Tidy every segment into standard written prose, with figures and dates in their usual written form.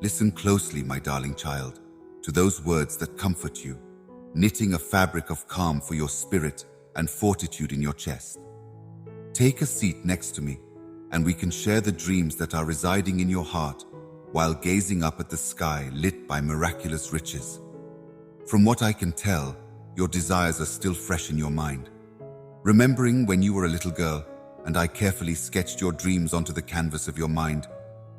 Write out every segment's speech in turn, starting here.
Listen closely, my darling child, to those words that comfort you, knitting a fabric of calm for your spirit and fortitude in your chest. Take a seat next to me, and we can share the dreams that are residing in your heart while gazing up at the sky lit by miraculous riches. From what I can tell, your desires are still fresh in your mind. Remembering when you were a little girl, and I carefully sketched your dreams onto the canvas of your mind,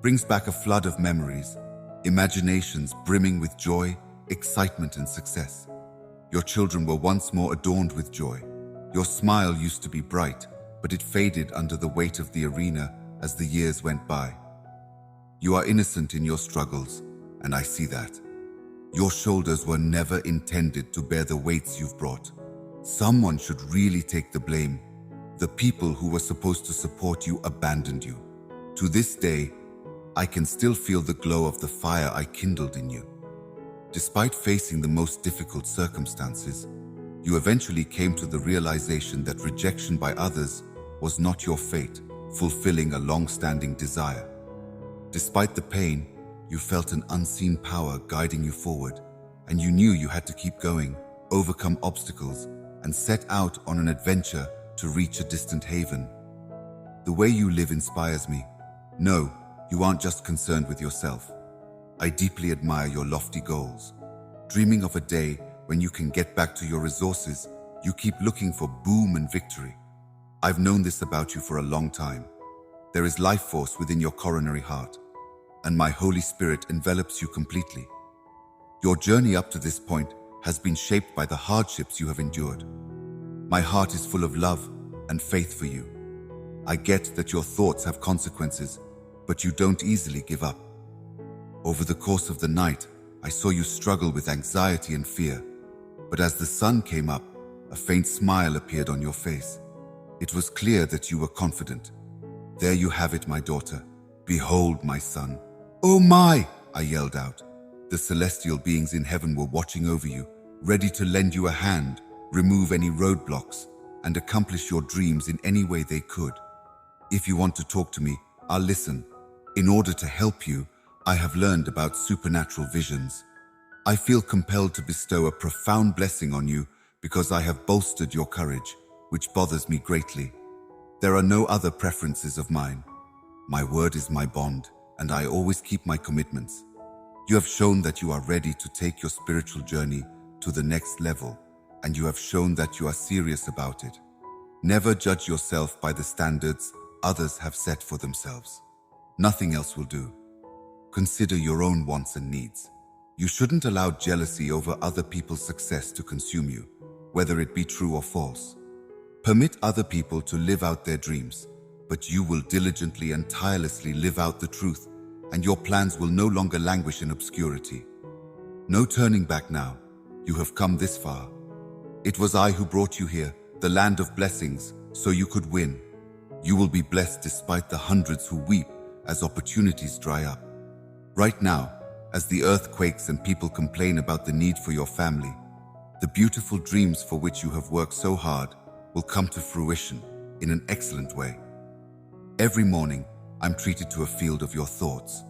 brings back a flood of memories, imaginations brimming with joy, excitement, and success. Your children were once more adorned with joy. Your smile used to be bright, but it faded under the weight of the arena as the years went by. You are innocent in your struggles, and I see that. Your shoulders were never intended to bear the weights you've brought. Someone should really take the blame. The people who were supposed to support you abandoned you. To this day, I can still feel the glow of the fire I kindled in you. Despite facing the most difficult circumstances, you eventually came to the realization that rejection by others was not your fate, fulfilling a long-standing desire. Despite the pain, you felt an unseen power guiding you forward, and you knew you had to keep going, overcome obstacles, and set out on an adventure to reach a distant haven. The way you live inspires me. No, you aren't just concerned with yourself. I deeply admire your lofty goals. Dreaming of a day when you can get back to your resources, you keep looking for boom and victory. I've known this about you for a long time. There is life force within your coronary heart, and my Holy Spirit envelops you completely. Your journey up to this point has been shaped by the hardships you have endured. My heart is full of love and faith for you. I get that your thoughts have consequences, but you don't easily give up. Over the course of the night, I saw you struggle with anxiety and fear, but as the sun came up, a faint smile appeared on your face. It was clear that you were confident. There you have it, my daughter. Behold, my son. Oh my! I yelled out. The celestial beings in heaven were watching over you, ready to lend you a hand, remove any roadblocks, and accomplish your dreams in any way they could. If you want to talk to me, I'll listen. In order to help you, I have learned about supernatural visions. I feel compelled to bestow a profound blessing on you because I have bolstered your courage, which bothers me greatly. There are no other preferences of mine. My word is my bond, and I always keep my commitments. You have shown that you are ready to take your spiritual journey to the next level, and you have shown that you are serious about it. Never judge yourself by the standards others have set for themselves. Nothing else will do. Consider your own wants and needs. You shouldn't allow jealousy over other people's success to consume you, whether it be true or false. Permit other people to live out their dreams, but you will diligently and tirelessly live out the truth, and your plans will no longer languish in obscurity. No turning back now. You have come this far. It was I who brought you here, the land of blessings, so you could win. You will be blessed despite the hundreds who weep as opportunities dry up. Right now, as the earth quakes and people complain about the need for your family, the beautiful dreams for which you have worked so hard will come to fruition in an excellent way. Every morning, I'm treated to a field of your thoughts.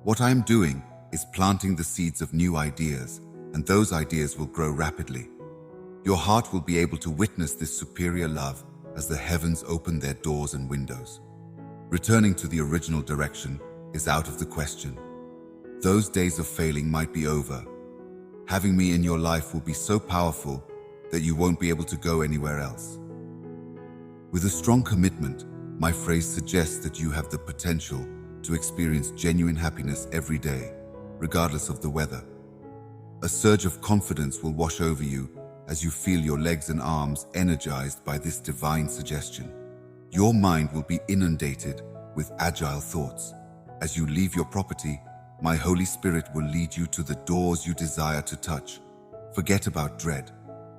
What I am doing is planting the seeds of new ideas, and those ideas will grow rapidly. Your heart will be able to witness this superior love as the heavens open their doors and windows. Returning to the original direction is out of the question. Those days of failing might be over. Having me in your life will be so powerful that you won't be able to go anywhere else. With a strong commitment, my phrase suggests that you have the potential to experience genuine happiness every day, regardless of the weather. A surge of confidence will wash over you as you feel your legs and arms energized by this divine suggestion. Your mind will be inundated with agile thoughts. As you leave your property, my Holy Spirit will lead you to the doors you desire to touch. Forget about dread.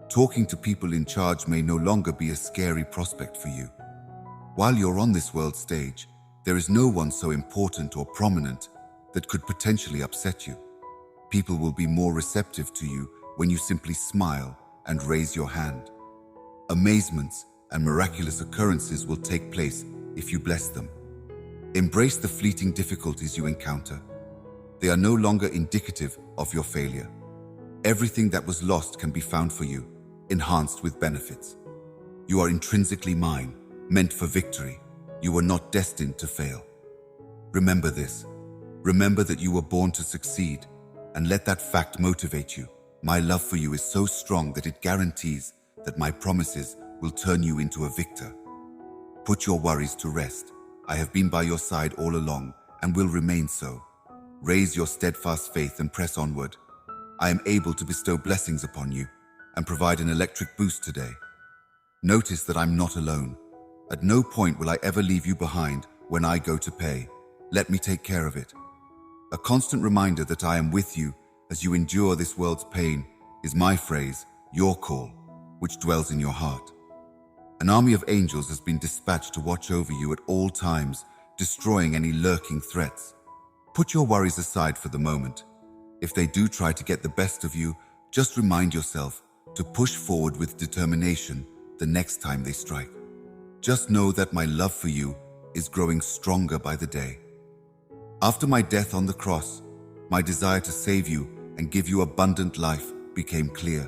Talking to people in charge may no longer be a scary prospect for you. While you're on this world stage, there is no one so important or prominent that could potentially upset you. People will be more receptive to you when you simply smile and raise your hand. Amazements and miraculous occurrences will take place if you bless them. Embrace the fleeting difficulties you encounter. They are no longer indicative of your failure. Everything that was lost can be found for you, enhanced with benefits. You are intrinsically mine, meant for victory. You were not destined to fail. Remember this. Remember that you were born to succeed, and let that fact motivate you. My love for you is so strong that it guarantees that my promises will turn you into a victor. Put your worries to rest. I have been by your side all along and will remain so. Raise your steadfast faith and press onward. I am able to bestow blessings upon you and provide an electric boost today. Notice that I'm not alone. At no point will I ever leave you behind when I go to pay. Let me take care of it. A constant reminder that I am with you as you endure this world's pain is my phrase, your call, which dwells in your heart. An army of angels has been dispatched to watch over you at all times, destroying any lurking threats. Put your worries aside for the moment. If they do try to get the best of you, just remind yourself to push forward with determination the next time they strike. Just know that my love for you is growing stronger by the day. After my death on the cross, my desire to save you and give you abundant life became clear.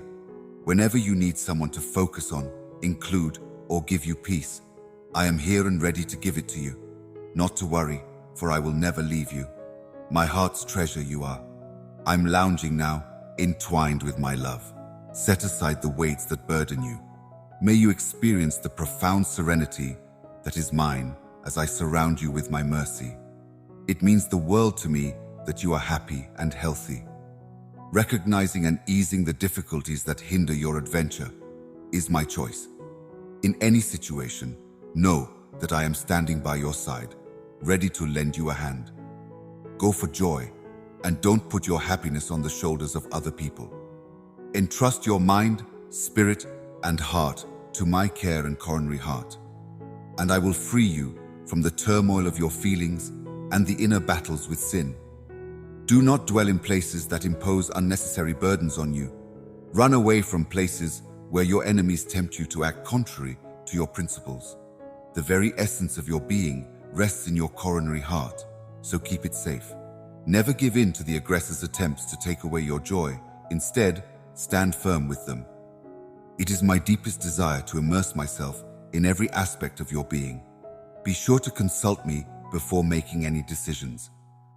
Whenever you need someone to focus on, include, or give you peace, I am here and ready to give it to you. Not to worry, for I will never leave you. My heart's treasure you are. I'm lounging now, entwined with my love. Set aside the weights that burden you. May you experience the profound serenity that is mine as I surround you with my mercy. It means the world to me that you are happy and healthy. Recognizing and easing the difficulties that hinder your adventure is my choice. In any situation, know that I am standing by your side, ready to lend you a hand. Go for joy, and don't put your happiness on the shoulders of other people. Entrust your mind, spirit, and heart to my care and coronary heart, and I will free you from the turmoil of your feelings and the inner battles with sin. Do not dwell in places that impose unnecessary burdens on you. Run away from places where your enemies tempt you to act contrary to your principles. The very essence of your being rests in your coronary heart, so keep it safe. Never give in to the aggressor's attempts to take away your joy. Instead, stand firm with them. It is my deepest desire to immerse myself in every aspect of your being. Be sure to consult me before making any decisions.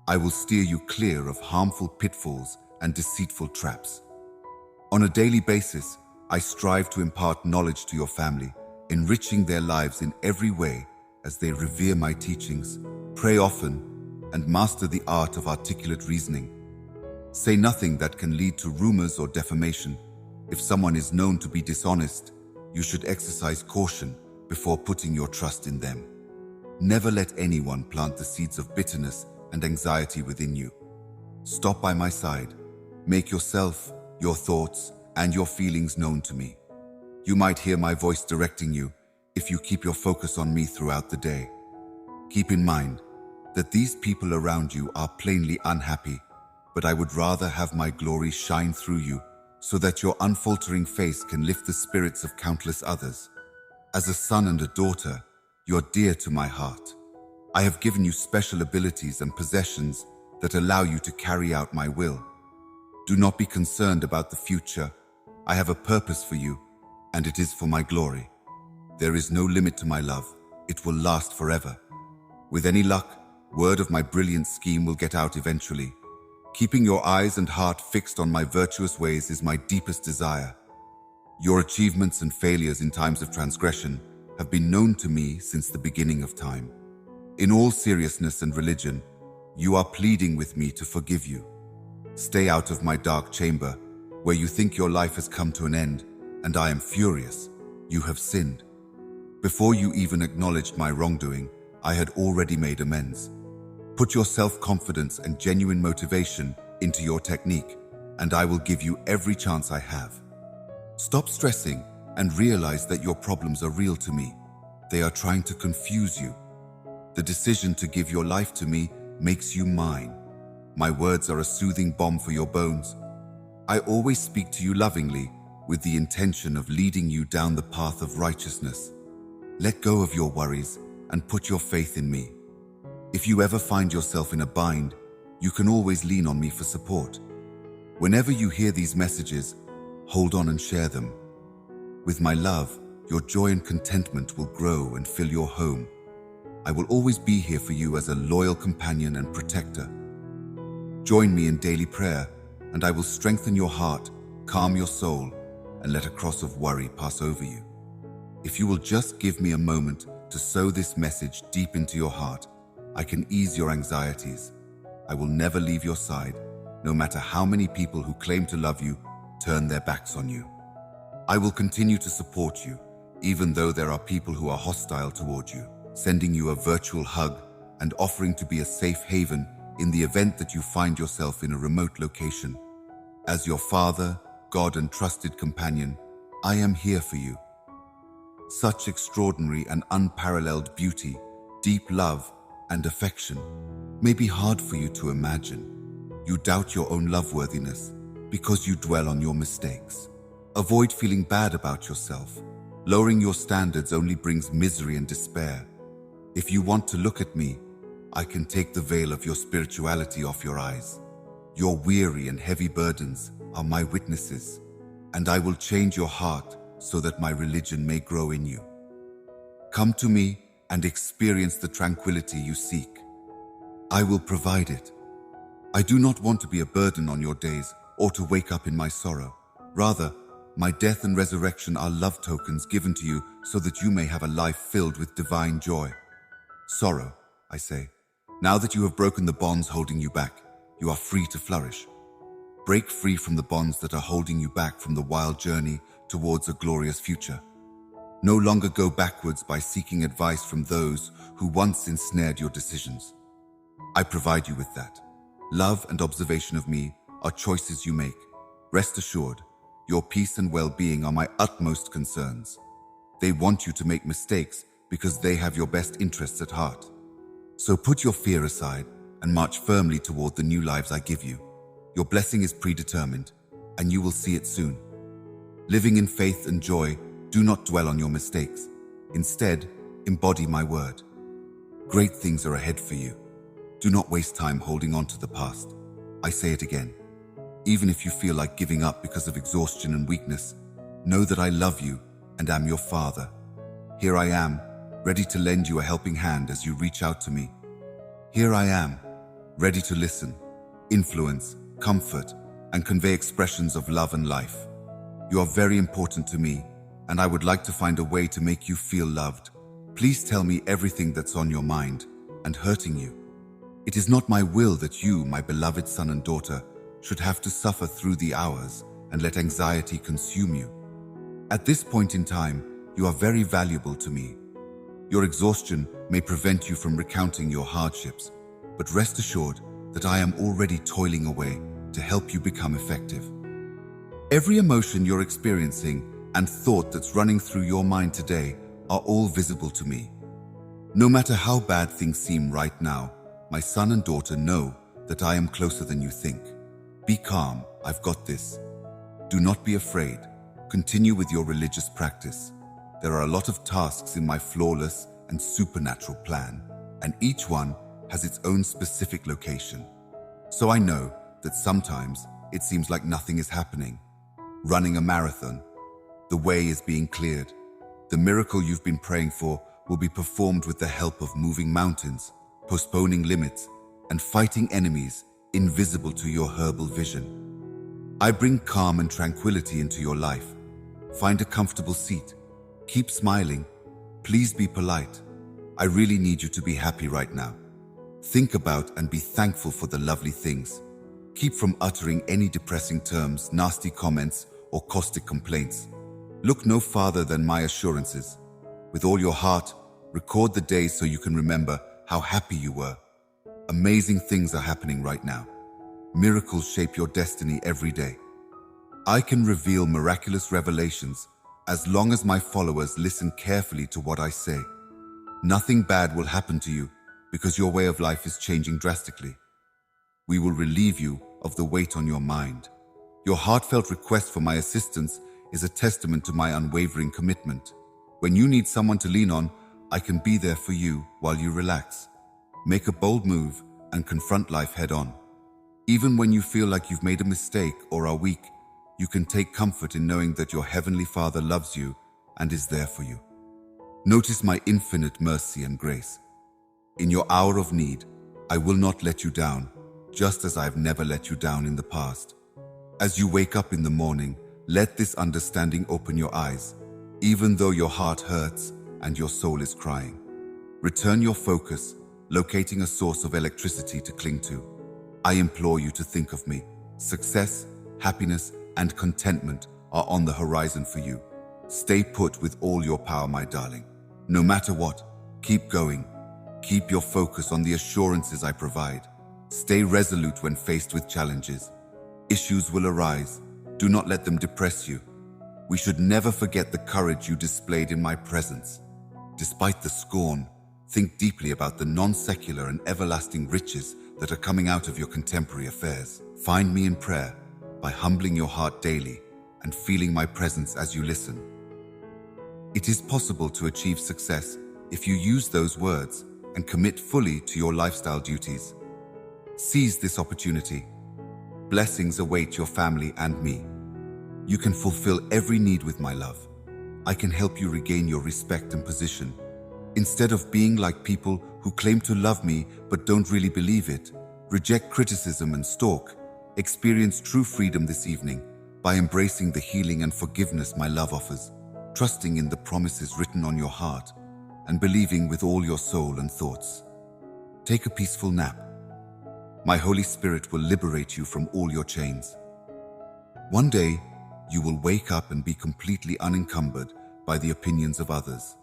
I will steer you clear of harmful pitfalls and deceitful traps. On a daily basis, I strive to impart knowledge to your family, enriching their lives in every way as they revere my teachings, pray often, and master the art of articulate reasoning. Say nothing that can lead to rumors or defamation. If someone is known to be dishonest, you should exercise caution before putting your trust in them. Never let anyone plant the seeds of bitterness and anxiety within you. Stop by my side. Make yourself, your thoughts, and your feelings known to me. You might hear my voice directing you if you keep your focus on me throughout the day. Keep in mind that these people around you are plainly unhappy, but I would rather have my glory shine through you so that your unfaltering face can lift the spirits of countless others. As a son and a daughter, you're dear to my heart. I have given you special abilities and possessions that allow you to carry out my will. Do not be concerned about the future. I have a purpose for you, and it is for my glory. There is no limit to my love. It will last forever. With any luck, word of my brilliant scheme will get out eventually. Keeping your eyes and heart fixed on my virtuous ways is my deepest desire. Your achievements and failures in times of transgression have been known to me since the beginning of time. In all seriousness and religion, you are pleading with me to forgive you. Stay out of my dark chamber, where you think your life has come to an end, and I am furious. You have sinned. Before you even acknowledged my wrongdoing, I had already made amends. Put your self-confidence and genuine motivation into your technique, and I will give you every chance I have. Stop stressing and realize that your problems are real to me. They are trying to confuse you. The decision to give your life to me makes you mine. My words are a soothing balm for your bones. I always speak to you lovingly with the intention of leading you down the path of righteousness. Let go of your worries and put your faith in me. If you ever find yourself in a bind, you can always lean on me for support. Whenever you hear these messages, hold on and share them. With my love, your joy and contentment will grow and fill your home. I will always be here for you as a loyal companion and protector. Join me in daily prayer, and I will strengthen your heart, calm your soul, and let a cross of worry pass over you. If you will just give me a moment to sow this message deep into your heart, I can ease your anxieties. I will never leave your side, no matter how many people who claim to love you turn their backs on you. I will continue to support you, even though there are people who are hostile toward you, sending you a virtual hug and offering to be a safe haven in the event that you find yourself in a remote location. As your Father, God, and trusted companion, I am here for you. Such extraordinary and unparalleled beauty, deep love, and affection may be hard for you to imagine. You doubt your own loveworthiness because you dwell on your mistakes. Avoid feeling bad about yourself. Lowering your standards only brings misery and despair. If you want to look at me, I can take the veil of your spirituality off your eyes. Your weary and heavy burdens are my witnesses, and I will change your heart so that my religion may grow in you. Come to me and experience the tranquility you seek. I will provide it. I do not want to be a burden on your days or to wake up in my sorrow. Rather, my death and resurrection are love tokens given to you so that you may have a life filled with divine joy. Sorrow, I say, now that you have broken the bonds holding you back, you are free to flourish. Break free from the bonds that are holding you back from the wild journey towards a glorious future. No longer go backwards by seeking advice from those who once ensnared your decisions. I provide you with that. Love and observation of me are choices you make. Rest assured, your peace and well-being are my utmost concerns. They want you to make mistakes because they have your best interests at heart. So put your fear aside and march firmly toward the new lives I give you. Your blessing is predetermined, and you will see it soon. Living in faith and joy, do not dwell on your mistakes. Instead, embody my word. Great things are ahead for you. Do not waste time holding on to the past. I say it again. Even if you feel like giving up because of exhaustion and weakness, know that I love you and am your Father. Here I am, ready to lend you a helping hand as you reach out to me. Here I am, ready to listen, influence, comfort, and convey expressions of love and life. You are very important to me, and I would like to find a way to make you feel loved. Please tell me everything that's on your mind and hurting you. It is not my will that you, my beloved son and daughter, should have to suffer through the hours and let anxiety consume you. At this point in time, you are very valuable to me. Your exhaustion may prevent you from recounting your hardships, but rest assured that I am already toiling away to help you become effective. Every emotion you're experiencing and thought that's running through your mind today are all visible to me. No matter how bad things seem right now, my son and daughter know that I am closer than you think. Be calm, I've got this. Do not be afraid. Continue with your religious practice. There are a lot of tasks in my flawless and supernatural plan, and each one has its own specific location. So I know that sometimes it seems like nothing is happening. Running a marathon, the way is being cleared. The miracle you've been praying for will be performed with the help of moving mountains, postponing limits, and fighting enemies invisible to your herbal vision. I bring calm and tranquility into your life. Find a comfortable seat. Keep smiling. Please be polite. I really need you to be happy right now. Think about and be thankful for the lovely things. Keep from uttering any depressing terms, nasty comments, or caustic complaints. Look no farther than my assurances. With all your heart, record the days so you can remember how happy you were. Amazing things are happening right now. Miracles shape your destiny every day. I can reveal miraculous revelations as long as my followers listen carefully to what I say. Nothing bad will happen to you because your way of life is changing drastically. We will relieve you of the weight on your mind. Your heartfelt request for my assistance is a testament to my unwavering commitment. When you need someone to lean on, I can be there for you while you relax. Make a bold move and confront life head on. Even when you feel like you've made a mistake or are weak, you can take comfort in knowing that your Heavenly Father loves you and is there for you. Notice my infinite mercy and grace. In your hour of need, I will not let you down, just as I have never let you down in the past. As you wake up in the morning, let this understanding open your eyes, even though your heart hurts and your soul is crying. Return your focus, locating a source of electricity to cling to. I implore you to think of me. Success, happiness, and contentment are on the horizon for you. Stay put with all your power, my darling. No matter what, keep going. Keep your focus on the assurances I provide. Stay resolute when faced with challenges. Issues will arise. Do not let them depress you. We should never forget the courage you displayed in my presence. Despite the scorn, think deeply about the non-secular and everlasting riches that are coming out of your contemporary affairs. Find me in prayer by humbling your heart daily and feeling my presence as you listen. It is possible to achieve success if you use those words and commit fully to your lifestyle duties. Seize this opportunity. Blessings await your family and me. You can fulfill every need with my love. I can help you regain your respect and position. Instead of being like people who claim to love me but don't really believe it, reject criticism and stalk. Experience true freedom this evening by embracing the healing and forgiveness my love offers, trusting in the promises written on your heart, and believing with all your soul and thoughts. Take a peaceful nap. My Holy Spirit will liberate you from all your chains. One day, you will wake up and be completely unencumbered by the opinions of others.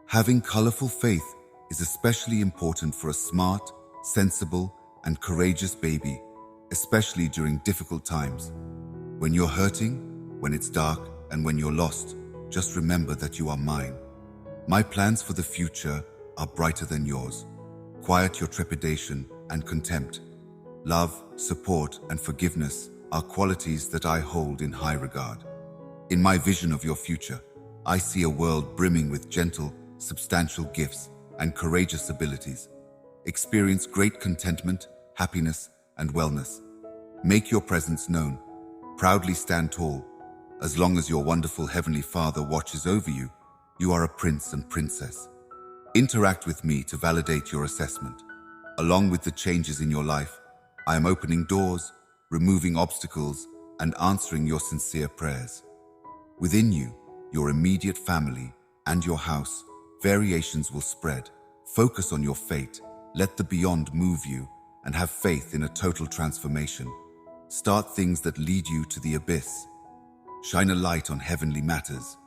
Having colorful faith is especially important for a smart, sensible, and courageous baby, especially during difficult times. When you're hurting, when it's dark, and when you're lost, just remember that you are mine. My plans for the future are brighter than yours. Quiet your trepidation and contempt. Love, support, and forgiveness are qualities that I hold in high regard. In my vision of your future, I see a world brimming with gentle, substantial gifts and courageous abilities. Experience great contentment, happiness, and wellness. Make your presence known. Proudly stand tall. As long as your wonderful Heavenly Father watches over you, you are a prince and princess. Interact with me to validate your assessment. Along with the changes in your life, I am opening doors, removing obstacles, and answering your sincere prayers. Within you, your immediate family, and your house, variations will spread. Focus on your fate, let the beyond move you, and have faith in a total transformation. Start things that lead you to the abyss. Shine a light on heavenly matters.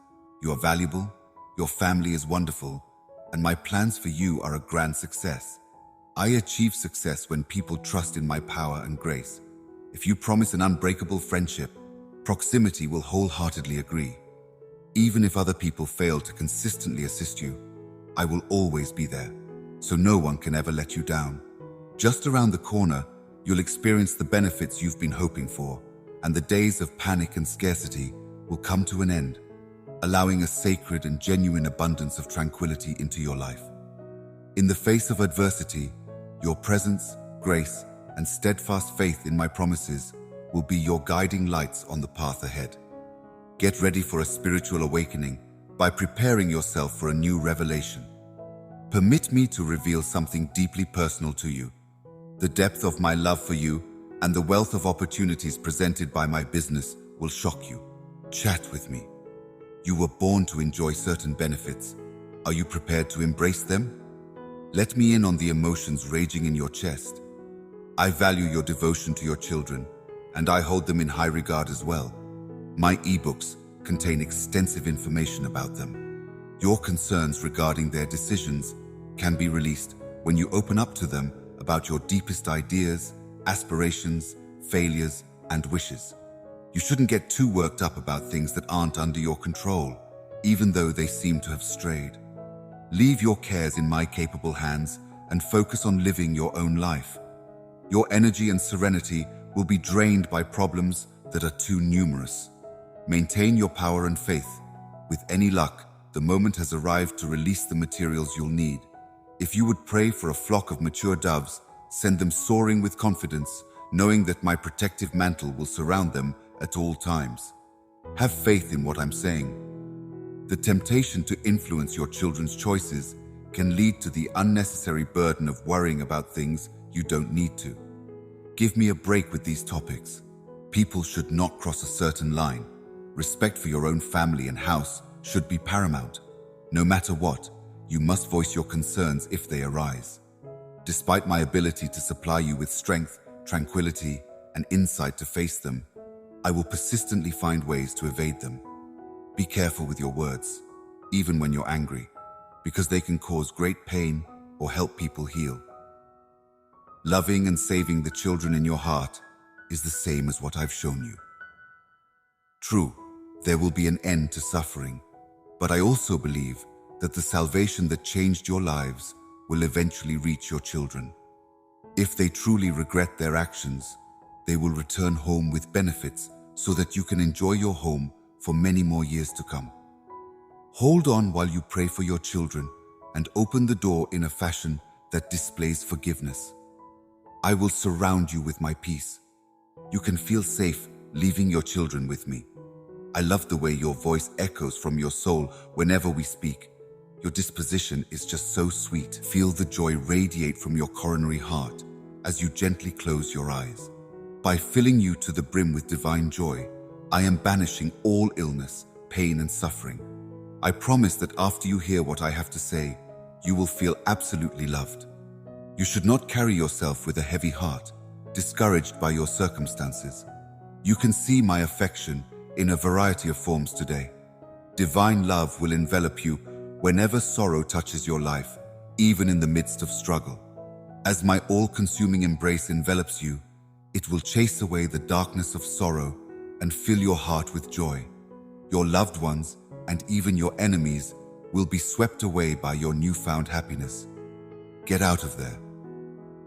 You are valuable, your family is wonderful, and my plans for you are a grand success. I achieve success when people trust in my power and grace. If you promise an unbreakable friendship, proximity will wholeheartedly agree. Even if other people fail to consistently assist you, I will always be there, so no one can ever let you down. Just around the corner, you'll experience the benefits you've been hoping for, and the days of panic and scarcity will come to an end, allowing a sacred and genuine abundance of tranquility into your life. In the face of adversity, your presence, grace, and steadfast faith in my promises will be your guiding lights on the path ahead. Get ready for a spiritual awakening by preparing yourself for a new revelation. Permit me to reveal something deeply personal to you. The depth of my love for you and the wealth of opportunities presented by my business will shock you. Chat with me. You were born to enjoy certain benefits. Are you prepared to embrace them? Let me in on the emotions raging in your chest. I value your devotion to your children, and I hold them in high regard as well. My ebooks contain extensive information about them. Your concerns regarding their decisions can be released when you open up to them about your deepest ideas, aspirations, failures, and wishes. You shouldn't get too worked up about things that aren't under your control, even though they seem to have strayed. Leave your cares in my capable hands and focus on living your own life. Your energy and serenity will be drained by problems that are too numerous. Maintain your power and faith. With any luck, the moment has arrived to release the materials you'll need. If you would pray for a flock of mature doves, send them soaring with confidence, knowing that my protective mantle will surround them at all times. Have faith in what I'm saying. The temptation to influence your children's choices can lead to the unnecessary burden of worrying about things you don't need to. Give me a break with these topics. People should not cross a certain line. Respect for your own family and house should be paramount. No matter what, you must voice your concerns if they arise. Despite my ability to supply you with strength, tranquility, and insight to face them, I will persistently find ways to evade them. Be careful with your words, even when you're angry, because they can cause great pain or help people heal. Loving and saving the children in your heart is the same as what I've shown you. True, there will be an end to suffering, but I also believe that the salvation that changed your lives will eventually reach your children. If they truly regret their actions, they will return home with benefits so that you can enjoy your home for many more years to come. Hold on while you pray for your children and open the door in a fashion that displays forgiveness. I will surround you with my peace. You can feel safe leaving your children with me. I love the way your voice echoes from your soul whenever we speak. Your disposition is just so sweet. Feel the joy radiate from your coronary heart as you gently close your eyes. By filling you to the brim with divine joy, I am banishing all illness, pain, and suffering. I promise that after you hear what I have to say, you will feel absolutely loved. You should not carry yourself with a heavy heart, discouraged by your circumstances. You can see my affection in a variety of forms today. Divine love will envelop you whenever sorrow touches your life, even in the midst of struggle. As my all-consuming embrace envelops you, it will chase away the darkness of sorrow and fill your heart with joy. Your loved ones and even your enemies will be swept away by your newfound happiness. Get out of there.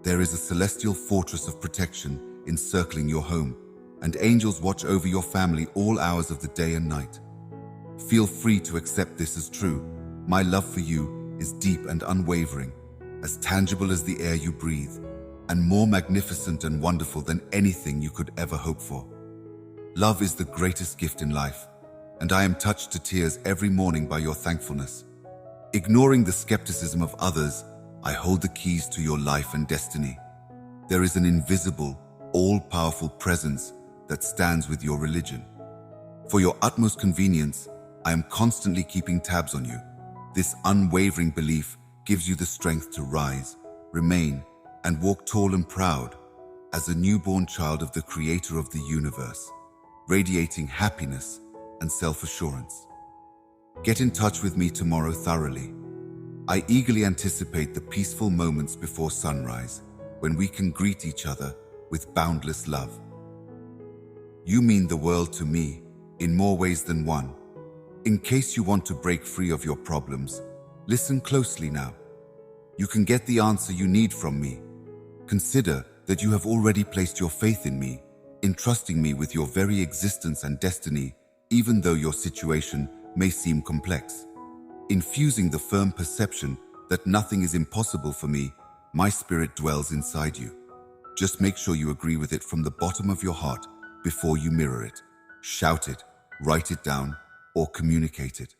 There is a celestial fortress of protection encircling your home, and angels watch over your family all hours of the day and night. Feel free to accept this as true. My love for you is deep and unwavering, as tangible as the air you breathe, and more magnificent and wonderful than anything you could ever hope for. Love is the greatest gift in life, and I am touched to tears every morning by your thankfulness. Ignoring the skepticism of others, I hold the keys to your life and destiny. There is an invisible, all-powerful presence that stands with your religion. For your utmost convenience, I am constantly keeping tabs on you. This unwavering belief gives you the strength to rise, remain, and walk tall and proud as a newborn child of the Creator of the universe, radiating happiness and self-assurance. Get in touch with me tomorrow thoroughly. I eagerly anticipate the peaceful moments before sunrise when we can greet each other with boundless love. You mean the world to me in more ways than one. In case you want to break free of your problems, listen closely now. You can get the answer you need from me. Consider that you have already placed your faith in me, entrusting me with your very existence and destiny, even though your situation may seem complex. Infusing the firm perception that nothing is impossible for me, my spirit dwells inside you. Just make sure you agree with it from the bottom of your heart before you mirror it. Shout it, write it down, or communicate it.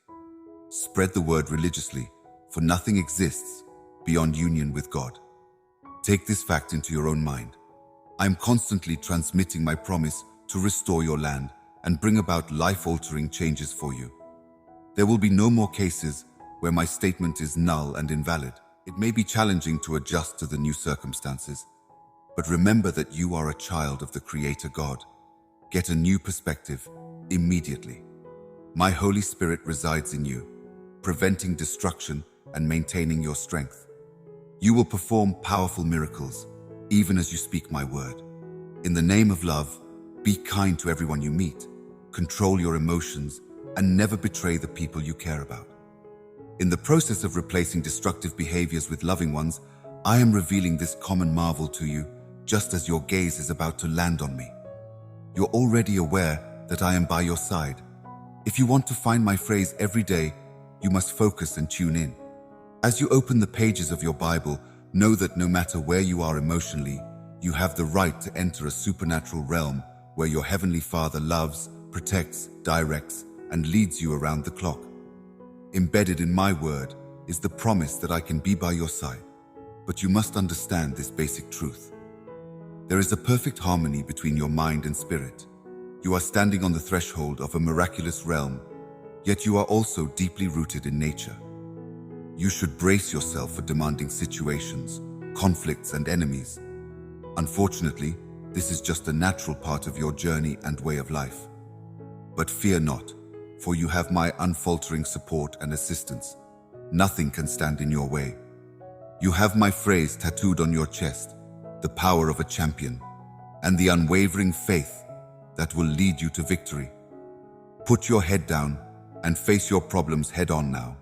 Spread the word religiously, for nothing exists beyond union with God. Take this fact into your own mind. I am constantly transmitting my promise to restore your land and bring about life-altering changes for you. There will be no more cases where my statement is null and invalid. It may be challenging to adjust to the new circumstances, but remember that you are a child of the Creator God. Get a new perspective immediately. My Holy Spirit resides in you, preventing destruction and maintaining your strength. You will perform powerful miracles, even as you speak my word. In the name of love, be kind to everyone you meet, control your emotions, and never betray the people you care about. In the process of replacing destructive behaviors with loving ones, I am revealing this common marvel to you, just as your gaze is about to land on me. You're already aware that I am by your side. If you want to find my phrase every day, you must focus and tune in. As you open the pages of your Bible, know that no matter where you are emotionally, You have the right to enter a supernatural realm where your Heavenly Father loves, protects, directs, and leads you around the clock. Embedded in my word is the promise that I can be by your side. But you must understand this basic truth. There is a perfect harmony between your mind and spirit. You are standing on the threshold of a miraculous realm, yet you are also deeply rooted in nature. You should brace yourself for demanding situations, conflicts, and enemies. Unfortunately, this is just a natural part of your journey and way of life. But fear not, for you have my unfaltering support and assistance. Nothing can stand in your way. You have my phrase tattooed on your chest, the power of a champion, and the unwavering faith that will lead you to victory. Put your head down and face your problems head on now.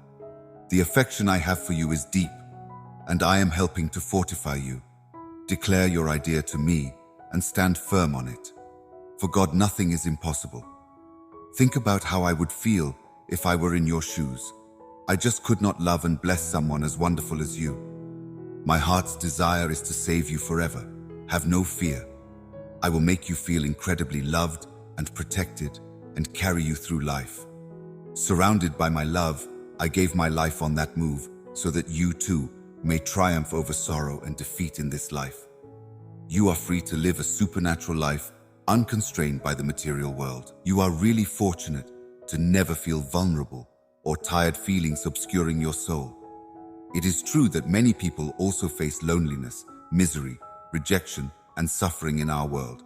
The affection I have for you is deep, and I am helping to fortify you. Declare your idea to me and stand firm on it. For God, nothing is impossible. Think about how I would feel if I were in your shoes. I just could not love and bless someone as wonderful as you. My heart's desire is to save you forever. Have no fear. I will make you feel incredibly loved and protected and carry you through life. Surrounded by my love, I gave my life on that move so that you too may triumph over sorrow and defeat in this life. You are free to live a supernatural life, unconstrained by the material world. You are really fortunate to never feel vulnerable or tired feelings obscuring your soul. It is true that many people also face loneliness, misery, rejection, and suffering in our world.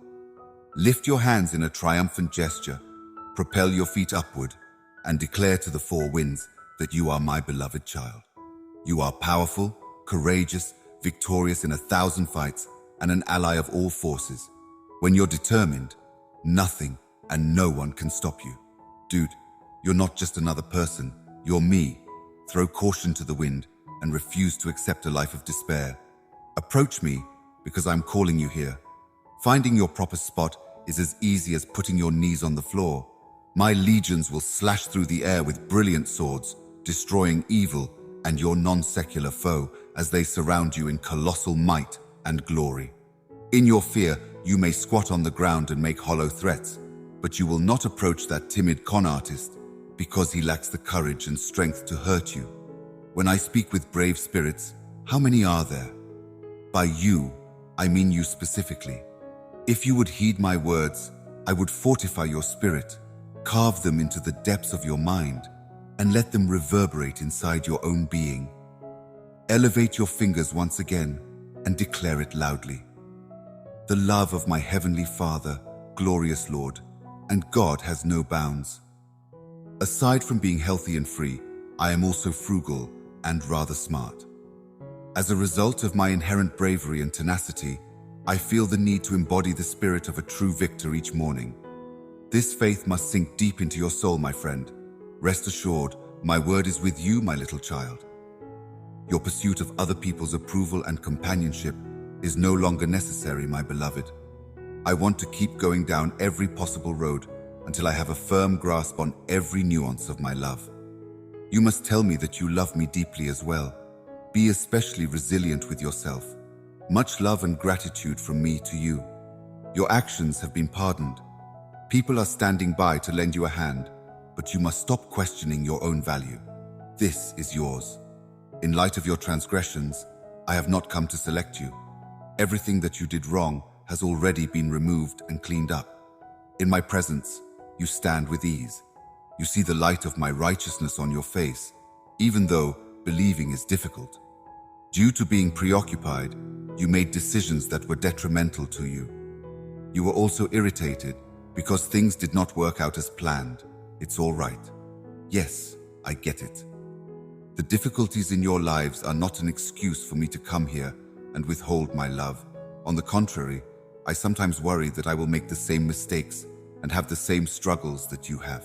Lift your hands in a triumphant gesture, propel your feet upward, and declare to the four winds that you are my beloved child. You are powerful, courageous, victorious in 1,000 fights, and an ally of all forces. When you're determined, nothing and no one can stop you. Dude, you're not just another person, you're me. Throw caution to the wind and refuse to accept a life of despair. Approach me because I'm calling you here. Finding your proper spot is as easy as putting your knees on the floor. My legions will slash through the air with brilliant swords, destroying evil and your non-secular foe as they surround you in colossal might and glory. In your fear, you may squat on the ground and make hollow threats, but you will not approach that timid con artist because he lacks the courage and strength to hurt you. When I speak with brave spirits, how many are there? By you, I mean you specifically. If you would heed my words, I would fortify your spirit, carve them into the depths of your mind, and let them reverberate inside your own being. Elevate your fingers once again and declare it loudly. The love of my Heavenly Father, glorious Lord, and God has no bounds. Aside from being healthy and free, I am also frugal and rather smart. As a result of my inherent bravery and tenacity, I feel the need to embody the spirit of a true victor each morning. This faith must sink deep into your soul, my friend. Rest assured, my word is with you, my little child. Your pursuit of other people's approval and companionship is no longer necessary, my beloved. I want to keep going down every possible road until I have a firm grasp on every nuance of my love. You must tell me that you love me deeply as well. Be especially resilient with yourself. Much love and gratitude from me to you. Your actions have been pardoned. People are standing by to lend you a hand, but you must stop questioning your own value. This is yours. In light of your transgressions, I have not come to select you. Everything that you did wrong has already been removed and cleaned up. In my presence, you stand with ease. You see the light of my righteousness on your face, even though believing is difficult. Due to being preoccupied, you made decisions that were detrimental to you. You were also irritated because things did not work out as planned. It's all right. Yes, I get it. The difficulties in your lives are not an excuse for me to come here and withhold my love. On the contrary, I sometimes worry that I will make the same mistakes and have the same struggles that you have.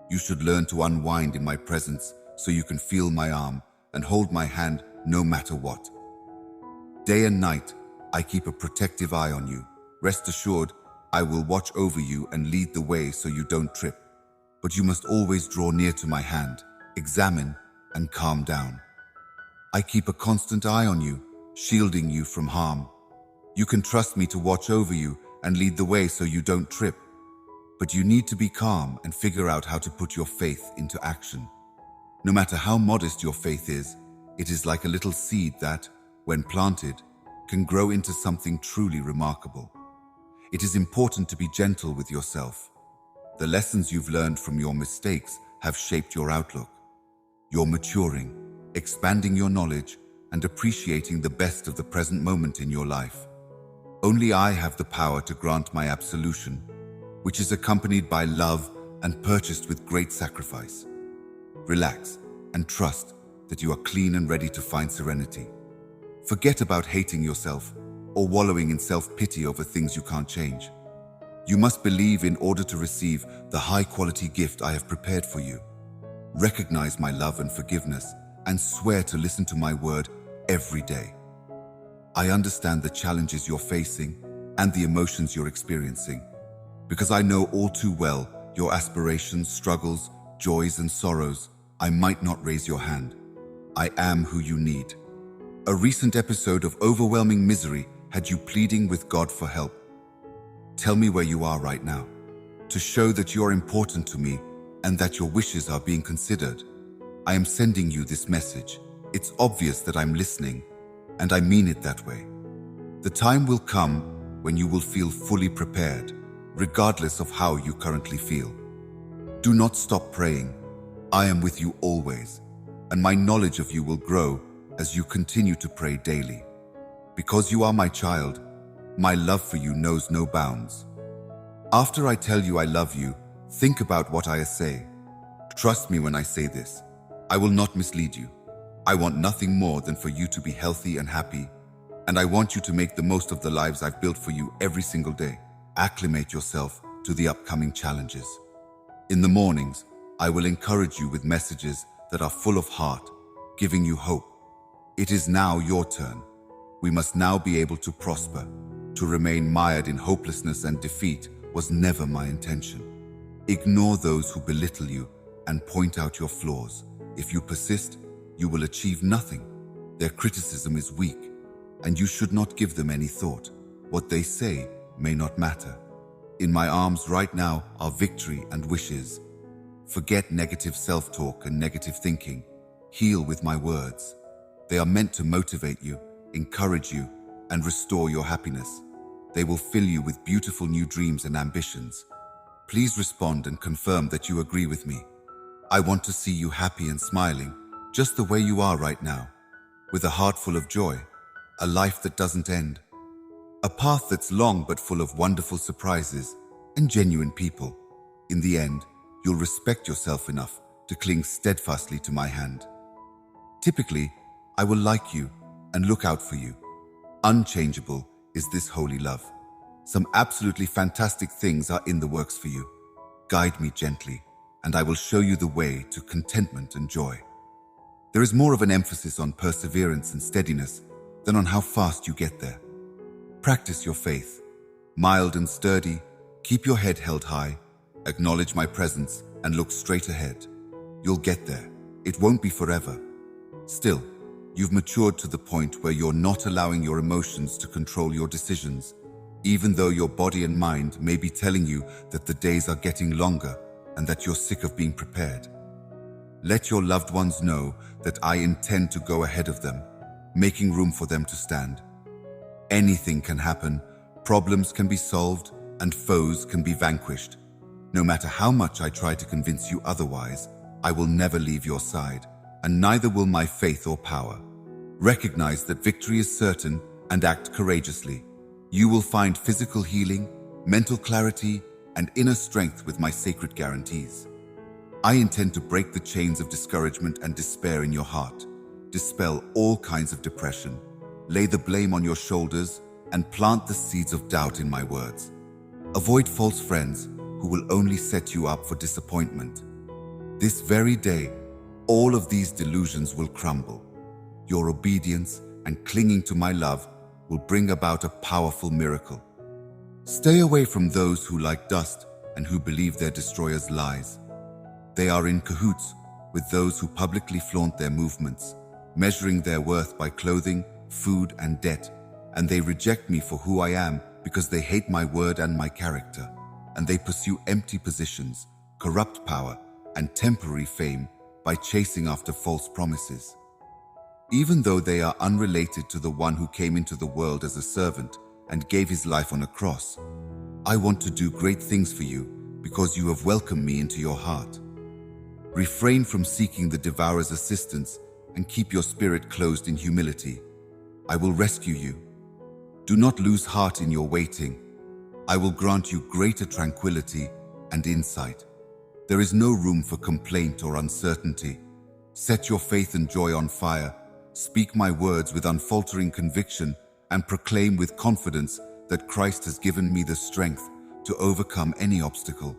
You should learn to unwind in my presence so you can feel my arm and hold my hand no matter what. Day and night, I keep a protective eye on you. Rest assured, I will watch over you and lead the way so you don't trip. But you must always draw near to my hand, examine, and calm down. I keep a constant eye on you, shielding you from harm. You can trust me to watch over you and lead the way so you don't trip. But you need to be calm and figure out how to put your faith into action. No matter how modest your faith is, it is like a little seed that, when planted, can grow into something truly remarkable. It is important to be gentle with yourself. The lessons you've learned from your mistakes have shaped your outlook. You're maturing, expanding your knowledge, and appreciating the best of the present moment in your life. Only I have the power to grant my absolution, which is accompanied by love and purchased with great sacrifice. Relax and trust that you are clean and ready to find serenity. Forget about hating yourself or wallowing in self-pity over things you can't change. You must believe in order to receive the high-quality gift I have prepared for you. Recognize my love and forgiveness and swear to listen to my word every day. I understand the challenges you're facing and the emotions you're experiencing, because I know all too well your aspirations, struggles, joys, and sorrows. I might not raise your hand. I am who you need. A recent episode of overwhelming misery had you pleading with God for help. Tell me where you are right now, to show that you're important to me and that your wishes are being considered. I am sending you this message. It's obvious that I'm listening, and I mean it that way. The time will come when you will feel fully prepared, regardless of how you currently feel. Do not stop praying. I am with you always, and my knowledge of you will grow as you continue to pray daily. Because you are my child, my love for you knows no bounds. After I tell you I love you, think about what I say. Trust me when I say this. I will not mislead you. I want nothing more than for you to be healthy and happy, and I want you to make the most of the lives I've built for you every single day. Acclimate yourself to the upcoming challenges. In the mornings, I will encourage you with messages that are full of heart, giving you hope. It is now your turn. We must now be able to prosper. To remain mired in hopelessness and defeat was never my intention. Ignore those who belittle you and point out your flaws. If you persist, you will achieve nothing. Their criticism is weak, and you should not give them any thought. What they say may not matter. In my arms right now are victory and wishes. Forget negative self-talk and negative thinking. Heal with my words. They are meant to motivate you, encourage you, and restore your happiness. They will fill you with beautiful new dreams and ambitions. Please respond and confirm that you agree with me. I want to see you happy and smiling, just the way you are right now, with a heart full of joy, a life that doesn't end, a path that's long but full of wonderful surprises and genuine people. In the end, you'll respect yourself enough to cling steadfastly to my hand. Typically, I will like you and look out for you. Unchangeable is this holy love. Some absolutely fantastic things are in the works for you. Guide me gently, and I will show you the way to contentment and joy. There is more of an emphasis on perseverance and steadiness than on how fast you get there. Practice your faith. Mild and sturdy, keep your head held high, acknowledge my presence, and look straight ahead. You'll get there. It won't be forever. Still, you've matured to the point where you're not allowing your emotions to control your decisions, even though your body and mind may be telling you that the days are getting longer and that you're sick of being prepared. Let your loved ones know that I intend to go ahead of them, making room for them to stand. Anything can happen, problems can be solved, and foes can be vanquished. No matter how much I try to convince you otherwise, I will never leave your side, and neither will my faith or power. Recognize that victory is certain and act courageously. You will find physical healing, mental clarity, and inner strength with my sacred guarantees. I intend to break the chains of discouragement and despair in your heart, dispel all kinds of depression, lay the blame on your shoulders, and plant the seeds of doubt in my words. Avoid false friends who will only set you up for disappointment. This very day, all of these delusions will crumble. Your obedience and clinging to my love will bring about a powerful miracle. Stay away from those who like dust and who believe their destroyers' lies. They are in cahoots with those who publicly flaunt their movements, measuring their worth by clothing, food, and debt. and they reject me for who I am because they hate my word and my character, and they pursue empty positions, corrupt power, and temporary fame by chasing after false promises. Even though they are unrelated to the one who came into the world as a servant and gave his life on a cross, I want to do great things for you because you have welcomed me into your heart. Refrain from seeking the devourer's assistance and keep your spirit closed in humility. I will rescue you. Do not lose heart in your waiting. I will grant you greater tranquility and insight. There is no room for complaint or uncertainty. Set your faith and joy on fire. Speak my words with unfaltering conviction and proclaim with confidence that Christ has given me the strength to overcome any obstacle.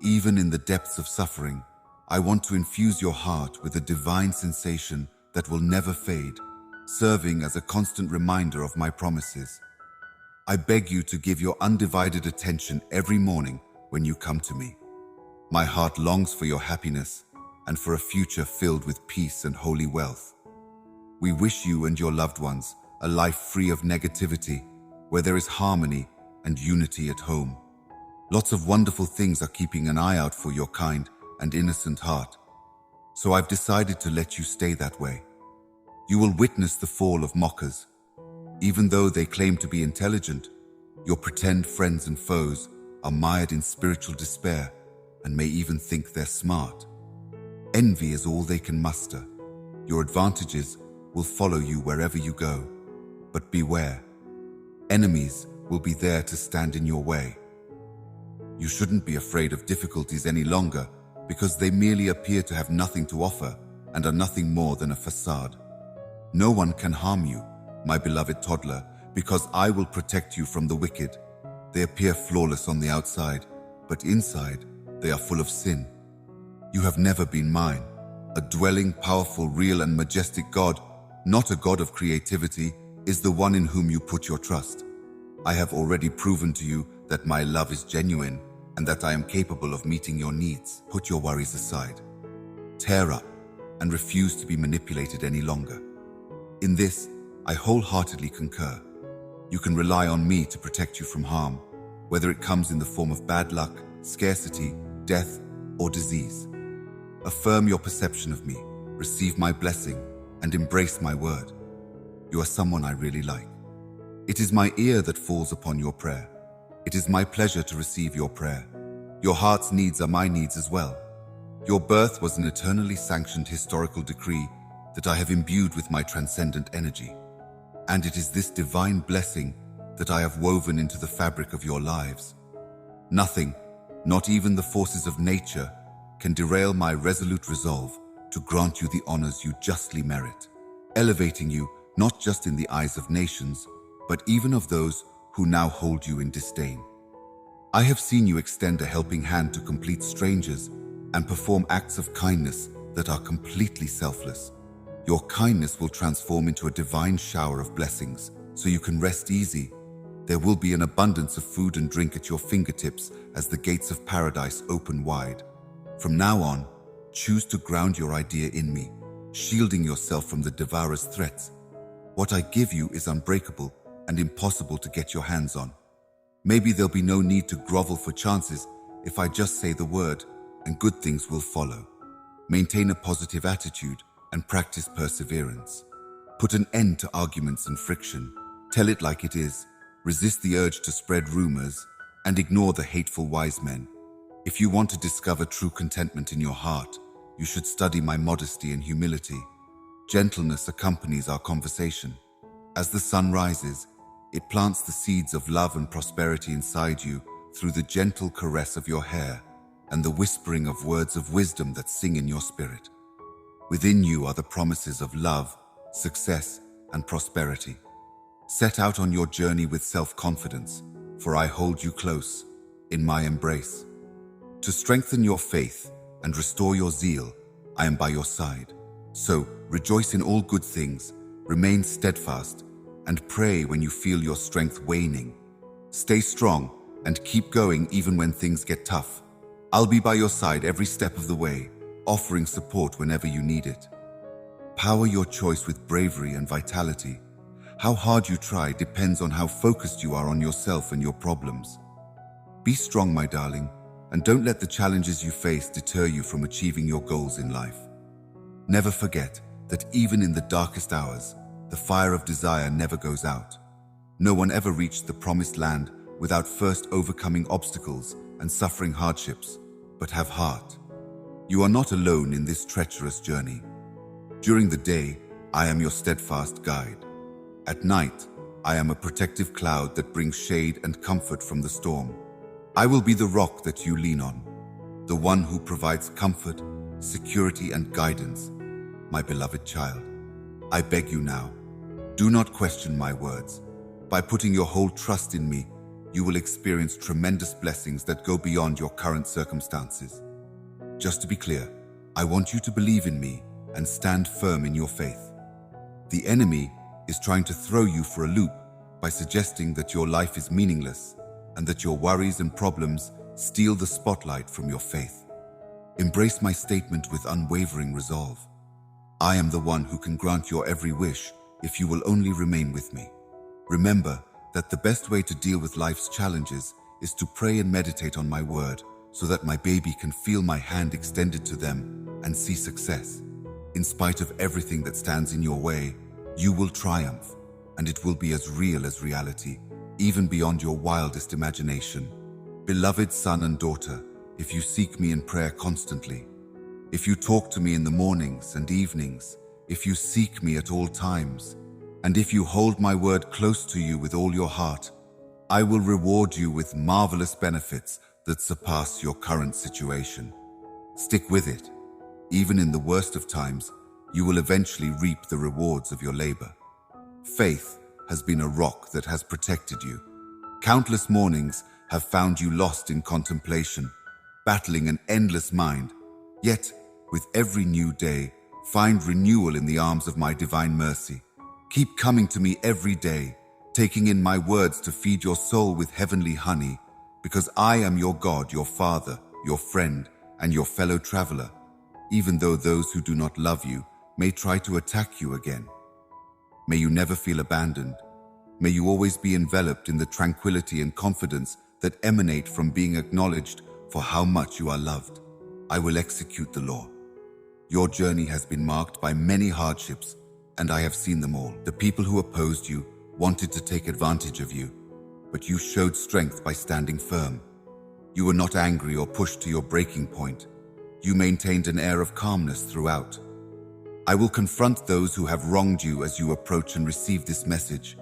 Even in the depths of suffering, I want to infuse your heart with a divine sensation that will never fade, serving as a constant reminder of my promises. I beg you to give your undivided attention every morning when you come to me. My heart longs for your happiness and for a future filled with peace and holy wealth. We wish you and your loved ones a life free of negativity, where there is harmony and unity at home. Lots of wonderful things are keeping an eye out for your kind and innocent heart. So I've decided to let you stay that way. You will witness the fall of mockers. Even though they claim to be intelligent, your pretend friends and foes are mired in spiritual despair and may even think they're smart. Envy is all they can muster. Your advantages will follow you wherever you go. But beware, enemies will be there to stand in your way. You shouldn't be afraid of difficulties any longer because they merely appear to have nothing to offer and are nothing more than a facade. No one can harm you, my beloved toddler, because I will protect you from the wicked. They appear flawless on the outside, but inside they are full of sin. You have never been mine, a dwelling, powerful, real and majestic God, not a God of creativity, is the one in whom you put your trust. I have already proven to you that my love is genuine and that I am capable of meeting your needs. Put your worries aside. Tear up and refuse to be manipulated any longer. In this, I wholeheartedly concur. You can rely on me to protect you from harm, whether it comes in the form of bad luck, scarcity, death, or disease. Affirm your perception of me, receive my blessing, and embrace my word. You are someone I really like. It is my ear that falls upon your prayer. It is my pleasure to receive your prayer. Your heart's needs are my needs as well. Your birth was an eternally sanctioned historical decree that I have imbued with my transcendent energy. And it is this divine blessing that I have woven into the fabric of your lives. Nothing, not even the forces of nature, can derail my resolute resolve to grant you the honors you justly merit, elevating you not just in the eyes of nations, but even of those who now hold you in disdain. I have seen you extend a helping hand to complete strangers and perform acts of kindness that are completely selfless. Your kindness will transform into a divine shower of blessings, so you can rest easy. There will be an abundance of food and drink at your fingertips as the gates of paradise open wide. From now on, choose to ground your idea in me, shielding yourself from the devourer's threats. What I give you is unbreakable and impossible to get your hands on. Maybe there'll be no need to grovel for chances if I just say the word, and good things will follow. Maintain a positive attitude and practice perseverance. Put an end to arguments and friction. Tell it like it is. Resist the urge to spread rumors and ignore the hateful wise men. If you want to discover true contentment in your heart, you should study my modesty and humility. Gentleness accompanies our conversation. As the sun rises, it plants the seeds of love and prosperity inside you through the gentle caress of your hair and the whispering of words of wisdom that sing in your spirit. Within you are the promises of love, success, and prosperity. Set out on your journey with self-confidence, for I hold you close in my embrace. To strengthen your faith and restore your zeal, I am by your side. So, rejoice in all good things, remain steadfast, and pray when you feel your strength waning. Stay strong and keep going even when things get tough. I'll be by your side every step of the way, offering support whenever you need it. Power your choice with bravery and vitality. How hard you try depends on how focused you are on yourself and your problems. Be strong, my darling, and don't let the challenges you face deter you from achieving your goals in life. Never forget that even in the darkest hours, the fire of desire never goes out. No one ever reached the promised land without first overcoming obstacles and suffering hardships, but have heart. You are not alone in this treacherous journey. During the day, I am your steadfast guide. At night, I am a protective cloud that brings shade and comfort from the storm. I will be the rock that you lean on, the one who provides comfort, security, and guidance. My beloved child, I beg you now, do not question my words. By putting your whole trust in me, you will experience tremendous blessings that go beyond your current circumstances. Just to be clear, I want you to believe in me and stand firm in your faith. The enemy is trying to throw you for a loop by suggesting that your life is meaningless and that your worries and problems steal the spotlight from your faith. Embrace my statement with unwavering resolve. I am the one who can grant your every wish if you will only remain with me. Remember that the best way to deal with life's challenges is to pray and meditate on my word so that my baby can feel my hand extended to them and see success. In spite of everything that stands in your way, you will triumph, and it will be as real as reality, even beyond your wildest imagination. Beloved son and daughter, if you seek me in prayer constantly, if you talk to me in the mornings and evenings, if you seek me at all times, and if you hold my word close to you with all your heart, I will reward you with marvelous benefits that surpass your current situation. Stick with it. Even in the worst of times, you will eventually reap the rewards of your labor. Faith has been a rock that has protected you. Countless mornings have found you lost in contemplation, battling an endless mind. Yet, with every new day, find renewal in the arms of my divine mercy. Keep coming to me every day, taking in my words to feed your soul with heavenly honey, because I am your God, your Father, your friend, and your fellow traveler, even though those who do not love you may try to attack you again. May you never feel abandoned. May you always be enveloped in the tranquility and confidence that emanate from being acknowledged for how much you are loved. I will execute the law. Your journey has been marked by many hardships, and I have seen them all. The people who opposed you wanted to take advantage of you, but you showed strength by standing firm. You were not angry or pushed to your breaking point. You maintained an air of calmness throughout. I will confront those who have wronged you as you approach and receive this message.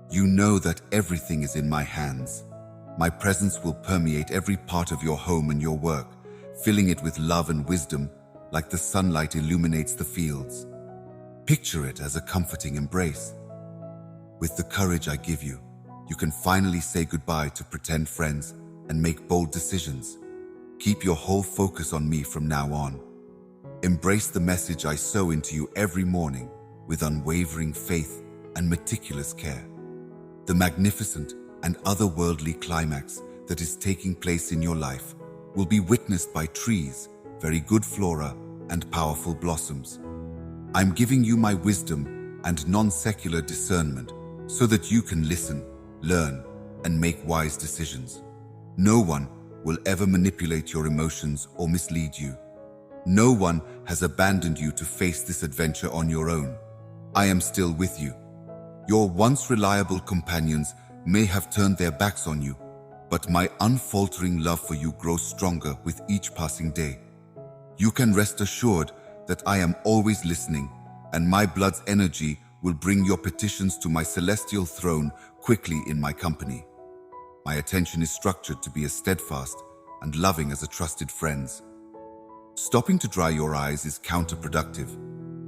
You know that everything is in my hands. My presence will permeate every part of your home and your work, filling it with love and wisdom, like the sunlight illuminates the fields. Picture it as a comforting embrace. With the courage I give you, you can finally say goodbye to pretend friends and make bold decisions. Keep your whole focus on me from now on. Embrace the message I sow into you every morning with unwavering faith and meticulous care. The magnificent and otherworldly climax that is taking place in your life will be witnessed by trees, very good flora, and powerful blossoms. I'm giving you my wisdom and non-secular discernment so that you can listen, learn, and make wise decisions. No one will ever manipulate your emotions or mislead you. No one has abandoned you to face this adventure on your own. I am still with you. Your once reliable companions may have turned their backs on you, but my unfaltering love for you grows stronger with each passing day. You can rest assured that I am always listening, and my blood's energy will bring your petitions to my celestial throne quickly in my company. My attention is structured to be as steadfast and loving as a trusted friend's. Stopping to dry your eyes is counterproductive.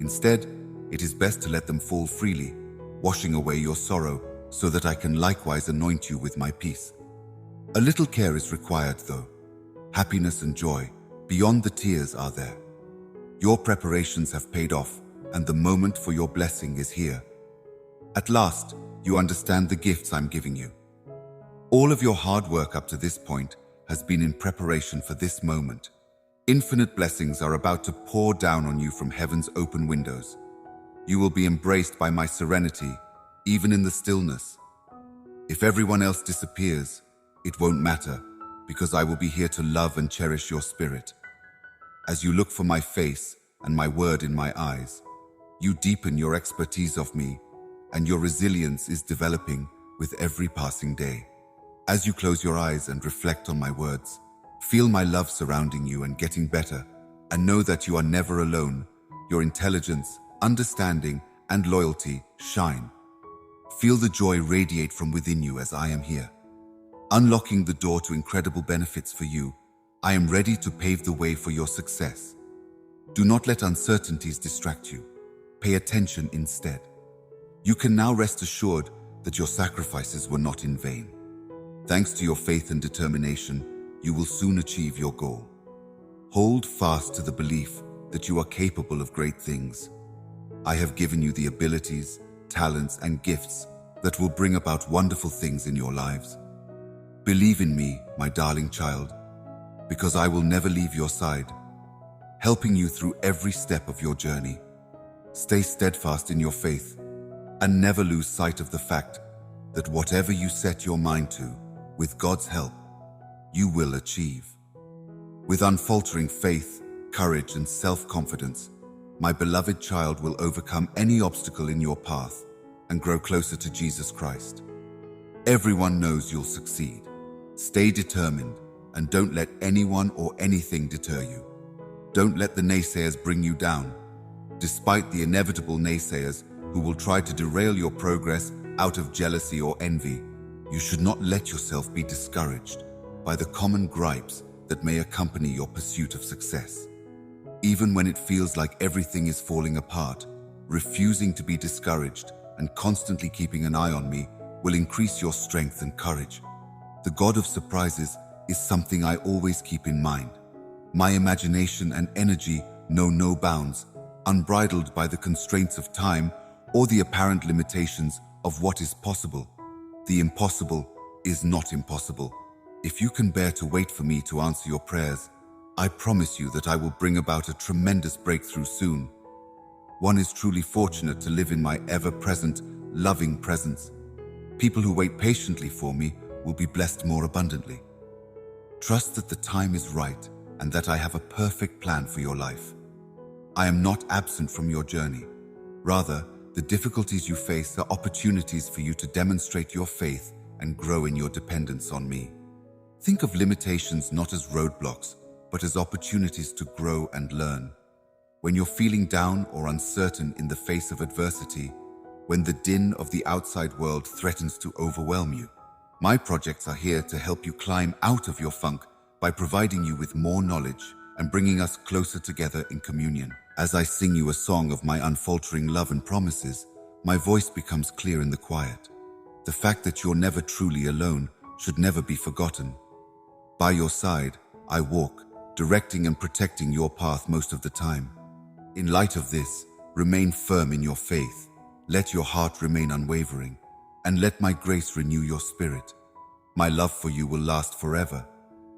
Instead, it is best to let them fall freely, washing away your sorrow so that I can likewise anoint you with my peace. A little care is required, though. Happiness and joy, beyond the tears, are there. Your preparations have paid off, and the moment for your blessing is here. At last, you understand the gifts I'm giving you. All of your hard work up to this point has been in preparation for this moment. Infinite blessings are about to pour down on you from heaven's open windows. You will be embraced by my serenity, even in the stillness. If everyone else disappears, it won't matter, because I will be here to love and cherish your spirit. As you look for my face and my word in my eyes, you deepen your expertise of me, and your resilience is developing with every passing day. As you close your eyes and reflect on my words, feel my love surrounding you and getting better, and know that you are never alone. Your intelligence, understanding, and loyalty shine. Feel the joy radiate from within you as I am here, unlocking the door to incredible benefits for you. I am ready to pave the way for your success. Do not let uncertainties distract you. Pay attention instead. You can now rest assured that your sacrifices were not in vain. Thanks to your faith and determination, you will soon achieve your goal. Hold fast to the belief that you are capable of great things. I have given you the abilities, talents, and gifts that will bring about wonderful things in your lives. Believe in me, my darling child, because I will never leave your side, helping you through every step of your journey. Stay steadfast in your faith and never lose sight of the fact that whatever you set your mind to, with God's help, you will achieve. With unfaltering faith, courage, and self-confidence, my beloved child will overcome any obstacle in your path and grow closer to Jesus Christ. Everyone knows you'll succeed. Stay determined and don't let anyone or anything deter you. Don't let the naysayers bring you down. Despite the inevitable naysayers who will try to derail your progress out of jealousy or envy, you should not let yourself be discouraged by the common gripes that may accompany your pursuit of success. Even when it feels like everything is falling apart, refusing to be discouraged and constantly keeping an eye on me will increase your strength and courage. The God of surprises is something I always keep in mind. My imagination and energy know no bounds, unbridled by the constraints of time or the apparent limitations of what is possible. The impossible is not impossible. If you can bear to wait for me to answer your prayers, I promise you that I will bring about a tremendous breakthrough soon. One is truly fortunate to live in my ever-present, loving presence. People who wait patiently for me will be blessed more abundantly. Trust that the time is right and that I have a perfect plan for your life. I am not absent from your journey. Rather, the difficulties you face are opportunities for you to demonstrate your faith and grow in your dependence on me. Think of limitations not as roadblocks, but as opportunities to grow and learn. When you're feeling down or uncertain in the face of adversity, when the din of the outside world threatens to overwhelm you, my projects are here to help you climb out of your funk by providing you with more knowledge and bringing us closer together in communion. As I sing you a song of my unfaltering love and promises, my voice becomes clear in the quiet. The fact that you're never truly alone should never be forgotten. By your side, I walk, directing and protecting your path most of the time. In light of this, remain firm in your faith. Let your heart remain unwavering, and let my grace renew your spirit. My love for you will last forever,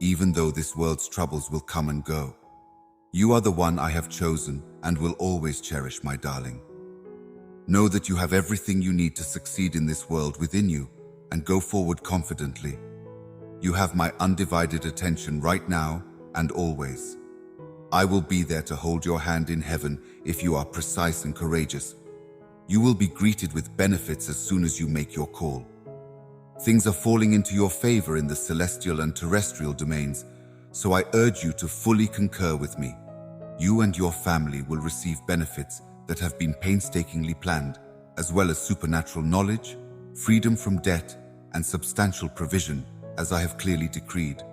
even though this world's troubles will come and go. You are the one I have chosen and will always cherish, my darling. Know that you have everything you need to succeed in this world within you, and go forward confidently. You have my undivided attention right now and always. I will be there to hold your hand in heaven if you are precise and courageous. You will be greeted with benefits as soon as you make your call. Things are falling into your favor in the celestial and terrestrial domains, so I urge you to fully concur with me. You and your family will receive benefits that have been painstakingly planned, as well as supernatural knowledge, freedom from debt, and substantial provision, as I have clearly decreed.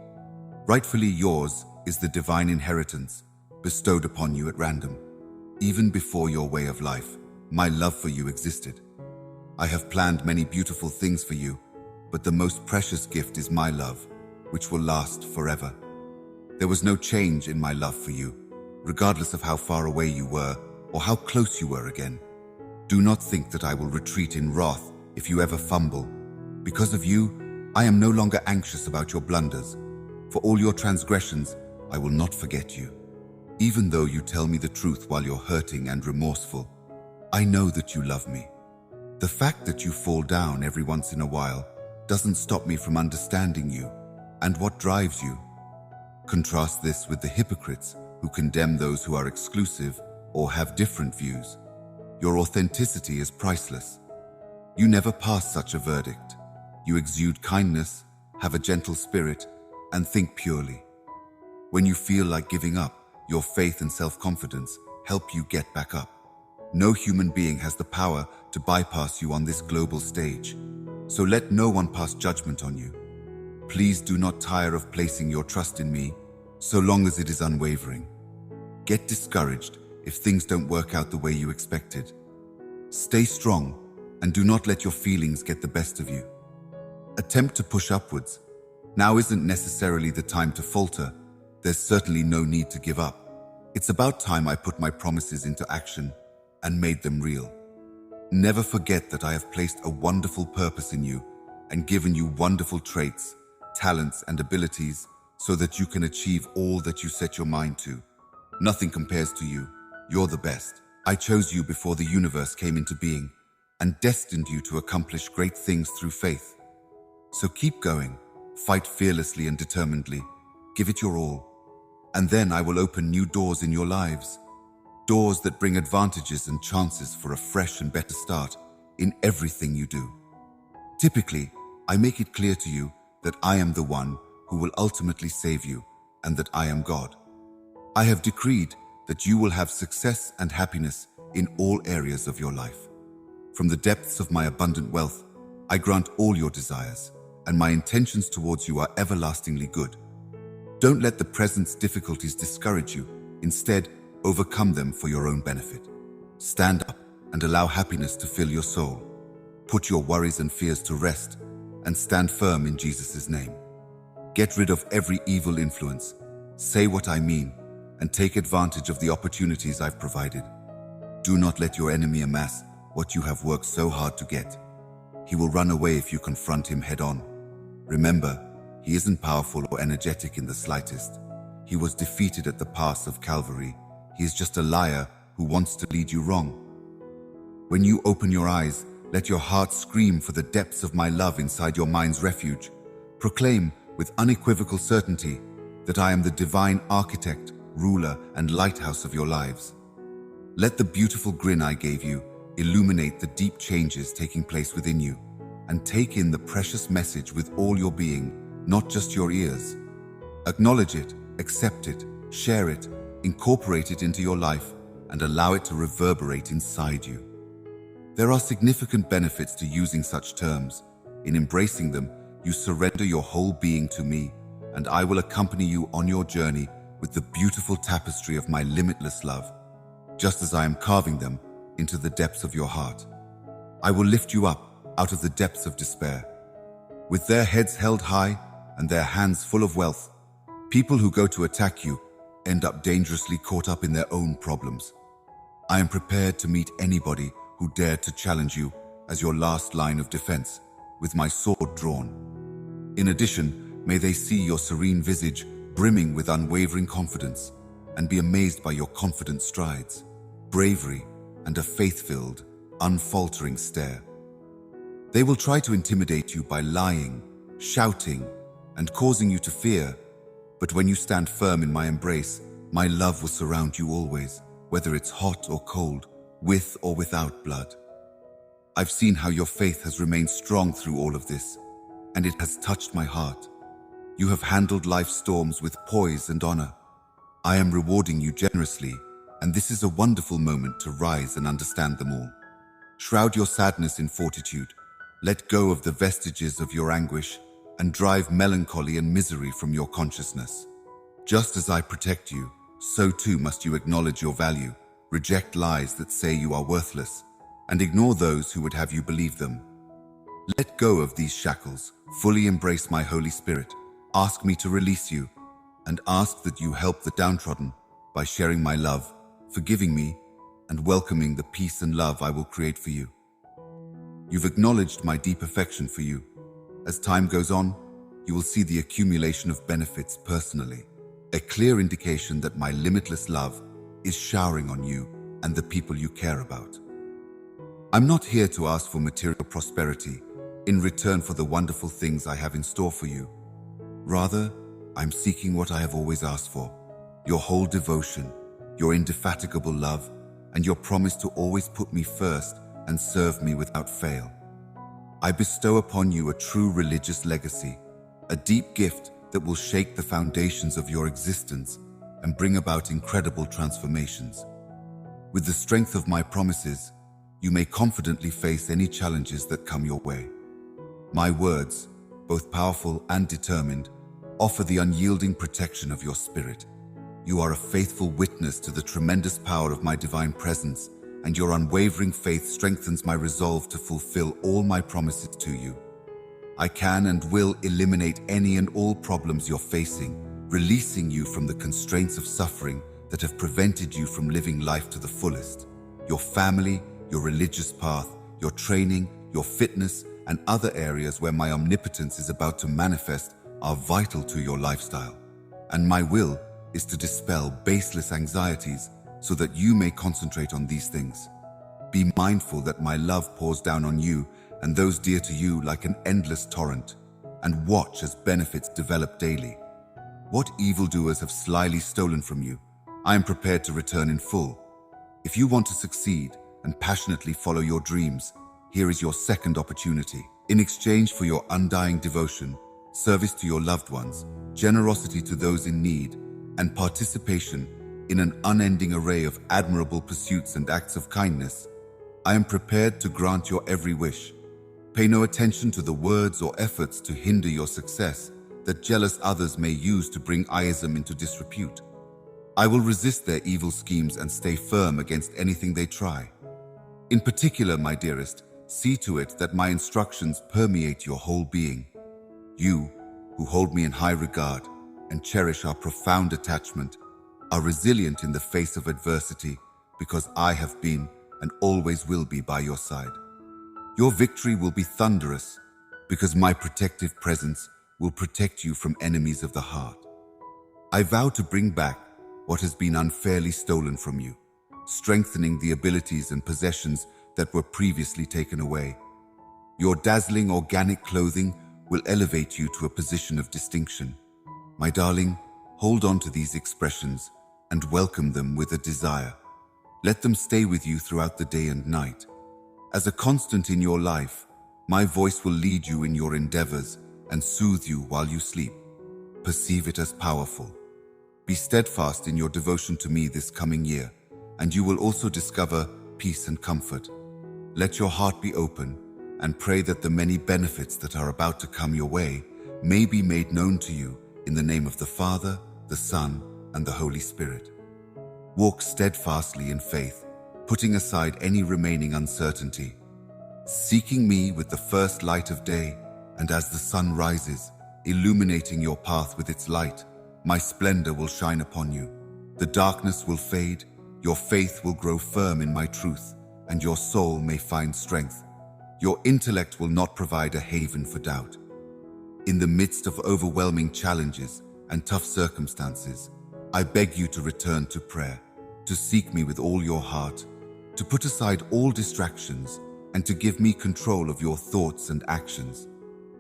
Rightfully yours is the divine inheritance bestowed upon you at random. Even before your way of life, my love for you existed. I have planned many beautiful things for you, but the most precious gift is my love, which will last forever. There was no change in my love for you, regardless of how far away you were or how close you were again. Do not think that I will retreat in wrath if you ever fumble. Because of you, I am no longer anxious about your blunders. For all your transgressions, I will not forget you. Even though you tell me the truth while you're hurting and remorseful, I know that you love me. The fact that you fall down every once in a while doesn't stop me from understanding you and what drives you. Contrast this with the hypocrites who condemn those who are exclusive or have different views. Your authenticity is priceless. You never pass such a verdict. You exude kindness, have a gentle spirit, and think purely. When you feel like giving up, your faith and self-confidence help you get back up. No human being has the power to bypass you on this global stage, so let no one pass judgment on you. Please do not tire of placing your trust in me, so long as it is unwavering. Get discouraged if things don't work out the way you expected. Stay strong and do not let your feelings get the best of you. Attempt to push upwards. Now isn't necessarily the time to falter. There's certainly no need to give up. It's about time I put my promises into action and made them real. Never forget that I have placed a wonderful purpose in you and given you wonderful traits, talents, and abilities so that you can achieve all that you set your mind to. Nothing compares to you. You're the best. I chose you before the universe came into being and destined you to accomplish great things through faith. So keep going, fight fearlessly and determinedly, give it your all, and then I will open new doors in your lives. Doors that bring advantages and chances for a fresh and better start in everything you do. Typically, I make it clear to you that I am the one who will ultimately save you and that I am God. I have decreed that you will have success and happiness in all areas of your life. From the depths of my abundant wealth, I grant all your desires, and my intentions towards you are everlastingly good. Don't let the present's difficulties discourage you. Instead, overcome them for your own benefit. Stand up and allow happiness to fill your soul. Put your worries and fears to rest and stand firm in Jesus' name. Get rid of every evil influence. Say what I mean and take advantage of the opportunities I've provided. Do not let your enemy amass what you have worked so hard to get. He will run away if you confront him head on. Remember, he isn't powerful or energetic in the slightest. He was defeated at the pass of Calvary. He is just a liar who wants to lead you wrong. When you open your eyes, let your heart scream for the depths of my love inside your mind's refuge. Proclaim with unequivocal certainty that I am the divine architect, ruler, and lighthouse of your lives. Let the beautiful grin I gave you illuminate the deep changes taking place within you, and take in the precious message with all your being, not just your ears. Acknowledge it, accept it, share it, incorporate it into your life, and allow it to reverberate inside you. There are significant benefits to using such terms. In embracing them, you surrender your whole being to me, and I will accompany you on your journey with the beautiful tapestry of my limitless love, just as I am carving them into the depths of your heart. I will lift you up out of the depths of despair. With their heads held high and their hands full of wealth, people who go to attack you end up dangerously caught up in their own problems. I am prepared to meet anybody who dared to challenge you as your last line of defense, with my sword drawn. In addition, may they see your serene visage brimming with unwavering confidence and be amazed by your confident strides, bravery, and a faith-filled, unfaltering stare. They will try to intimidate you by lying, shouting, and causing you to fear, but when you stand firm in my embrace, my love will surround you always, whether it's hot or cold, with or without blood. I've seen how your faith has remained strong through all of this, and it has touched my heart. You have handled life's storms with poise and honor. I am rewarding you generously, and this is a wonderful moment to rise and understand them all. Shroud your sadness in fortitude, let go of the vestiges of your anguish, and drive melancholy and misery from your consciousness. Just as I protect you, so too must you acknowledge your value, reject lies that say you are worthless, and ignore those who would have you believe them. Let go of these shackles, fully embrace my Holy Spirit, ask me to release you, and ask that you help the downtrodden by sharing my love, forgiving me, and welcoming the peace and love I will create for you. You've acknowledged my deep affection for you. As time goes on, you will see the accumulation of benefits personally, a clear indication that my limitless love is showering on you and the people you care about. I'm not here to ask for material prosperity in return for the wonderful things I have in store for you. Rather, I'm seeking what I have always asked for: your whole devotion, your indefatigable love, and your promise to always put me first and serve me without fail. I bestow upon you a true religious legacy, a deep gift that will shake the foundations of your existence and bring about incredible transformations. With the strength of my promises, you may confidently face any challenges that come your way. My words, both powerful and determined, offer the unyielding protection of your spirit. You are a faithful witness to the tremendous power of my divine presence, and your unwavering faith strengthens my resolve to fulfill all my promises to you. I can and will eliminate any and all problems you're facing, releasing you from the constraints of suffering that have prevented you from living life to the fullest. Your family, your religious path, your training, your fitness, and other areas where my omnipotence is about to manifest are vital to your lifestyle. And my will is to dispel baseless anxieties so that you may concentrate on these things. Be mindful that my love pours down on you and those dear to you like an endless torrent, and watch as benefits develop daily. What evildoers have slyly stolen from you, I am prepared to return in full. If you want to succeed and passionately follow your dreams, here is your second opportunity. In exchange for your undying devotion, service to your loved ones, generosity to those in need, and participation in an unending array of admirable pursuits and acts of kindness, I am prepared to grant your every wish. Pay no attention to the words or efforts to hinder your success that jealous others may use to bring ism into disrepute. I will resist their evil schemes and stay firm against anything they try. In particular, my dearest, see to it that my instructions permeate your whole being. You, who hold me in high regard and cherish our profound attachment, are resilient in the face of adversity because I have been and always will be by your side. Your victory will be thunderous because my protective presence will protect you from enemies of the heart. I vow to bring back what has been unfairly stolen from you, strengthening the abilities and possessions that were previously taken away. Your dazzling organic clothing will elevate you to a position of distinction. My darling, hold on to these expressions and welcome them with a desire. Let them stay with you throughout the day and night. As a constant in your life, my voice will lead you in your endeavors and soothe you while you sleep. Perceive it as powerful. Be steadfast in your devotion to me this coming year, and you will also discover peace and comfort. Let your heart be open and pray that the many benefits that are about to come your way may be made known to you in the name of the Father, the Son, and the Holy Spirit. Walk steadfastly in faith, putting aside any remaining uncertainty, seeking me with the first light of day, and as the sun rises, illuminating your path with its light, my splendor will shine upon you. The darkness will fade, your faith will grow firm in my truth, and your soul may find strength. Your intellect will not provide a haven for doubt. In the midst of overwhelming challenges and tough circumstances, I beg you to return to prayer, to seek me with all your heart, to put aside all distractions, and to give me control of your thoughts and actions.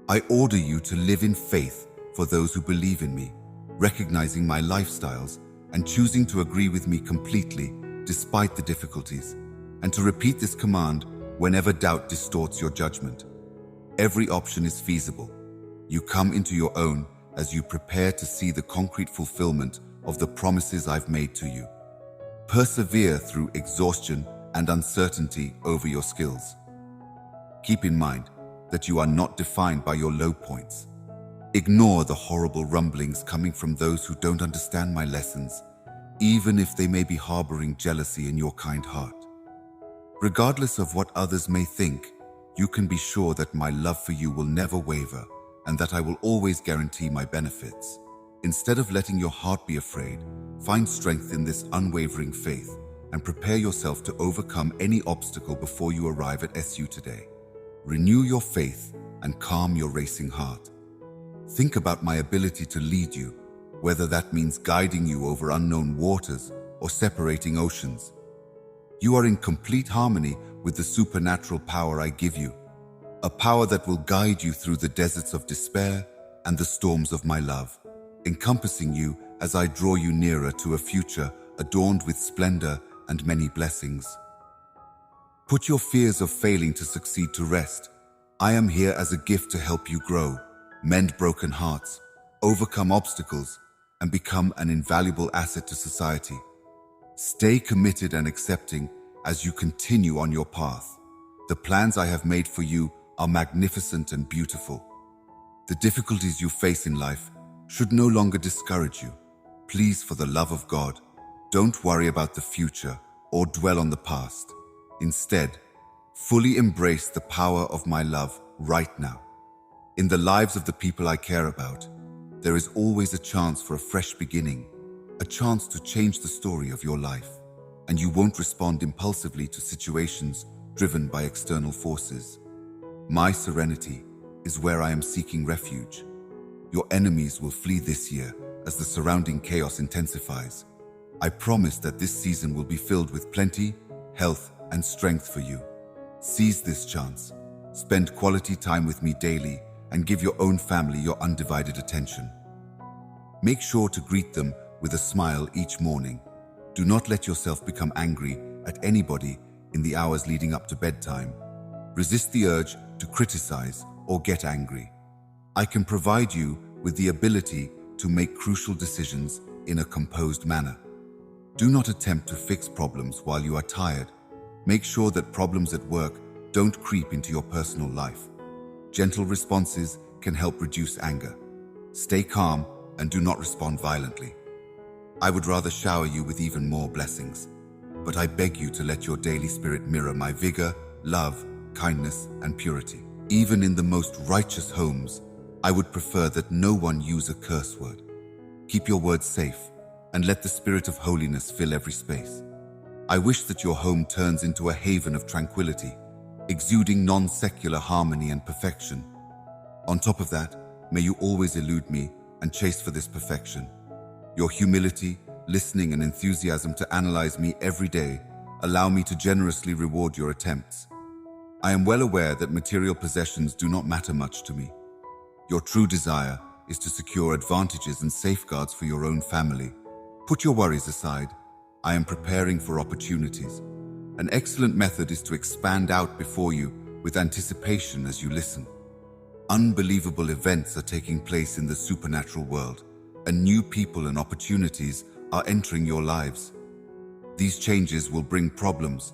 I order you to live in faith for those who believe in me, recognizing my lifestyles and choosing to agree with me completely despite the difficulties, and to repeat this command whenever doubt distorts your judgment. Every option is feasible. You come into your own as you prepare to see the concrete fulfillment of the promises I've made to you. Persevere through exhaustion and uncertainty over your skills. Keep in mind that you are not defined by your low points. Ignore the horrible rumblings coming from those who don't understand my lessons, even if they may be harboring jealousy in your kind heart. Regardless of what others may think, you can be sure that my love for you will never waver and that I will always guarantee my benefits. Instead of letting your heart be afraid, find strength in this unwavering faith and prepare yourself to overcome any obstacle before you arrive at SU today. Renew your faith and calm your racing heart. Think about my ability to lead you, whether that means guiding you over unknown waters or separating oceans. You are in complete harmony with the supernatural power I give you, a power that will guide you through the deserts of despair and the storms of my love, encompassing you as I draw you nearer to a future adorned with splendor and many blessings. Put your fears of failing to succeed to rest. I am here as a gift to help you grow, mend broken hearts, overcome obstacles, and become an invaluable asset to society. Stay committed and accepting as you continue on your path. The plans I have made for you are magnificent and beautiful. The difficulties you face in life should no longer discourage you. Please, for the love of God, don't worry about the future or dwell on the past. Instead, fully embrace the power of my love right now. In the lives of the people I care about, there is always a chance for a fresh beginning, a chance to change the story of your life, and you won't respond impulsively to situations driven by external forces. My serenity is where I am seeking refuge. Your enemies will flee this year as the surrounding chaos intensifies. I promise that this season will be filled with plenty, health, and strength for you. Seize this chance. Spend quality time with me daily and give your own family your undivided attention. Make sure to greet them with a smile each morning. Do not let yourself become angry at anybody in the hours leading up to bedtime. Resist the urge to criticize or get angry. I can provide you with the ability to make crucial decisions in a composed manner. Do not attempt to fix problems while you are tired. Make sure that problems at work don't creep into your personal life. Gentle responses can help reduce anger. Stay calm and do not respond violently. I would rather shower you with even more blessings, but I beg you to let your daily spirit mirror my vigor, love, kindness, and purity. Even in the most righteous homes, I would prefer that no one use a curse word. Keep your words safe and let the spirit of holiness fill every space. I wish that your home turns into a haven of tranquility, exuding non-secular harmony and perfection. On top of that, may you always elude me and chase for this perfection. Your humility, listening, and enthusiasm to analyze me every day allow me to generously reward your attempts. I am well aware that material possessions do not matter much to me. Your true desire is to secure advantages and safeguards for your own family. Put your worries aside. I am preparing for opportunities. An excellent method is to expand out before you with anticipation as you listen. Unbelievable events are taking place in the supernatural world, and new people and opportunities are entering your lives. These changes will bring problems,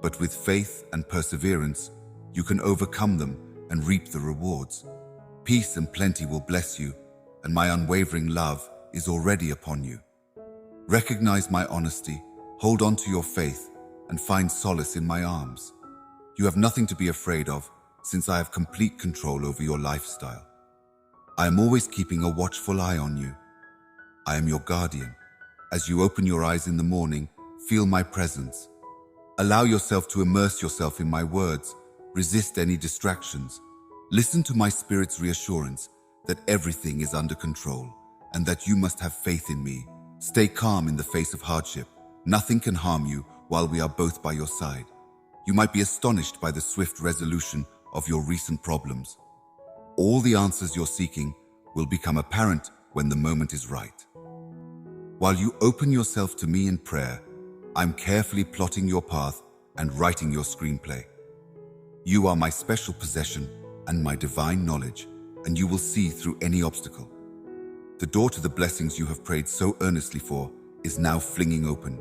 but with faith and perseverance, you can overcome them and reap the rewards. Peace and plenty will bless you, and my unwavering love is already upon you. Recognize my honesty, hold on to your faith, and find solace in my arms. You have nothing to be afraid of, since I have complete control over your lifestyle. I am always keeping a watchful eye on you. I am your guardian. As you open your eyes in the morning, feel my presence. Allow yourself to immerse yourself in my words. Resist any distractions. Listen to my spirit's reassurance that everything is under control and that you must have faith in me. Stay calm in the face of hardship. Nothing can harm you while we are both by your side. You might be astonished by the swift resolution of your recent problems. All the answers you're seeking will become apparent when the moment is right. While you open yourself to me in prayer, I'm carefully plotting your path and writing your screenplay. You are my special possession and my divine knowledge, and you will see through any obstacle. The door to the blessings you have prayed so earnestly for is now flinging open.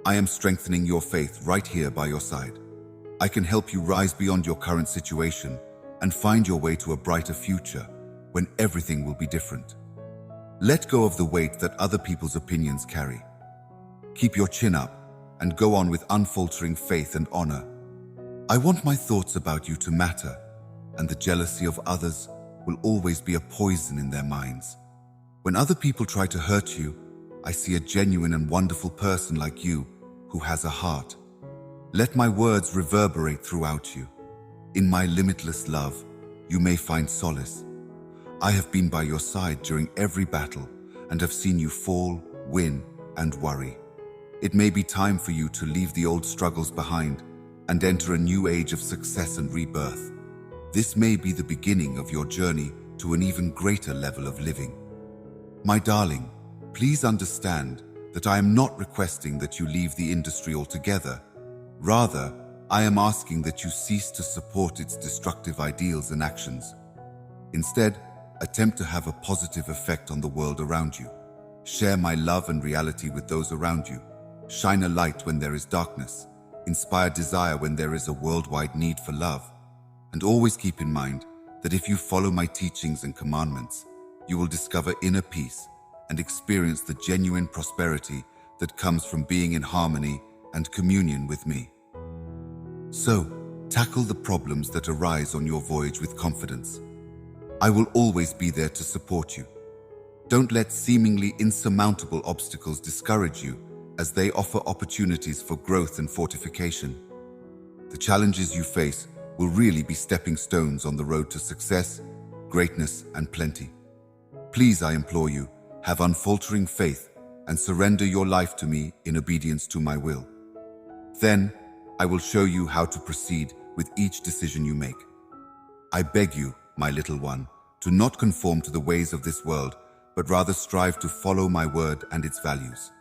I am strengthening your faith right here by your side. I can help you rise beyond your current situation and find your way to a brighter future when everything will be different. Let go of the weight that other people's opinions carry. Keep your chin up and go on with unfaltering faith and honor. I want my thoughts about you to matter, and the jealousy of others will always be a poison in their minds. When other people try to hurt you, I see a genuine and wonderful person like you who has a heart. Let my words reverberate throughout you. In my limitless love, you may find solace. I have been by your side during every battle and have seen you fall, win, and worry. It may be time for you to leave the old struggles behind and enter a new age of success and rebirth. This may be the beginning of your journey to an even greater level of living. My darling, please understand that I am not requesting that you leave the industry altogether. Rather, I am asking that you cease to support its destructive ideals and actions. Instead, attempt to have a positive effect on the world around you. Share my love and reality with those around you. Shine a light when there is darkness. Inspire desire when there is a worldwide need for love. And always keep in mind that if you follow my teachings and commandments, you will discover inner peace and experience the genuine prosperity that comes from being in harmony and communion with me. So, tackle the problems that arise on your voyage with confidence. I will always be there to support you. Don't let seemingly insurmountable obstacles discourage you, as they offer opportunities for growth and fortification. The challenges you face will really be stepping stones on the road to success, greatness, and plenty. Please, I implore you, have unfaltering faith and surrender your life to me in obedience to my will. Then, I will show you how to proceed with each decision you make. I beg you, my little one, to not conform to the ways of this world, but rather strive to follow my word and its values.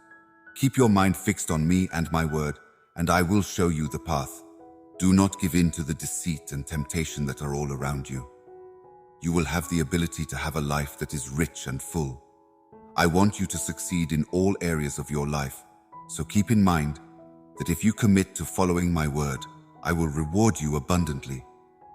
Keep your mind fixed on me and my word, and I will show you the path. Do not give in to the deceit and temptation that are all around you. You will have the ability to have a life that is rich and full. I want you to succeed in all areas of your life, so keep in mind that if you commit to following my word, I will reward you abundantly.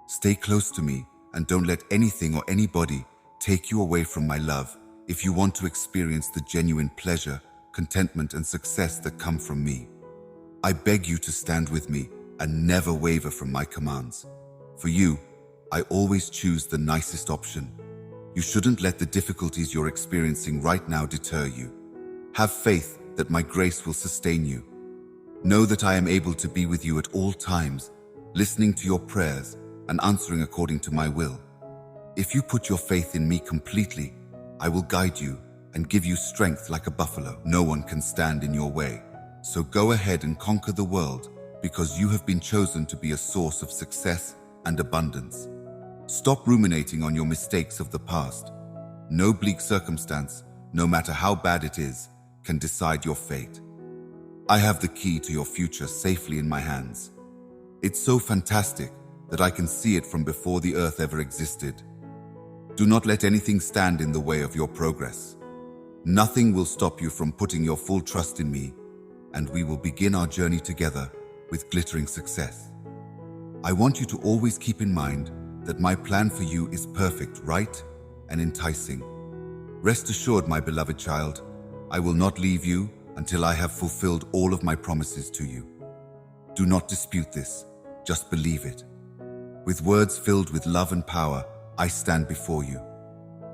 Stay close to me and don't let anything or anybody take you away from my love if you want to experience the genuine pleasure, contentment, and success that come from me. I beg you to stand with me and never waver from my commands. For you, I always choose the nicest option. You shouldn't let the difficulties you're experiencing right now deter you. Have faith that my grace will sustain you. Know that I am able to be with you at all times, listening to your prayers and answering according to my will. If you put your faith in me completely, I will guide you and give you strength like a buffalo. No one can stand in your way. So go ahead and conquer the world, because you have been chosen to be a source of success and abundance. Stop ruminating on your mistakes of the past. No bleak circumstance, no matter how bad it is, can decide your fate. I have the key to your future safely in my hands. It's so fantastic that I can see it from before the earth ever existed. Do not let anything stand in the way of your progress. Nothing will stop you from putting your full trust in me, and we will begin our journey together with glittering success. I want you to always keep in mind that my plan for you is perfect, right, and enticing. Rest assured, my beloved child, I will not leave you until I have fulfilled all of my promises to you. Do not dispute this, just believe it. With words filled with love and power, I stand before you.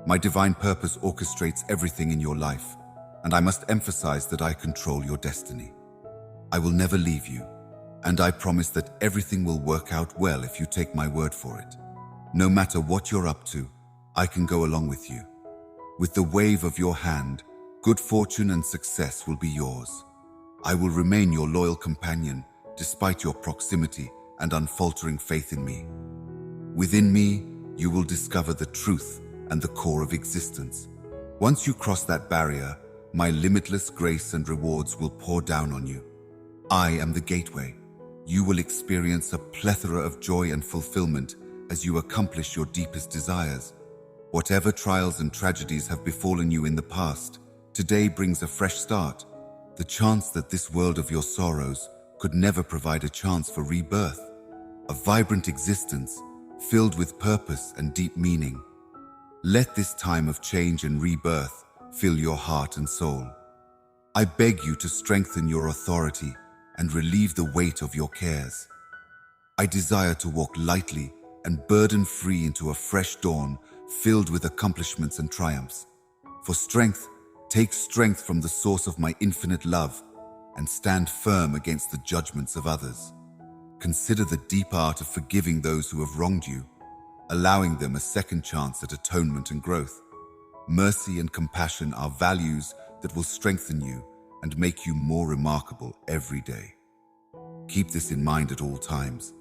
My divine purpose orchestrates everything in your life, and I must emphasize that I control your destiny. I will never leave you, and I promise that everything will work out well if you take my word for it. No matter what you're up to, I can go along with you. With the wave of your hand, good fortune and success will be yours. I will remain your loyal companion despite your proximity and unfaltering faith in me. Within me, you will discover the truth and the core of existence. Once you cross that barrier, my limitless grace and rewards will pour down on you. I am the gateway. You will experience a plethora of joy and fulfillment as you accomplish your deepest desires. Whatever trials and tragedies have befallen you in the past, today brings a fresh start. The chance that this world of your sorrows could never provide a chance for rebirth, a vibrant existence filled with purpose and deep meaning. Let this time of change and rebirth fill your heart and soul. I beg you to strengthen your authority and relieve the weight of your cares. I desire to walk lightly and burden-free into a fresh dawn filled with accomplishments and triumphs. For strength, take strength from the source of my infinite love and stand firm against the judgments of others. Consider the deep art of forgiving those who have wronged you, allowing them a second chance at atonement and growth. Mercy and compassion are values that will strengthen you and make you more remarkable every day. Keep this in mind at all times.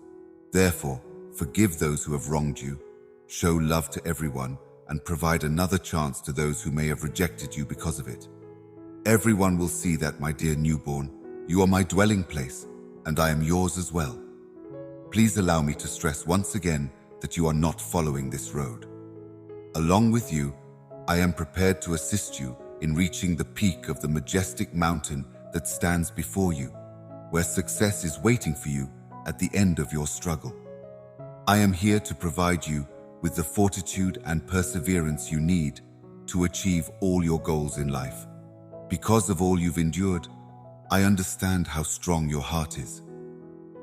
Therefore, forgive those who have wronged you, show love to everyone, and provide another chance to those who may have rejected you because of it. Everyone will see that, my dear newborn, you are my dwelling place, and I am yours as well. Please allow me to stress once again that you are not following this road. Along with you, I am prepared to assist you in reaching the peak of the majestic mountain that stands before you, where success is waiting for you at the end of your struggle. I am here to provide you with the fortitude and perseverance you need to achieve all your goals in life. Because of all you've endured, I understand how strong your heart is.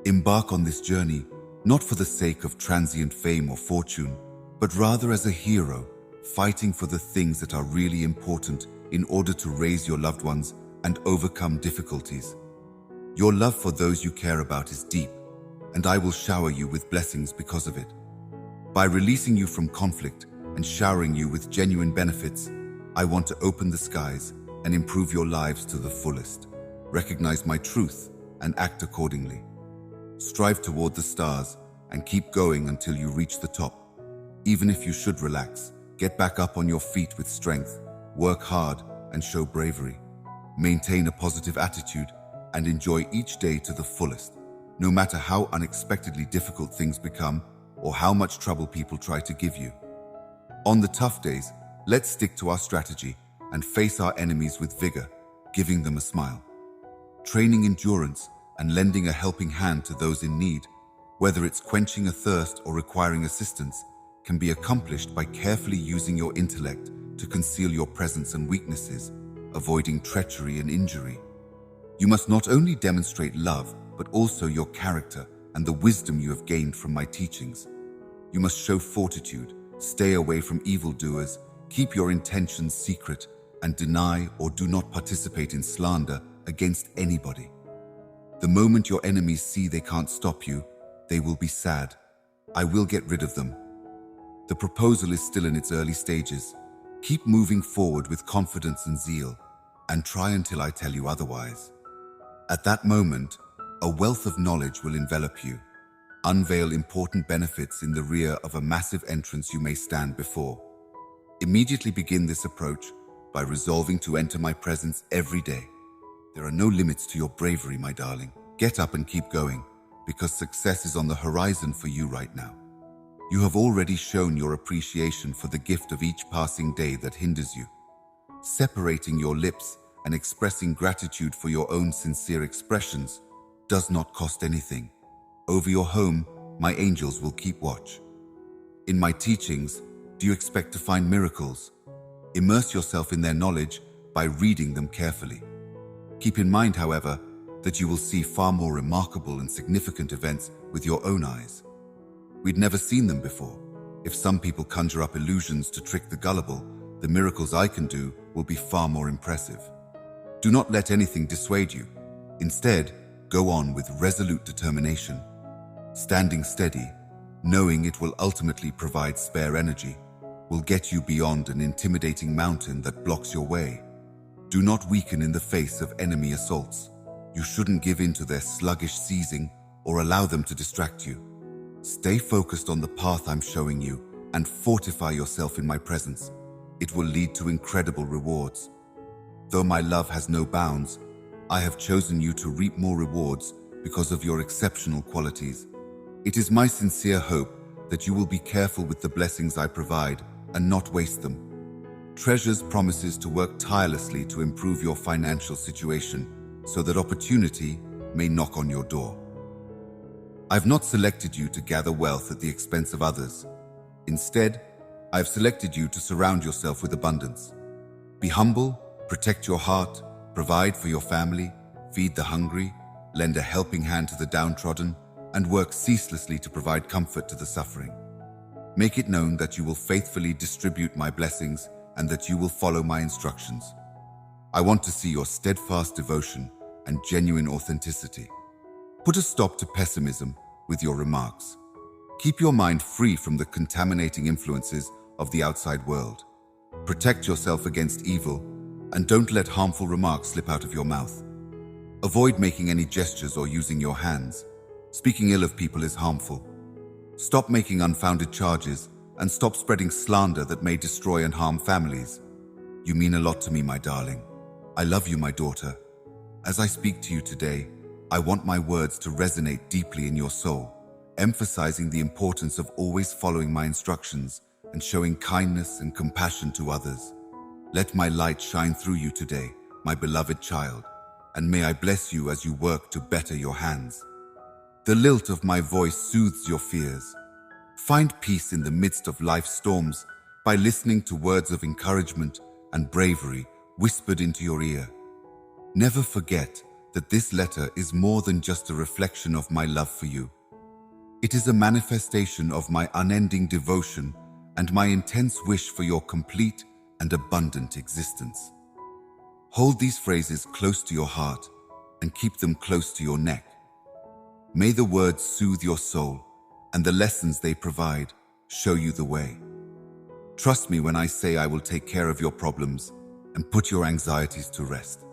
Embark on this journey not for the sake of transient fame or fortune, but rather as a hero, fighting for the things that are really important in order to raise your loved ones and overcome difficulties. Your love for those you care about is deep, and I will shower you with blessings because of it. By releasing you from conflict and showering you with genuine benefits, I want to open the skies and improve your lives to the fullest. Recognize my truth and act accordingly. Strive toward the stars and keep going until you reach the top. Even if you should relax, get back up on your feet with strength, work hard and show bravery. Maintain a positive attitude and enjoy each day to the fullest, no matter how unexpectedly difficult things become or how much trouble people try to give you. On the tough days, let's stick to our strategy and face our enemies with vigor, giving them a smile. Training endurance and lending a helping hand to those in need, whether it's quenching a thirst or requiring assistance, can be accomplished by carefully using your intellect to conceal your presence and weaknesses, avoiding treachery and injury. You must not only demonstrate love, but also your character and the wisdom you have gained from my teachings. You must show fortitude, stay away from evildoers, keep your intentions secret, and deny or do not participate in slander against anybody. The moment your enemies see they can't stop you, they will be sad. I will get rid of them. The proposal is still in its early stages. Keep moving forward with confidence and zeal, and try until I tell you otherwise. At that moment, a wealth of knowledge will envelop you, unveil important benefits in the rear of a massive entrance you may stand before. Immediately begin this approach by resolving to enter my presence every day. There are no limits to your bravery, my darling. Get up and keep going, because success is on the horizon for you right now. You have already shown your appreciation for the gift of each passing day that hinders you. Separating your lips and expressing gratitude for your own sincere expressions does not cost anything. Over your home, my angels will keep watch. In my teachings, do you expect to find miracles? Immerse yourself in their knowledge by reading them carefully. Keep in mind, however, that you will see far more remarkable and significant events with your own eyes. We'd never seen them before. If some people conjure up illusions to trick the gullible, the miracles I can do will be far more impressive. Do not let anything dissuade you. Instead, go on with resolute determination. Standing steady, knowing it will ultimately provide spare energy, will get you beyond an intimidating mountain that blocks your way. Do not weaken in the face of enemy assaults. You shouldn't give in to their sluggish seizing or allow them to distract you. Stay focused on the path I'm showing you and fortify yourself in my presence. It will lead to incredible rewards. Though my love has no bounds, I have chosen you to reap more rewards because of your exceptional qualities. It is my sincere hope that you will be careful with the blessings I provide and not waste them. Treasures promises to work tirelessly to improve your financial situation so that opportunity may knock on your door. I've not selected you to gather wealth at the expense of others. Instead, I've selected you to surround yourself with abundance. Be humble, protect your heart, provide for your family, feed the hungry, lend a helping hand to the downtrodden, and work ceaselessly to provide comfort to the suffering. Make it known that you will faithfully distribute my blessings and that you will follow my instructions. I want to see your steadfast devotion and genuine authenticity. Put a stop to pessimism with your remarks. Keep your mind free from the contaminating influences of the outside world. Protect yourself against evil, And don't let harmful remarks slip out of your mouth. Avoid making any gestures or using your hands. Speaking ill of people is harmful. Stop making unfounded charges and stop spreading slander that may destroy and harm families. You mean a lot to me, my darling. I love you, my daughter. As I speak to you today, I want my words to resonate deeply in your soul, emphasizing the importance of always following my instructions and showing kindness and compassion to others. Let my light shine through you today, my beloved child, and may I bless you as you work to better your hands. The lilt of my voice soothes your fears. Find peace in the midst of life's storms by listening to words of encouragement and bravery whispered into your ear. Never forget that this letter is more than just a reflection of my love for you. It is a manifestation of my unending devotion and my intense wish for your complete and abundant existence. Hold these phrases close to your heart and keep them close to your neck. May the words soothe your soul and the lessons they provide show you the way. Trust me when I say I will take care of your problems and put your anxieties to rest.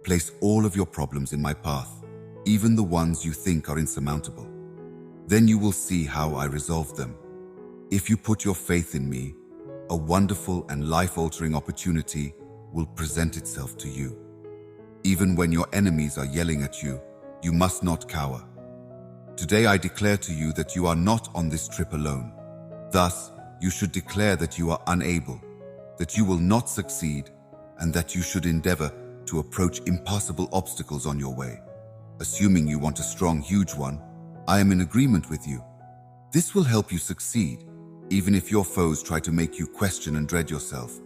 Place all of your problems in my path, even the ones you think are insurmountable. Then you will see how I resolve them. If you put your faith in me, a wonderful and life-altering opportunity will present itself to you. Even when your enemies are yelling at you, you must not cower. Today I declare to you that you are not on this trip alone. Thus, you should declare that you are unable, that you will not succeed, and that you should endeavor to approach impossible obstacles on your way. Assuming you want a strong, huge one, I am in agreement with you. This will help you succeed, even if your foes try to make you question and dread yourself.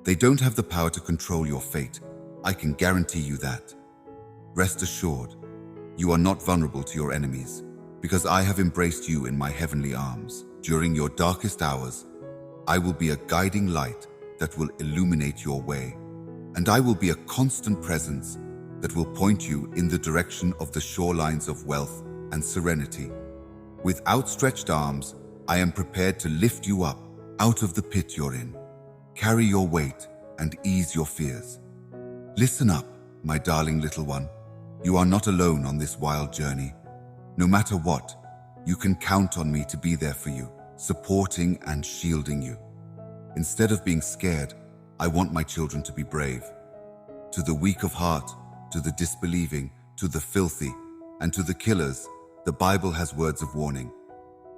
They don't have the power to control your fate. I can guarantee you that. Rest assured, you are not vulnerable to your enemies, because I have embraced you in my heavenly arms. During your darkest hours, I will be a guiding light that will illuminate your way, and I will be a constant presence that will point you in the direction of the shorelines of wealth and serenity. With outstretched arms, I am prepared to lift you up out of the pit you're in, carry your weight, and ease your fears. Listen up, my darling little one. You are not alone on this wild journey. No matter what, you can count on me to be there for you, supporting and shielding you. Instead of being scared, I want my children to be brave. To the weak of heart, to the disbelieving, to the filthy, and to the killers, the Bible has words of warning.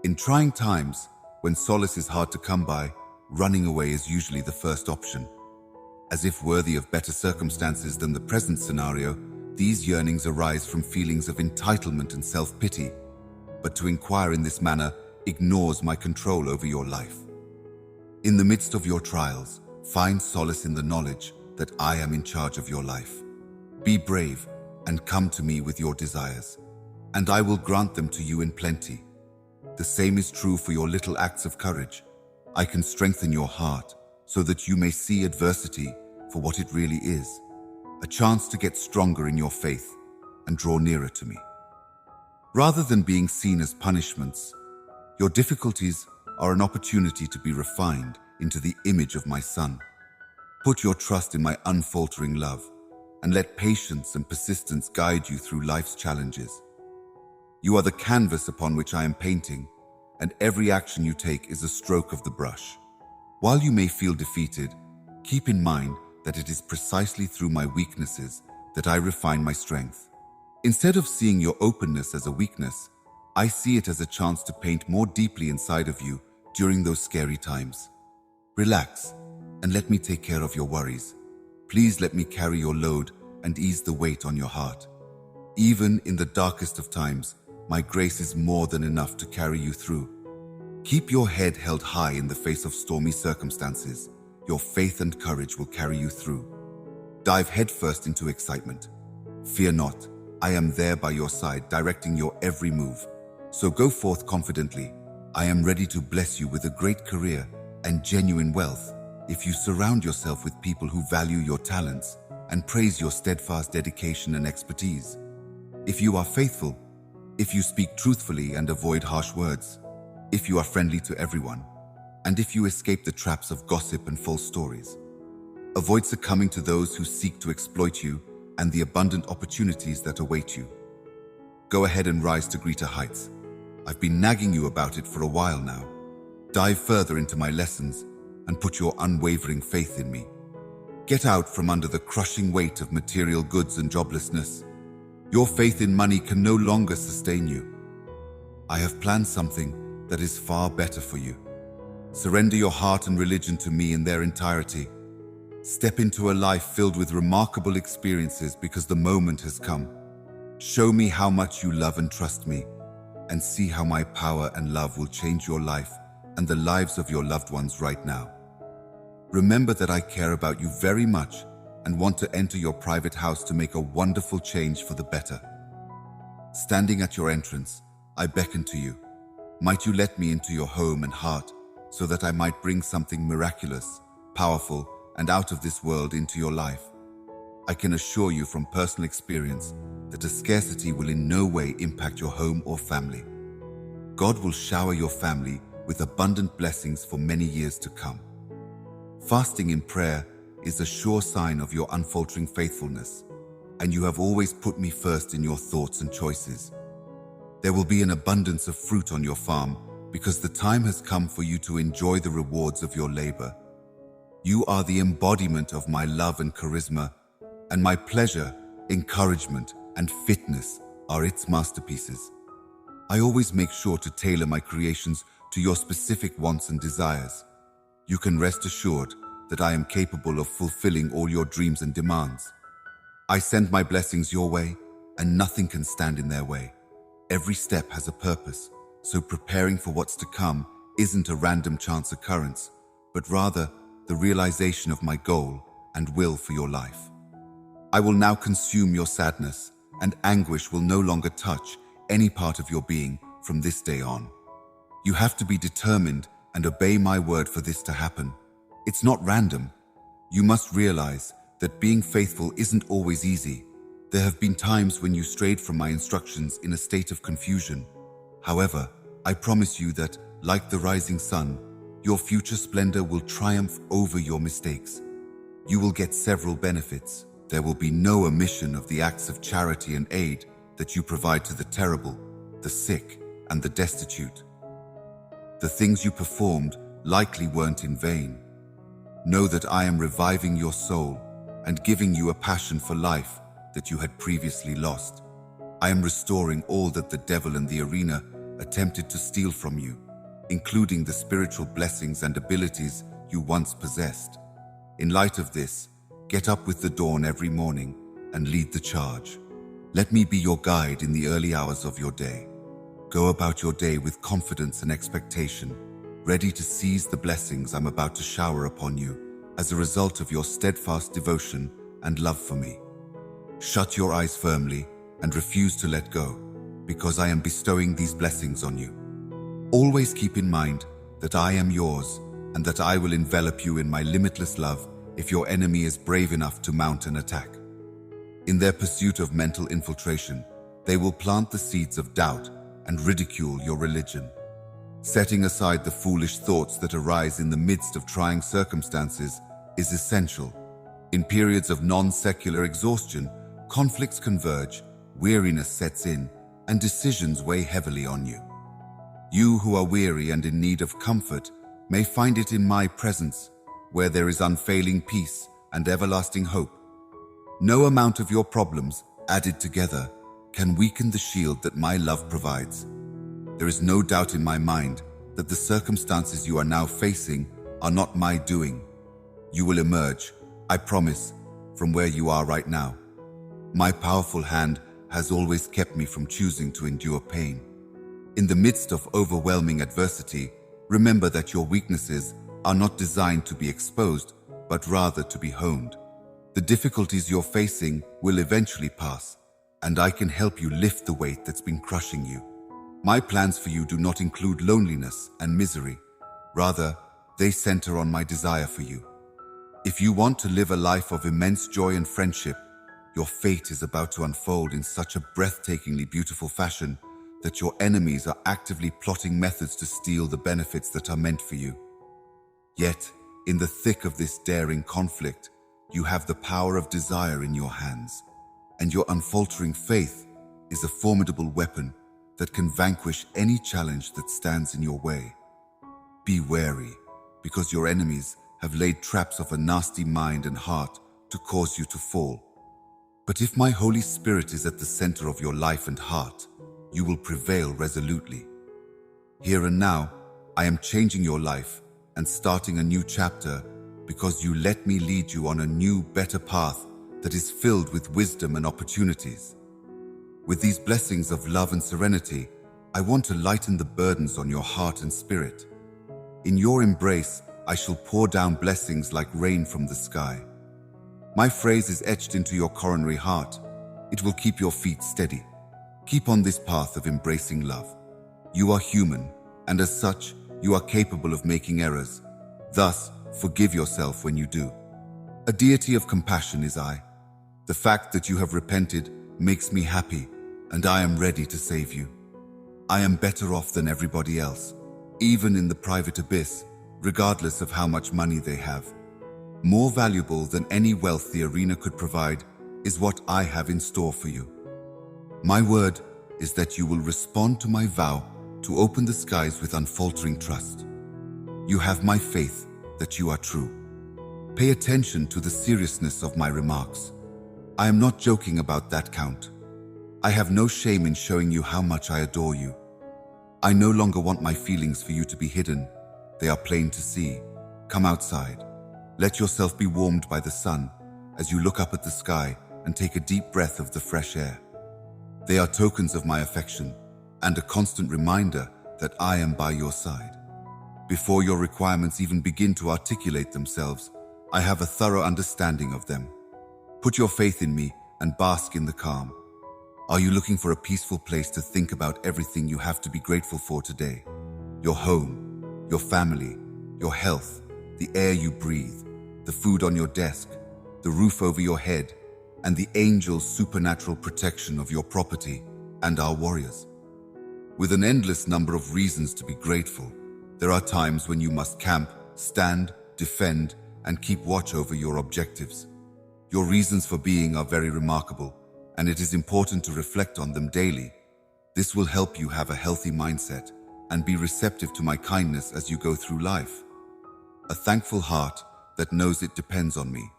In trying times, when solace is hard to come by, running away is usually the first option. As if worthy of better circumstances than the present scenario, these yearnings arise from feelings of entitlement and self-pity. But to inquire in this manner ignores my control over your life. In the midst of your trials, find solace in the knowledge that I am in charge of your life. Be brave and come to me with your desires, and I will grant them to you in plenty. The same is true for your little acts of courage. I can strengthen your heart so that you may see adversity for what it really is, a chance to get stronger in your faith and draw nearer to me. Rather than being seen as punishments, your difficulties are an opportunity to be refined into the image of my Son. Put your trust in my unfaltering love and let patience and persistence guide you through life's challenges. You are the canvas upon which I am painting, and every action you take is a stroke of the brush. While you may feel defeated, keep in mind that it is precisely through my weaknesses that I refine my strength. Instead of seeing your openness as a weakness, I see it as a chance to paint more deeply inside of you during those scary times. Relax and let me take care of your worries. Please let me carry your load and ease the weight on your heart. Even in the darkest of times, my grace is more than enough to carry you through. Keep your head held high in the face of stormy circumstances. Your faith and courage will carry you through. Dive headfirst into excitement. Fear not, I am there by your side, directing your every move. So go forth confidently. I am ready to bless you with a great career and genuine wealth if you surround yourself with people who value your talents and praise your steadfast dedication and expertise. If you are faithful, if you speak truthfully and avoid harsh words, if you are friendly to everyone, and if you escape the traps of gossip and false stories. Avoid succumbing to those who seek to exploit you and the abundant opportunities that await you. Go ahead and rise to greater heights. I've been nagging you about it for a while now. Dive further into my lessons and put your unwavering faith in me. Get out from under the crushing weight of material goods and joblessness. Your faith in money can no longer sustain you. I have planned something that is far better for you. Surrender your heart and religion to me in their entirety. Step into a life filled with remarkable experiences because the moment has come. Show me how much you love and trust me, and see how my power and love will change your life and the lives of your loved ones right now. Remember that I care about you very much and want to enter your private house to make a wonderful change for the better. Standing at your entrance, I beckon to you. Might you let me into your home and heart so that I might bring something miraculous, powerful, and out of this world into your life. I can assure you from personal experience that a scarcity will in no way impact your home or family. God will shower your family with abundant blessings for many years to come. Fasting in prayer is a sure sign of your unfaltering faithfulness, and you have always put me first in your thoughts and choices. There will be an abundance of fruit on your farm because the time has come for you to enjoy the rewards of your labor. You are the embodiment of my love and charisma, and my pleasure, encouragement, and fitness are its masterpieces. I always make sure to tailor my creations to your specific wants and desires. You can rest assured that I am capable of fulfilling all your dreams and demands. I send my blessings your way, and nothing can stand in their way. Every step has a purpose, so preparing for what's to come isn't a random chance occurrence, but rather the realization of my goal and will for your life. I will now consume your sadness, and anguish will no longer touch any part of your being from this day on. You have to be determined and obey my word for this to happen. It's not random. You must realize that being faithful isn't always easy. There have been times when you strayed from my instructions in a state of confusion. However, I promise you that, like the rising sun, your future splendor will triumph over your mistakes. You will get several benefits. There will be no omission of the acts of charity and aid that you provide to the terrible, the sick, and the destitute. The things you performed likely weren't in vain. Know that I am reviving your soul and giving you a passion for life that you had previously lost. I am restoring all that the devil and the arena attempted to steal from you, including the spiritual blessings and abilities you once possessed. In light of this, get up with the dawn every morning and lead the charge. Let me be your guide in the early hours of your day. Go about your day with confidence and expectation, ready to seize the blessings I'm about to shower upon you as a result of your steadfast devotion and love for me. Shut your eyes firmly and refuse to let go, because I am bestowing these blessings on you. Always keep in mind that I am yours and that I will envelop you in my limitless love if your enemy is brave enough to mount an attack. In their pursuit of mental infiltration, they will plant the seeds of doubt and ridicule your religion. Setting aside the foolish thoughts that arise in the midst of trying circumstances is essential. In periods of non-secular exhaustion, conflicts converge, weariness sets in, and decisions weigh heavily on you. You who are weary and in need of comfort may find it in my presence, where there is unfailing peace and everlasting hope. No amount of your problems, added together, can weaken the shield that my love provides. There is no doubt in my mind that the circumstances you are now facing are not my doing. You will emerge, I promise, from where you are right now. My powerful hand has always kept me from choosing to endure pain. In the midst of overwhelming adversity, remember that your weaknesses are not designed to be exposed, but rather to be honed. The difficulties you're facing will eventually pass, and I can help you lift the weight that's been crushing you. My plans for you do not include loneliness and misery. Rather, they center on my desire for you. If you want to live a life of immense joy and friendship, your fate is about to unfold in such a breathtakingly beautiful fashion that your enemies are actively plotting methods to steal the benefits that are meant for you. Yet, in the thick of this daring conflict, You have the power of desire in your hands, and your unfaltering faith is a formidable weapon that can vanquish any challenge that stands in your way. Be wary, because your enemies have laid traps of a nasty mind and heart to cause you to fall. But if my Holy Spirit is at the center of your life and heart, you will prevail resolutely. Here and now, I am changing your life and starting a new chapter because you let me lead you on a new, better path that is filled with wisdom and opportunities. With these blessings of love and serenity, I want to lighten the burdens on your heart and spirit. In your embrace, I shall pour down blessings like rain from the sky. My phrase is etched into your coronary heart. It will keep your feet steady. Keep on this path of embracing love. You are human, and as such, you are capable of making errors. Thus, forgive yourself when you do. A deity of compassion is I. The fact that you have repented makes me happy, and I am ready to save you. I am better off than everybody else, even in the private abyss, regardless of how much money they have. More valuable than any wealth the arena could provide is what I have in store for you. My word is that you will respond to my vow to open the skies with unfaltering trust. You have my faith that you are true. Pay attention to the seriousness of my remarks. I am not joking about that count. I have no shame in showing you how much I adore you. I no longer want my feelings for you to be hidden. They are plain to see. Come outside. Let yourself be warmed by the sun as you look up at the sky and take a deep breath of the fresh air. They are tokens of my affection and a constant reminder that I am by your side. Before your requirements even begin to articulate themselves, I have a thorough understanding of them. Put your faith in me and bask in the calm. Are you looking for a peaceful place to think about everything you have to be grateful for today? Your home, your family, your health, the air you breathe, the food on your desk, the roof over your head, and the angel's supernatural protection of your property and our warriors. With an endless number of reasons to be grateful, there are times when you must camp, stand, defend, and keep watch over your objectives. Your reasons for being are very remarkable, and it is important to reflect on them daily. This will help you have a healthy mindset and be receptive to my kindness as you go through life. A thankful heart that knows it depends on me.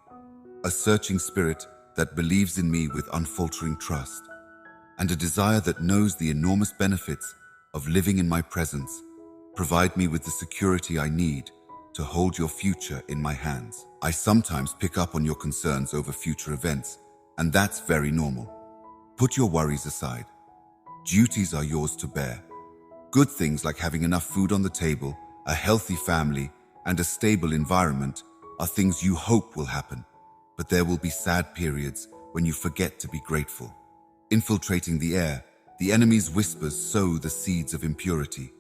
A searching spirit that believes in me with unfaltering trust. And a desire that knows the enormous benefits of living in my presence. Provide me with the security I need to hold your future in my hands. I sometimes pick up on your concerns over future events, and that's very normal. Put your worries aside. Duties are yours to bear. Good things like having enough food on the table, a healthy family, and a stable environment are things you hope will happen, but there will be sad periods when you forget to be grateful. Infiltrating the air, the enemy's whispers sow the seeds of impurity,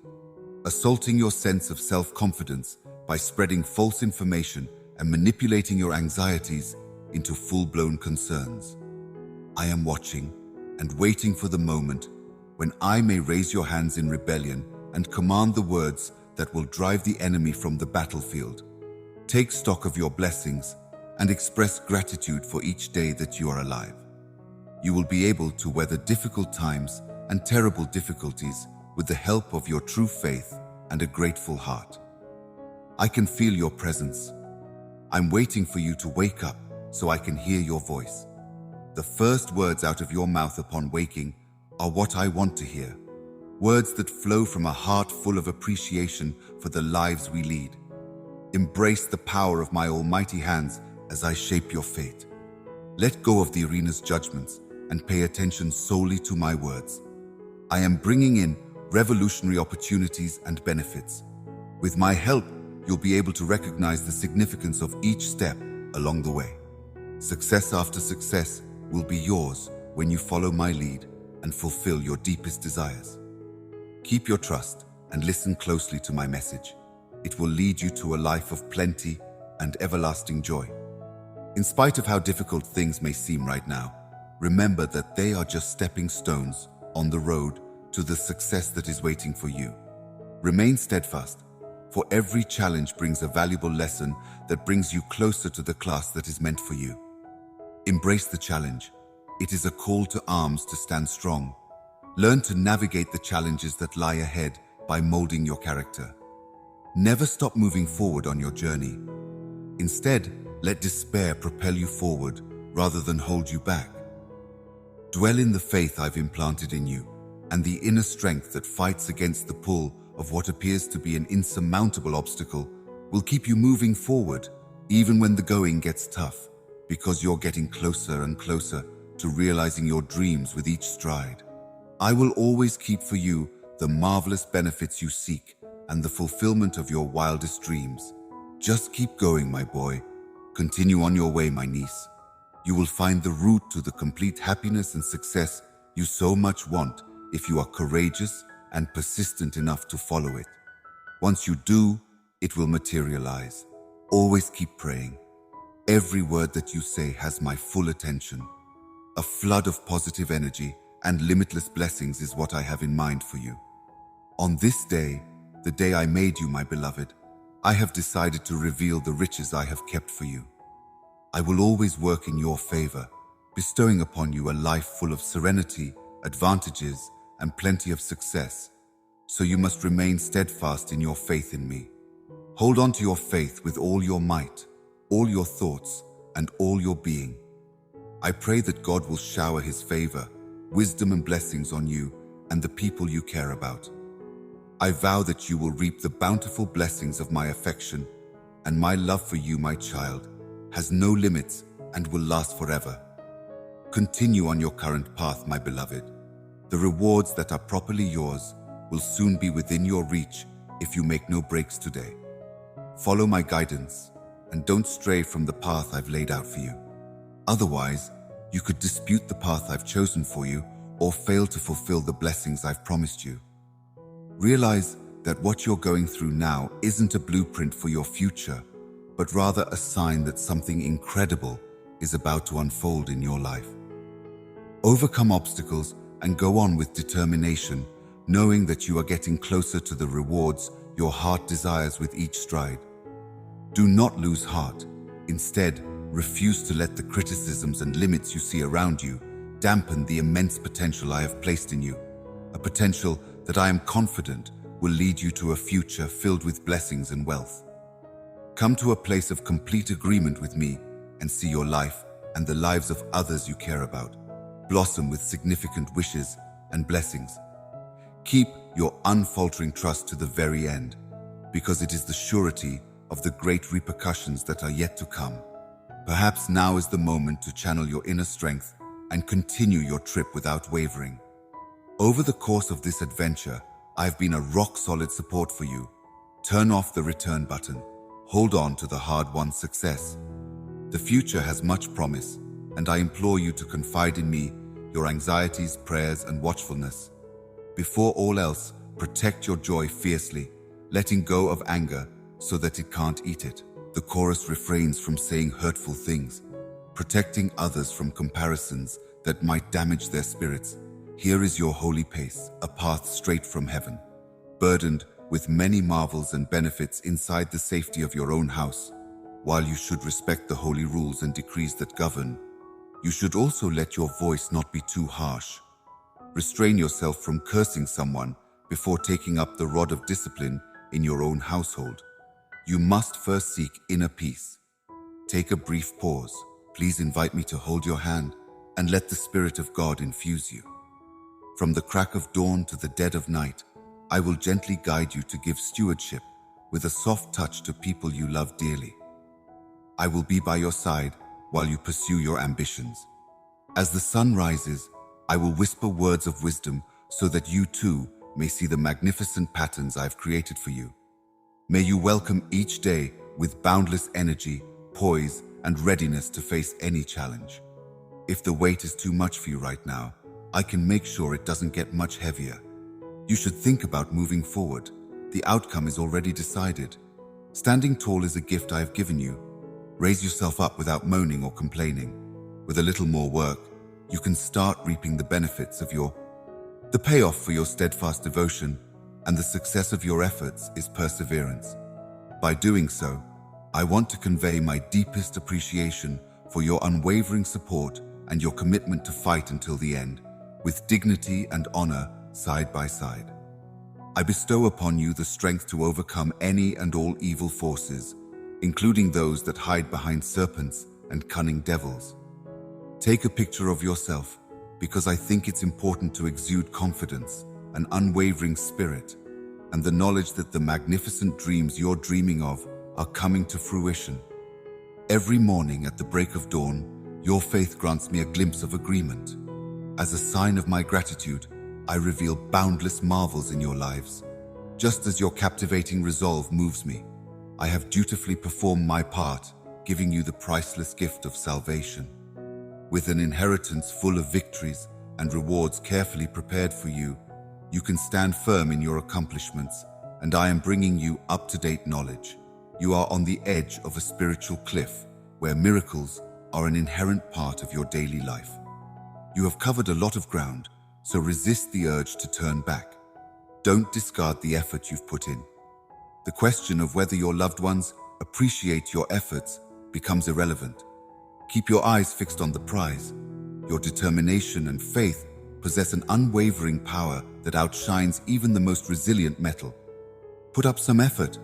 assaulting your sense of self-confidence by spreading false information and manipulating your anxieties into full-blown concerns. I am watching and waiting for the moment when I may raise your hands in rebellion and command the words that will drive the enemy from the battlefield. Take stock of your blessings and express gratitude for each day that you are alive. You will be able to weather difficult times and terrible difficulties with the help of your true faith and a grateful heart. I can feel your presence. I'm waiting for you to wake up so I can hear your voice. The first words out of your mouth upon waking are what I want to hear. Words that flow from a heart full of appreciation for the lives we lead. Embrace the power of my almighty hands as I shape your fate. Let go of the arena's judgments and pay attention solely to my words. I am bringing in revolutionary opportunities and benefits. With my help, you'll be able to recognize the significance of each step along the way. Success after success will be yours when you follow my lead and fulfill your deepest desires. Keep your trust and listen closely to my message. It will lead you to a life of plenty and everlasting joy. In spite of how difficult things may seem right now, remember that they are just stepping stones on the road to the success that is waiting for you. Remain steadfast, For every challenge brings a valuable lesson that brings you closer to the class that is meant for you. Embrace the challenge. It is a call to arms to stand strong. Learn to navigate the challenges that lie ahead by molding your character. Never stop moving forward on your journey. Instead, let despair propel you forward rather than hold you back. Dwell in the faith I've implanted in you and the inner strength that fights against the pull of what appears to be an insurmountable obstacle will keep you moving forward even when the going gets tough, because you're getting closer and closer to realizing your dreams with each stride. I will always keep for you the marvelous benefits you seek and the fulfillment of your wildest dreams. Just keep going, my boy. Continue on your way, my niece. You will find the route to the complete happiness and success you so much want if you are courageous and persistent enough to follow it. Once you do, it will materialize. Always keep praying. Every word that you say has my full attention. A flood of positive energy and limitless blessings is what I have in mind for you. On this day, the day I made you, my beloved, I have decided to reveal the riches I have kept for you. I will always work in your favor, bestowing upon you a life full of serenity, advantages, and plenty of success. So you must remain steadfast in your faith in me. Hold on to your faith with all your might, all your thoughts, and all your being. I pray that God will shower His favor, wisdom, and blessings on you and the people you care about. I vow that you will reap the bountiful blessings of my affection, and my love for you, my child, has no limits and will last forever. Continue on your current path, my beloved. The rewards that are properly yours will soon be within your reach if you make no breaks today. Follow my guidance and don't stray from the path I've laid out for you. Otherwise, you could dispute the path I've chosen for you or fail to fulfill the blessings I've promised you. Realize that what you're going through now isn't a blueprint for your future, but rather a sign that something incredible is about to unfold in your life. Overcome obstacles and go on with determination, knowing that you are getting closer to the rewards your heart desires with each stride. Do not lose heart. Instead, refuse to let the criticisms and limits you see around you dampen the immense potential I have placed in you, a potential that I am confident will lead you to a future filled with blessings and wealth. Come to a place of complete agreement with me and see your life and the lives of others you care about blossom with significant wishes and blessings. Keep your unfaltering trust to the very end, because it is the surety of the great repercussions that are yet to come. Perhaps now is the moment to channel your inner strength and continue your trip without wavering. Over the course of this adventure, I've been a rock-solid support for you. Turn off the return button. Hold on to the hard-won success. The future has much promise, and I implore you to confide in me your anxieties, prayers, and watchfulness. Before all else, protect your joy fiercely, letting go of anger so that it can't eat it. The chorus refrains from saying hurtful things, protecting others from comparisons that might damage their spirits. Here is your holy pace, a path straight from heaven, burdened with many marvels and benefits inside the safety of your own house. While you should respect the holy rules and decrees that govern, you should also let your voice not be too harsh. Restrain yourself from cursing someone before taking up the rod of discipline in your own household. You must first seek inner peace. Take a brief pause. Please invite me to hold your hand and let the Spirit of God infuse you. From the crack of dawn to the dead of night, I will gently guide you to give stewardship with a soft touch to people you love dearly. I will be by your side while you pursue your ambitions. As the sun rises, I will whisper words of wisdom so that you too may see the magnificent patterns I've created for you. May you welcome each day with boundless energy, poise, and readiness to face any challenge. If the weight is too much for you right now, I can make sure it doesn't get much heavier. You should think about moving forward. The outcome is already decided. Standing tall is a gift I have given you. Raise yourself up without moaning or complaining. With a little more work, you can start reaping the benefits of the payoff for your steadfast devotion and the success of your efforts is perseverance. By doing so, I want to convey my deepest appreciation for your unwavering support and your commitment to fight until the end, with dignity and honor side by side. I bestow upon you the strength to overcome any and all evil forces, including those that hide behind serpents and cunning devils. Take a picture of yourself, because I think it's important to exude confidence, an unwavering spirit, and the knowledge that the magnificent dreams you're dreaming of are coming to fruition. Every morning at the break of dawn, your faith grants me a glimpse of agreement. As a sign of my gratitude, I reveal boundless marvels in your lives. Just as your captivating resolve moves me, I have dutifully performed my part, giving you the priceless gift of salvation. With an inheritance full of victories and rewards carefully prepared for you, you can stand firm in your accomplishments, and I am bringing you up-to-date knowledge. You are on the edge of a spiritual cliff, where miracles are an inherent part of your daily life. You have covered a lot of ground, so resist the urge to turn back. Don't discard the effort you've put in. The question of whether your loved ones appreciate your efforts becomes irrelevant. Keep your eyes fixed on the prize. Your determination and faith possess an unwavering power that outshines even the most resilient metal. Put up some effort.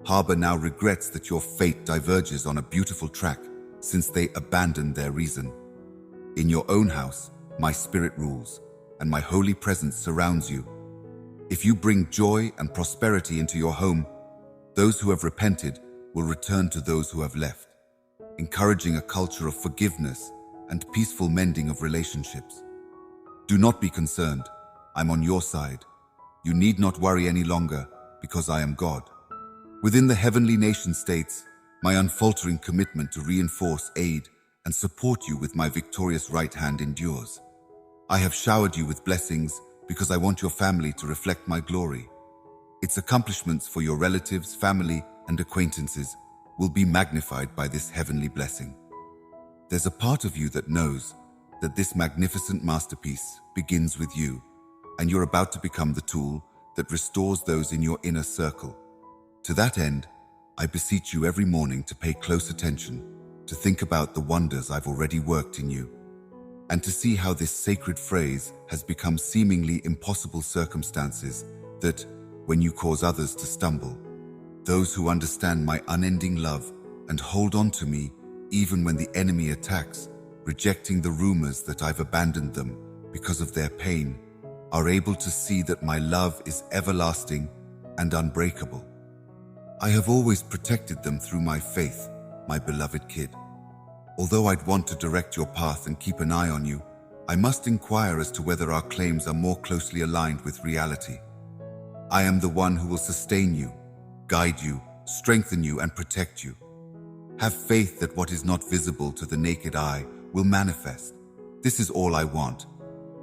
Harbor now regrets that your fate diverges on a beautiful track since they abandoned their reason. In your own house, my spirit rules, and my holy presence surrounds you. If you bring joy and prosperity into your home, those who have repented will return to those who have left, encouraging a culture of forgiveness and peaceful mending of relationships. Do not be concerned. I'm on your side. You need not worry any longer, because I am God. Within the heavenly nation-states, my unfaltering commitment to reinforce, aid, and support you with my victorious right hand endures. I have showered you with blessings because I want your family to reflect my glory. Its accomplishments for your relatives, family, and acquaintances will be magnified by this heavenly blessing. There's a part of you that knows that this magnificent masterpiece begins with you, and you're about to become the tool that restores those in your inner circle. To that end, I beseech you every morning to pay close attention, to think about the wonders I've already worked in you, and to see how this sacred phrase has become seemingly impossible circumstances that, when you cause others to stumble, those who understand my unending love and hold on to me even when the enemy attacks, rejecting the rumors that I've abandoned them because of their pain, are able to see that my love is everlasting and unbreakable. I have always protected them through my faith, my beloved kid. Although I'd want to direct your path and keep an eye on you, I must inquire as to whether our claims are more closely aligned with reality. I am the one who will sustain you, guide you, strengthen you, and protect you. Have faith that what is not visible to the naked eye will manifest. This is all I want,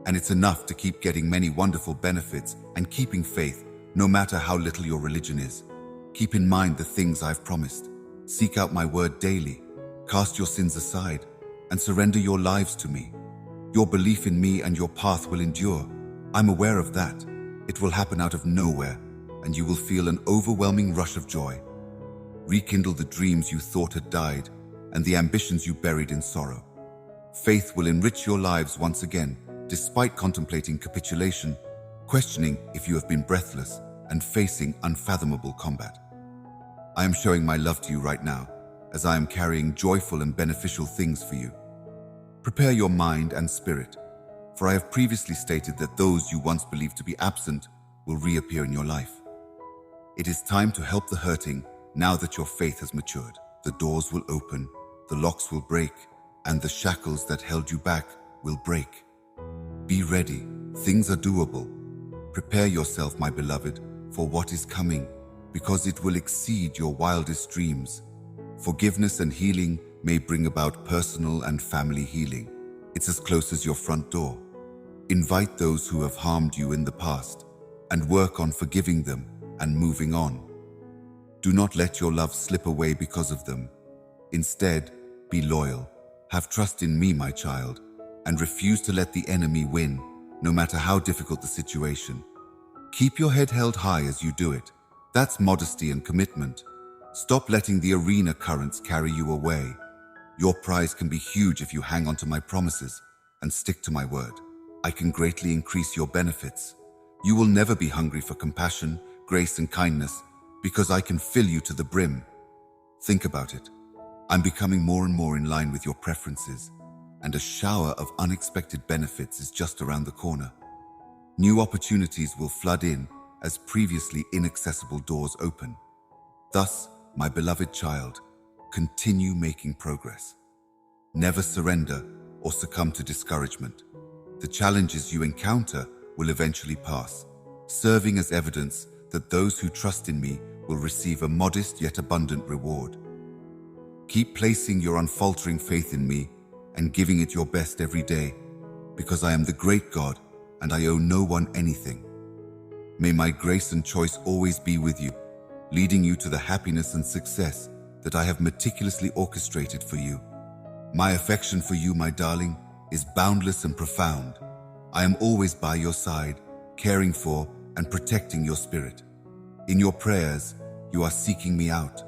and it's enough to keep getting many wonderful benefits and keeping faith, no matter how little your religion is. Keep in mind the things I've promised. Seek out my word daily. Cast your sins aside and surrender your lives to me. Your belief in me and your path will endure. I'm aware of that. It will happen out of nowhere, and you will feel an overwhelming rush of joy. Rekindle the dreams you thought had died and the ambitions you buried in sorrow. Faith will enrich your lives once again, despite contemplating capitulation, questioning if you have been breathless, and facing unfathomable combat. I am showing my love to you right now, as I am carrying joyful and beneficial things for you. Prepare your mind and spirit, for I have previously stated that those you once believed to be absent will reappear in your life. It is time to help the hurting now that your faith has matured. The doors will open, the locks will break, and the shackles that held you back will break. Be ready. Things are doable. Prepare yourself, my beloved, for what is coming, because it will exceed your wildest dreams. Forgiveness and healing may bring about personal and family healing. It's as close as your front door. Invite those who have harmed you in the past and work on forgiving them and moving on. Do not let your love slip away because of them. Instead, be loyal. Have trust in me, my child, and refuse to let the enemy win, no matter how difficult the situation. Keep your head held high as you do it. That's modesty and commitment. Stop letting the arena currents carry you away. Your prize can be huge if you hang on to my promises and stick to my word. I can greatly increase your benefits. You will never be hungry for compassion, grace, and kindness because I can fill you to the brim. Think about it. I'm becoming more and more in line with your preferences, and a shower of unexpected benefits is just around the corner. New opportunities will flood in as previously inaccessible doors open. Thus, my beloved child, continue making progress. Never surrender or succumb to discouragement. The challenges you encounter will eventually pass, serving as evidence that those who trust in me will receive a modest yet abundant reward. Keep placing your unfaltering faith in me and giving it your best every day, because I am the great God and I owe no one anything. May my grace and choice always be with you, leading you to the happiness and success that I have meticulously orchestrated for you. My affection for you, my darling, is boundless and profound. I am always by your side, caring for and protecting your spirit. In your prayers, you are seeking me out.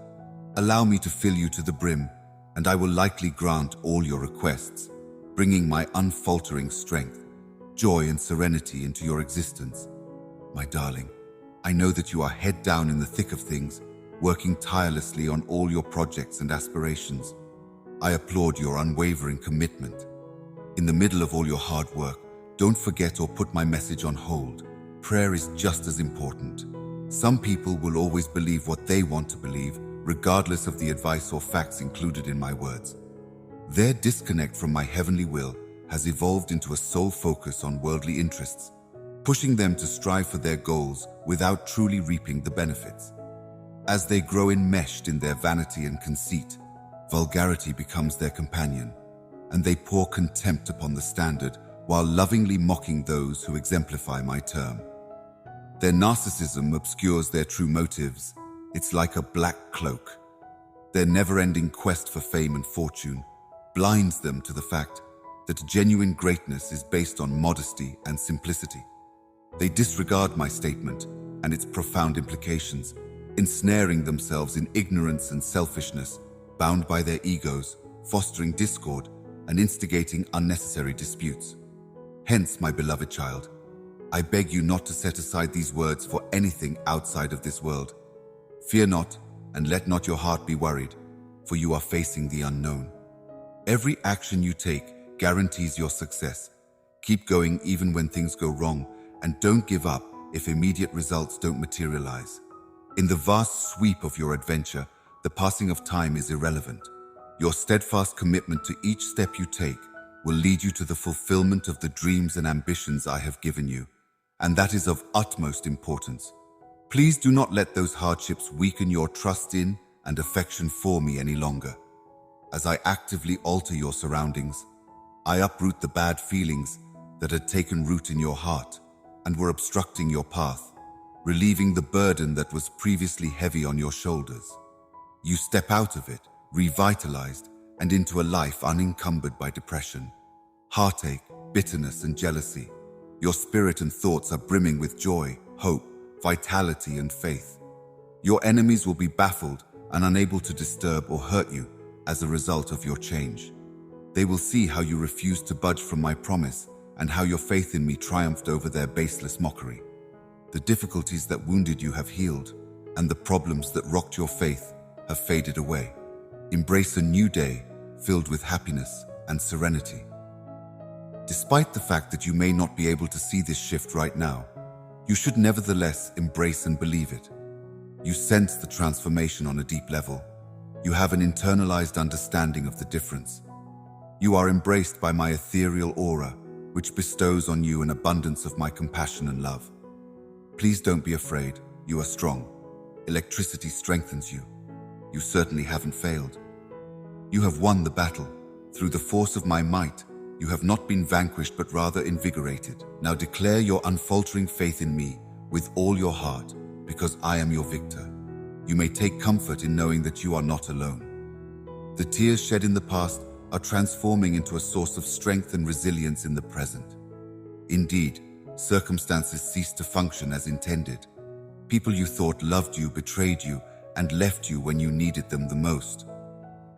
Allow me to fill you to the brim, and I will likely grant all your requests, bringing my unfaltering strength, joy, and serenity into your existence. My darling, I know that you are head down in the thick of things, working tirelessly on all your projects and aspirations. I applaud your unwavering commitment. In the middle of all your hard work, don't forget or put my message on hold. Prayer is just as important. Some people will always believe what they want to believe, regardless of the advice or facts included in my words. Their disconnect from my heavenly will has evolved into a sole focus on worldly interests, pushing them to strive for their goals without truly reaping the benefits. As they grow enmeshed in their vanity and conceit, vulgarity becomes their companion, and they pour contempt upon the standard while lovingly mocking those who exemplify my term. Their narcissism obscures their true motives. It's like a black cloak. Their never-ending quest for fame and fortune blinds them to the fact that genuine greatness is based on modesty and simplicity. They disregard my statement and its profound implications, ensnaring themselves in ignorance and selfishness, bound by their egos, fostering discord, and instigating unnecessary disputes. Hence, my beloved child, I beg you not to set aside these words for anything outside of this world. Fear not, and let not your heart be worried, for you are facing the unknown. Every action you take guarantees your success. Keep going even when things go wrong, and don't give up if immediate results don't materialize. In the vast sweep of your adventure, the passing of time is irrelevant. Your steadfast commitment to each step you take will lead you to the fulfillment of the dreams and ambitions I have given you, and that is of utmost importance. Please do not let those hardships weaken your trust in and affection for me any longer. As I actively alter your surroundings, I uproot the bad feelings that had taken root in your heart and were obstructing your path, relieving the burden that was previously heavy on your shoulders. You step out of it, revitalized, and into a life unencumbered by depression, heartache, bitterness, and jealousy. Your spirit and thoughts are brimming with joy, hope, vitality, and faith. Your enemies will be baffled and unable to disturb or hurt you as a result of your change. They will see how you refused to budge from my promise and how your faith in me triumphed over their baseless mockery. The difficulties that wounded you have healed, and the problems that rocked your faith have faded away. Embrace a new day filled with happiness and serenity. Despite the fact that you may not be able to see this shift right now, you should nevertheless embrace and believe it. You sense the transformation on a deep level. You have an internalized understanding of the difference. You are embraced by my ethereal aura, which bestows on you an abundance of my compassion and love. Please don't be afraid. You are strong. Electricity strengthens you. You certainly haven't failed. You have won the battle. Through the force of my might, you have not been vanquished but rather invigorated. Now declare your unfaltering faith in me with all your heart, because I am your victor. You may take comfort in knowing that you are not alone. The tears shed in the past are transforming into a source of strength and resilience in the present. Indeed, Circumstances cease to function as intended. People you thought loved you betrayed you and left you when you needed them the most.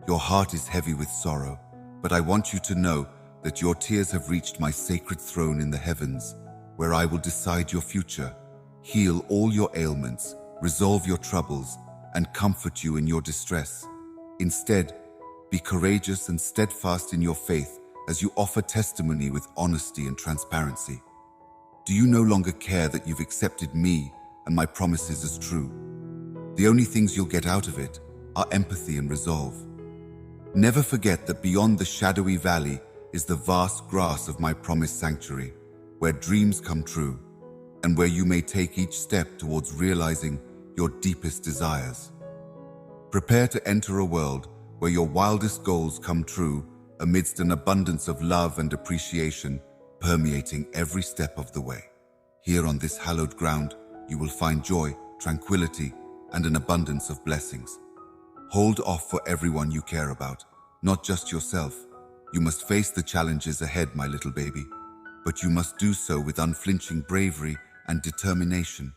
Your heart is heavy with sorrow, but I want you to know that your tears have reached my sacred throne in the heavens, where I will decide your future, heal all your ailments, resolve your troubles, and comfort you in your distress. Instead, be courageous and steadfast in your faith as you offer testimony with honesty and transparency. Do you no longer care that you've accepted me and my promises as true? The only things you'll get out of it are empathy and resolve. Never forget that beyond the shadowy valley is the vast grass of my promised sanctuary, where dreams come true, and where you may take each step towards realizing your deepest desires. Prepare to enter a world where your wildest goals come true amidst an abundance of love and appreciation permeating every step of the way. Here on this hallowed ground, you will find joy, tranquility, and an abundance of blessings. Hold off for everyone you care about, not just yourself. You must face the challenges ahead, my little baby, but you must do so with unflinching bravery and determination.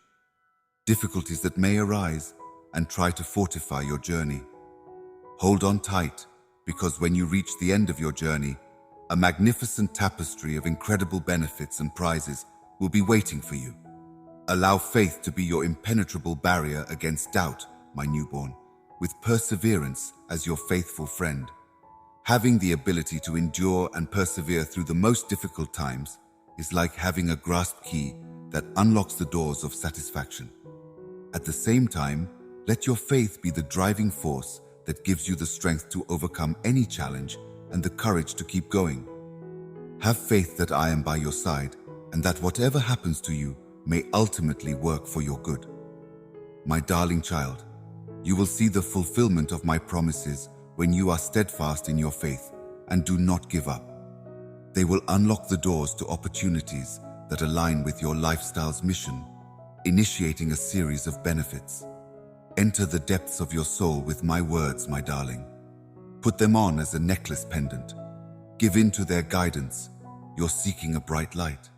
Difficulties that may arise, and try to fortify your journey. Hold on tight, because when you reach the end of your journey, a magnificent tapestry of incredible benefits and prizes will be waiting for you. Allow faith to be your impenetrable barrier against doubt, my newborn, with perseverance as your faithful friend. Having the ability to endure and persevere through the most difficult times is like having a grasp key that unlocks the doors of satisfaction. At the same time, let your faith be the driving force that gives you the strength to overcome any challenge and the courage to keep going. Have faith that I am by your side and that whatever happens to you may ultimately work for your good. My darling child, you will see the fulfillment of my promises when you are steadfast in your faith and do not give up. They will unlock the doors to opportunities that align with your lifestyle's mission, initiating a series of benefits. Enter the depths of your soul with my words, my darling. Put them on as a necklace pendant. Give in to their guidance. You're seeking a bright light.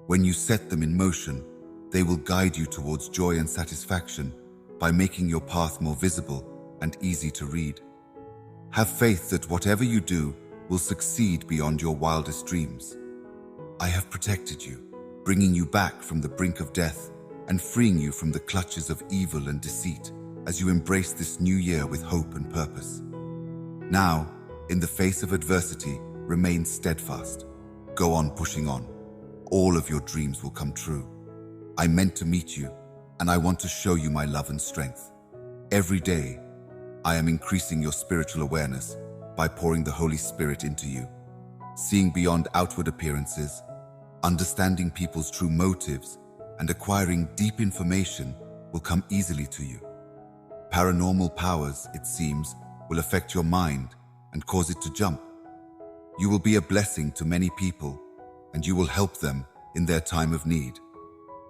When you set them in motion, they will guide you towards joy and satisfaction by making your path more visible and easy to read. Have faith that whatever you do will succeed beyond your wildest dreams. I have protected you, bringing you back from the brink of death and freeing you from the clutches of evil and deceit as you embrace this new year with hope and purpose. Now, in the face of adversity, remain steadfast. Go on pushing on. All of your dreams will come true. I meant to meet you, and I want to show you my love and strength. Every day, I am increasing your spiritual awareness by pouring the Holy Spirit into you. Seeing beyond outward appearances, understanding people's true motives, and acquiring deep information will come easily to you. Paranormal powers, it seems, will affect your mind and cause it to jump. You will be a blessing to many people, and you will help them in their time of need.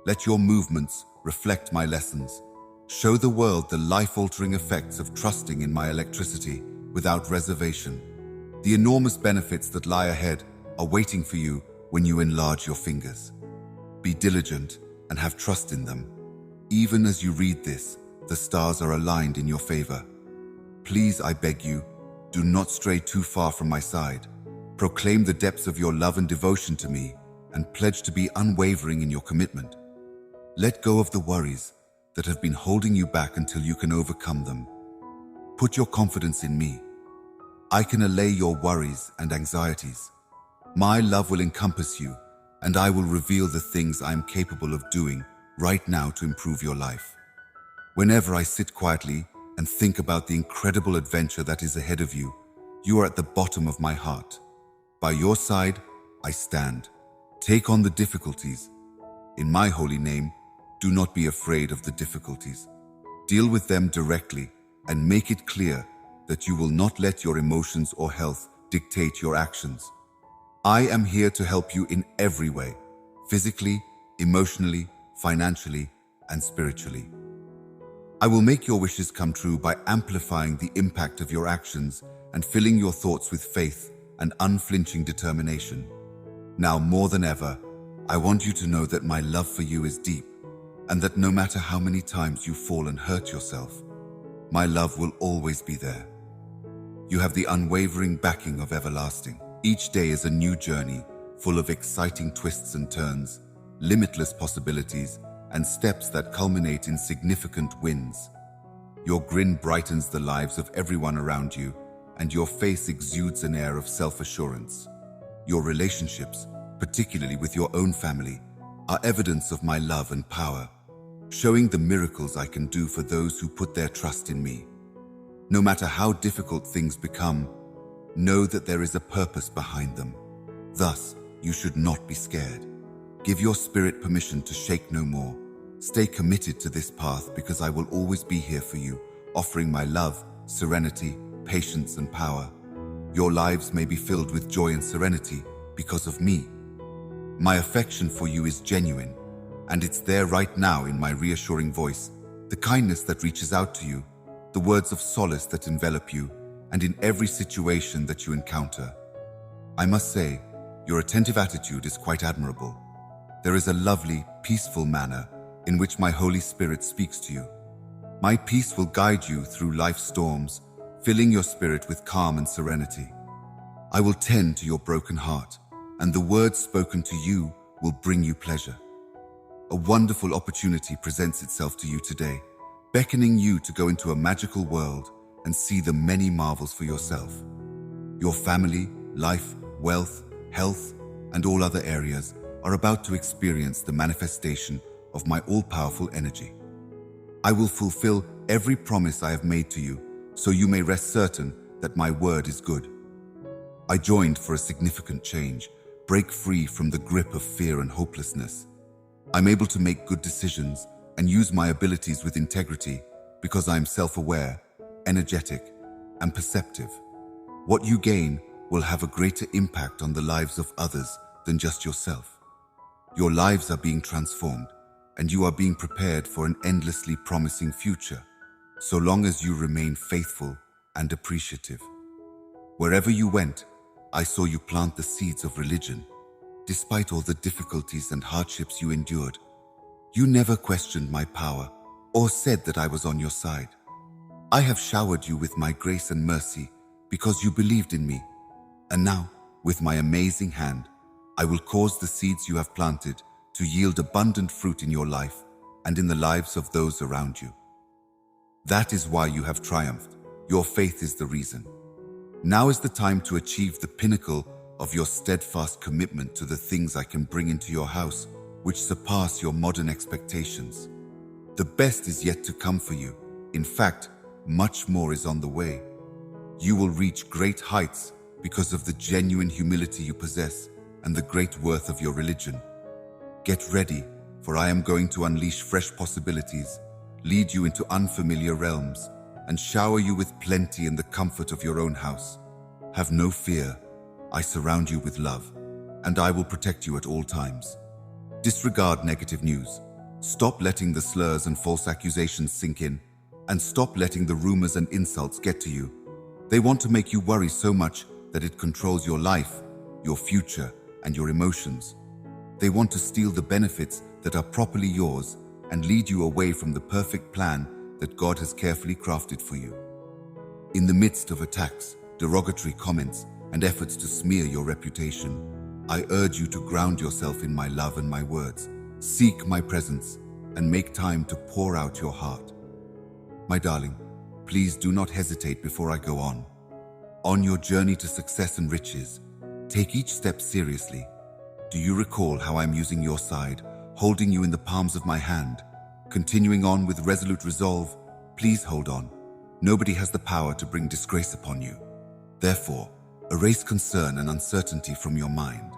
Let your movements reflect my lessons. Show the world the life-altering effects of trusting in my electricity without reservation. The enormous benefits that lie ahead are waiting for you when you enlarge your fingers. Be diligent and have trust in them. Even as you read this, the stars are aligned in your favor. Please, I beg you, do not stray too far from my side. Proclaim the depths of your love and devotion to me and pledge to be unwavering in your commitment. Let go of the worries that have been holding you back until you can overcome them. Put your confidence in me. I can allay your worries and anxieties. My love will encompass you, and I will reveal the things I am capable of doing right now to improve your life. Whenever I sit quietly and think about the incredible adventure that is ahead of you, you are at the bottom of my heart. By your side, I stand. Take on the difficulties. In my holy name, do not be afraid of the difficulties. Deal with them directly and make it clear that you will not let your emotions or health dictate your actions. I am here to help you in every way, physically, emotionally, financially, and spiritually. I will make your wishes come true by amplifying the impact of your actions and filling your thoughts with faith and unflinching determination. Now more than ever, I want you to know that my love for you is deep, and that no matter how many times you fall and hurt yourself, my love will always be there. You have the unwavering backing of everlasting. Each day is a new journey, full of exciting twists and turns, limitless possibilities, and steps that culminate in significant wins. Your grin brightens the lives of everyone around you, and your face exudes an air of self-assurance. Your relationships, particularly with your own family, are evidence of my love and power, showing the miracles I can do for those who put their trust in me. No matter how difficult things become, know that there is a purpose behind them. Thus, you should not be scared. Give your spirit permission to shake no more. Stay committed to this path because I will always be here for you, offering my love, serenity, patience, and power. Your lives may be filled with joy and serenity because of me. My affection for you is genuine, and it's there right now in my reassuring voice, the kindness that reaches out to you, the words of solace that envelop you, and in every situation that you encounter. I must say, your attentive attitude is quite admirable. There is a lovely, peaceful manner in which my Holy Spirit speaks to you. My peace will guide you through life's storms, filling your spirit with calm and serenity. I will tend to your broken heart, and the words spoken to you will bring you pleasure. A wonderful opportunity presents itself to you today, beckoning you to go into a magical world and see the many marvels for yourself. Your family, life, wealth, health, and all other areas are about to experience the manifestation of my all-powerful energy. I will fulfill every promise I have made to you, so you may rest certain that my word is good. I joined for a significant change, break free from the grip of fear and hopelessness. I'm able to make good decisions and use my abilities with integrity because I am self-aware, energetic, and perceptive. What you gain will have a greater impact on the lives of others than just yourself. Your lives are being transformed, and you are being prepared for an endlessly promising future, so long as you remain faithful and appreciative. Wherever you went, I saw you plant the seeds of religion. Despite all the difficulties and hardships you endured, you never questioned my power or said that I was on your side. I have showered you with my grace and mercy because you believed in me. And now, with my amazing hand, I will cause the seeds you have planted to yield abundant fruit in your life and in the lives of those around you. That is why you have triumphed. Your faith is the reason. Now is the time to achieve the pinnacle of your steadfast commitment to the things I can bring into your house, which surpass your modern expectations. The best is yet to come for you. In fact, much more is on the way. You will reach great heights because of the genuine humility you possess and the great worth of your religion. Get ready, for I am going to unleash fresh possibilities, lead you into unfamiliar realms, and shower you with plenty in the comfort of your own house. Have no fear. I surround you with love, and I will protect you at all times. Disregard negative news. Stop letting the slurs and false accusations sink in, and stop letting the rumors and insults get to you. They want to make you worry so much that it controls your life, your future, and your emotions. They want to steal the benefits that are properly yours and lead you away from the perfect plan that God has carefully crafted for you. In the midst of attacks, derogatory comments, and efforts to smear your reputation, I urge you to ground yourself in my love and my words. Seek my presence and make time to pour out your heart. My darling, please do not hesitate before I go on. On your journey to success and riches, take each step seriously. Do you recall how I'm using your side, holding you in the palms of my hand, continuing on with resolute resolve? Please hold on. Nobody has the power to bring disgrace upon you. Therefore, erase concern and uncertainty from your mind.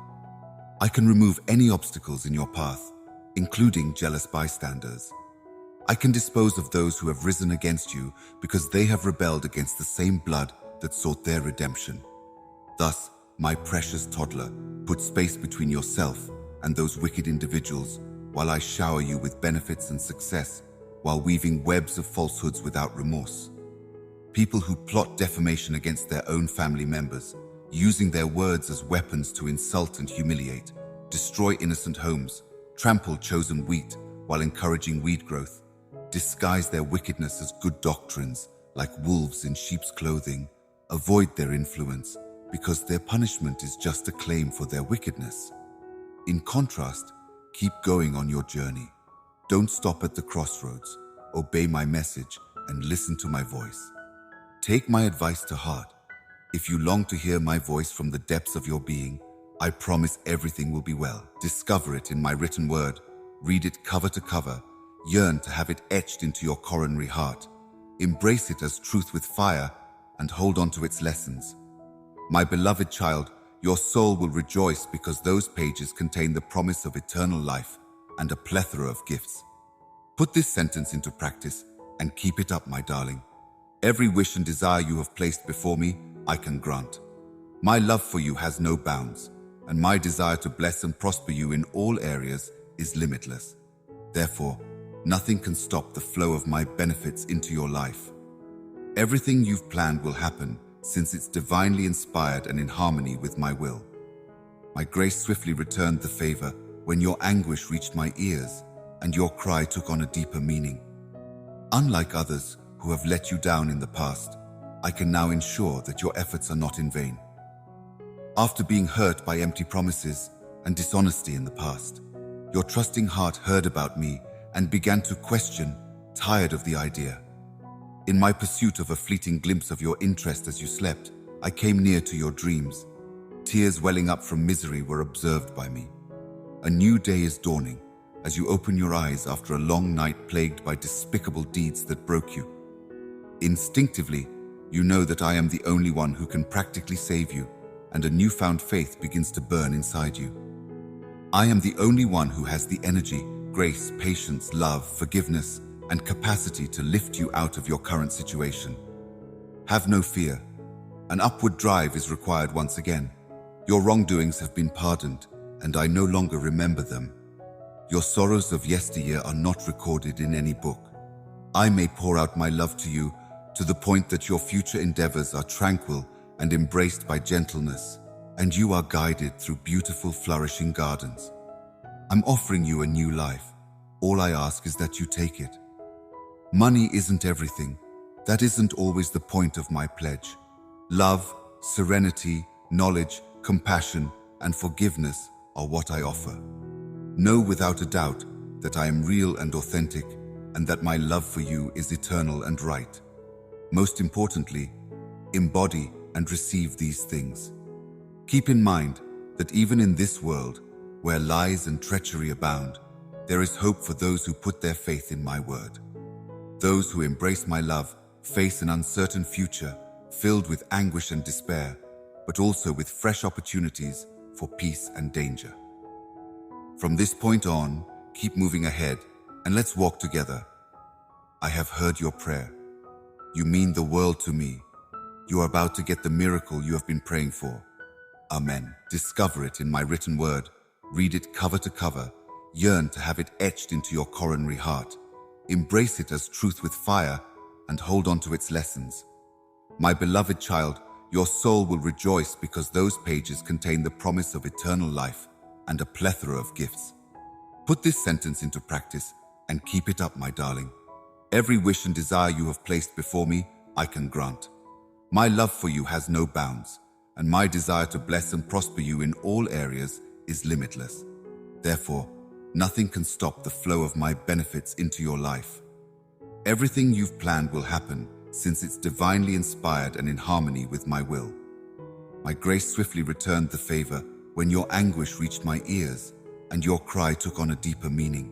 I can remove any obstacles in your path, including jealous bystanders. I can dispose of those who have risen against you because they have rebelled against the same blood that sought their redemption. Thus, my precious toddler, put space between yourself and those wicked individuals while I shower you with benefits and success, while weaving webs of falsehoods without remorse. People who plot defamation against their own family members, using their words as weapons to insult and humiliate. destroy innocent homes, trample chosen wheat while encouraging weed growth, disguise their wickedness as good doctrines like wolves in sheep's clothing, avoid their influence because their punishment is just a claim for their wickedness. In contrast, keep going on your journey. Don't stop at the crossroads. Obey my message and listen to my voice. Take my advice to heart. If you long to hear my voice from the depths of your being, I promise everything will be well. Discover it in my written word. Read it cover to cover. Yearn to have it etched into your coronary heart. Embrace it as truth with fire and hold on to its lessons. My beloved child, your soul will rejoice because those pages contain the promise of eternal life and a plethora of gifts. Put this sentence into practice and keep it up, my darling. Every wish and desire you have placed before me, I can grant. My love for you has no bounds, and my desire to bless and prosper you in all areas is limitless. Therefore, nothing can stop the flow of my benefits into your life. Everything you've planned will happen since it's divinely inspired and in harmony with my will. My grace swiftly returned the favor when your anguish reached my ears and your cry took on a deeper meaning. Unlike others who have let you down in the past, I can now ensure that your efforts are not in vain. After being hurt by empty promises and dishonesty in the past, your trusting heart heard about me and began to question, tired of the idea. In my pursuit of a fleeting glimpse of your interest as you slept, I came near to your dreams. Tears welling up from misery were observed by me. A new day is dawning as you open your eyes after a long night plagued by despicable deeds that broke you. Instinctively, you know that I am the only one who can practically save you, and a newfound faith begins to burn inside you. I am the only one who has the energy, grace, patience, love, forgiveness, and capacity to lift you out of your current situation. Have no fear. An upward drive is required once again. Your wrongdoings have been pardoned, and I no longer remember them. Your sorrows of yesteryear are not recorded in any book. I may pour out my love to you to the point that your future endeavors are tranquil and embraced by gentleness, and you are guided through beautiful, flourishing gardens. I'm offering you a new life. All I ask is that you take it. Money isn't everything. That isn't always the point of my pledge. Love, serenity, knowledge, compassion, and forgiveness are what I offer. Know without a doubt that I am real and authentic, and that my love for you is eternal and right. Most importantly, embody and receive these things. Keep in mind that even in this world, where lies and treachery abound, there is hope for those who put their faith in my word. Those who embrace my love face an uncertain future filled with anguish and despair, but also with fresh opportunities for peace and danger. From this point on, keep moving ahead and let's walk together. I have heard your prayer. You mean the world to me. You are about to get the miracle you have been praying for. Amen. Discover it in my written word. Read it cover to cover. Yearn to have it etched into your coronary heart. Embrace it as truth with fire and hold on to its lessons. My beloved child, your soul will rejoice because those pages contain the promise of eternal life and a plethora of gifts. Put this sentence into practice and keep it up, my darling. Every wish and desire you have placed before me, I can grant. My love for you has no bounds, and my desire to bless and prosper you in all areas is limitless. Therefore, nothing can stop the flow of my benefits into your life. Everything you've planned will happen since it's divinely inspired and in harmony with my will. My grace swiftly returned the favor when your anguish reached my ears and your cry took on a deeper meaning.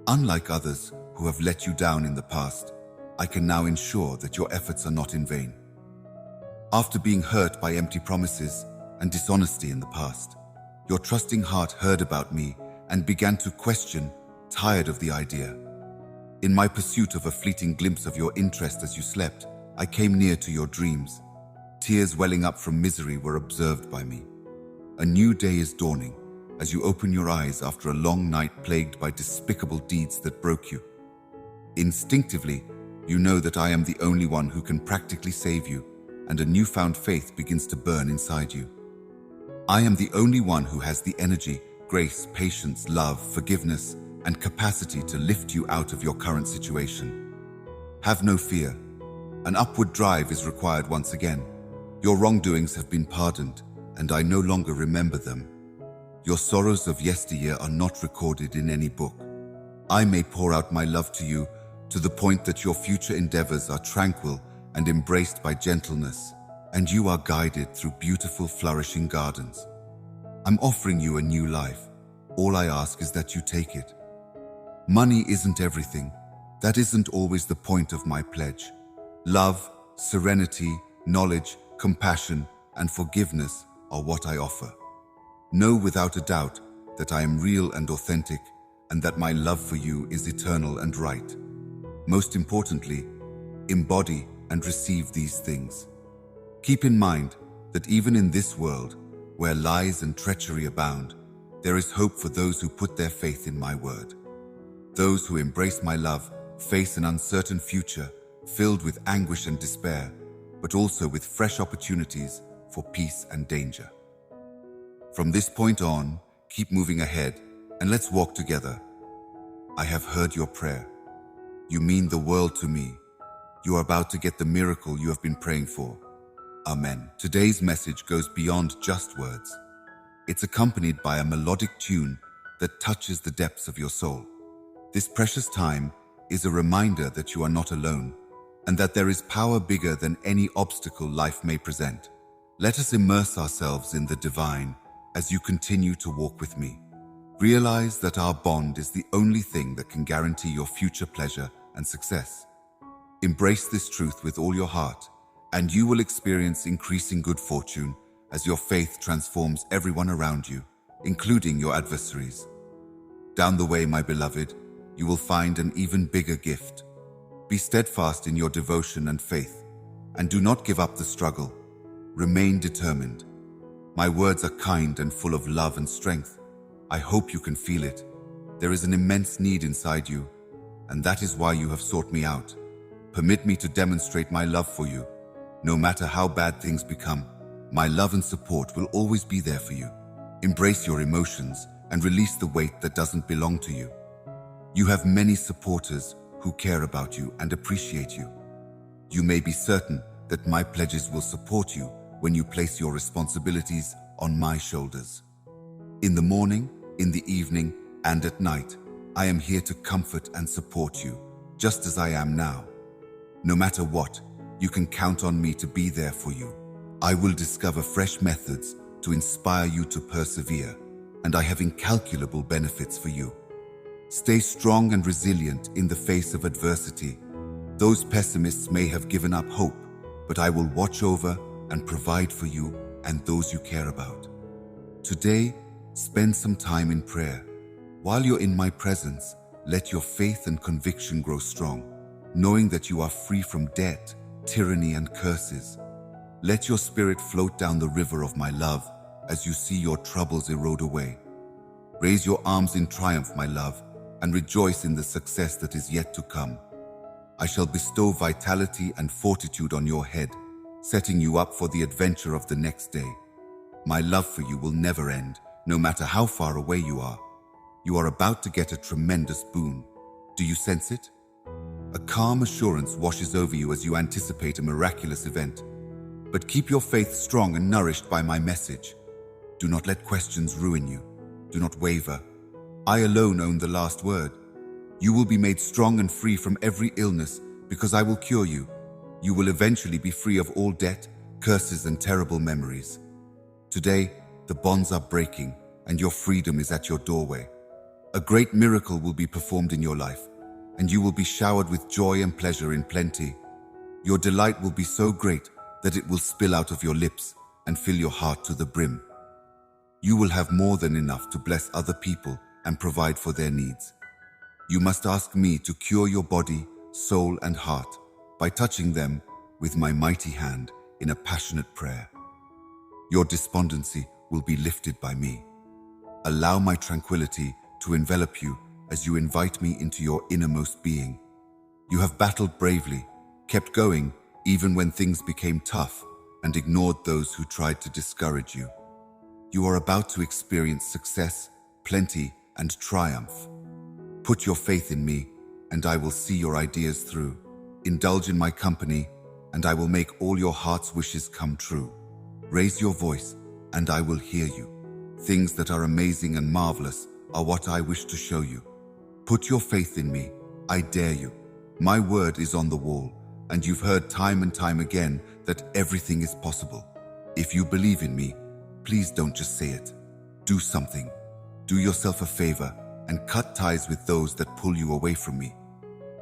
Unlike others who have let you down in the past, I can now ensure that your efforts are not in vain. After being hurt by empty promises and dishonesty in the past, your trusting heart heard about me and began to question, tired of the idea. In my pursuit of a fleeting glimpse of your interest as you slept, I came near to your dreams. Tears welling up from misery were observed by me. A new day is dawning as you open your eyes after a long night plagued by despicable deeds that broke you. Instinctively, you know that I am the only one who can practically save you, and a newfound faith begins to burn inside you. I am the only one who has the energy, grace, patience, love, forgiveness, and capacity to lift you out of your current situation. Have no fear. An upward drive is required once again. Your wrongdoings have been pardoned, and I no longer remember them. Your sorrows of yesteryear are not recorded in any book. I may pour out my love to you to the point that your future endeavors are tranquil and embraced by gentleness, and you are guided through beautiful, flourishing gardens. I'm offering you a new life. All I ask is that you take it. Money isn't everything. That isn't always the point of my pledge. Love, serenity, knowledge, compassion, and forgiveness are what I offer. Know without a doubt that I am real and authentic, and that my love for you is eternal and right. Most importantly, embody and receive these things. Keep in mind that even in this world, where lies and treachery abound, there is hope for those who put their faith in my word. Those who embrace my love face an uncertain future filled with anguish and despair, but also with fresh opportunities for peace and danger. From this point on, keep moving ahead and let's walk together. I have heard your prayer. You mean the world to me. You are about to get the miracle you have been praying for. Amen. Today's message goes beyond just words. It's accompanied by a melodic tune that touches the depths of your soul. This precious time is a reminder that you are not alone, and that there is power bigger than any obstacle life may present. Let us immerse ourselves in the divine as you continue to walk with me. Realize that our bond is the only thing that can guarantee your future pleasure and success. Embrace this truth with all your heart, and you will experience increasing good fortune as your faith transforms everyone around you, including your adversaries. Down the way, my beloved, you will find an even bigger gift. Be steadfast in your devotion and faith, and do not give up the struggle. Remain determined. My words are kind and full of love and strength. I hope you can feel it. There is an immense need inside you, and that is why you have sought me out. Permit me to demonstrate my love for you. No matter how bad things become, my love and support will always be there for you. Embrace your emotions and release the weight that doesn't belong to you. You have many supporters who care about you and appreciate you. You may be certain that my pledges will support you when you place your responsibilities on my shoulders. In the morning, in the evening, and at night, I am here to comfort and support you, just as I am now. No matter what, you can count on me to be there for you. I will discover fresh methods to inspire you to persevere, and I have incalculable benefits for you. Stay strong and resilient in the face of adversity. Those pessimists may have given up hope, but I will watch over and provide for you and those you care about. Today, spend some time in prayer. While you're in my presence, let your faith and conviction grow strong, knowing that you are free from debt, tyranny, and curses. Let your spirit float down the river of my love as you see your troubles erode away. Raise your arms in triumph, my love, and rejoice in the success that is yet to come. I shall bestow vitality and fortitude on your head, setting you up for the adventure of the next day. My love for you will never end, no matter how far away you are. You are about to get a tremendous boon. Do you sense it? A calm assurance washes over you as you anticipate a miraculous event. But keep your faith strong and nourished by my message. Do not let questions ruin you. Do not waver. I alone own the last word. You will be made strong and free from every illness because I will cure you. You will eventually be free of all debt, curses, and terrible memories. Today, the bonds are breaking and your freedom is at your doorway. A great miracle will be performed in your life, and you will be showered with joy and pleasure in plenty. Your delight will be so great that it will spill out of your lips and fill your heart to the brim. You will have more than enough to bless other people and provide for their needs. You must ask me to cure your body, soul, and heart by touching them with my mighty hand in a passionate prayer. Your despondency will be lifted by me. Allow my tranquility to envelop you as you invite me into your innermost being. You have battled bravely, kept going even when things became tough, and ignored those who tried to discourage you. You are about to experience success, plenty, and triumph. Put your faith in me, and I will see your ideas through. Indulge in my company, and I will make all your heart's wishes come true. Raise your voice, and I will hear you. Things that are amazing and marvelous are what I wish to show you. Put your faith in me, I dare you. My word is on the wall, and you've heard time and time again that everything is possible. If you believe in me, please don't just say it. Do something. Do yourself a favor and cut ties with those that pull you away from me.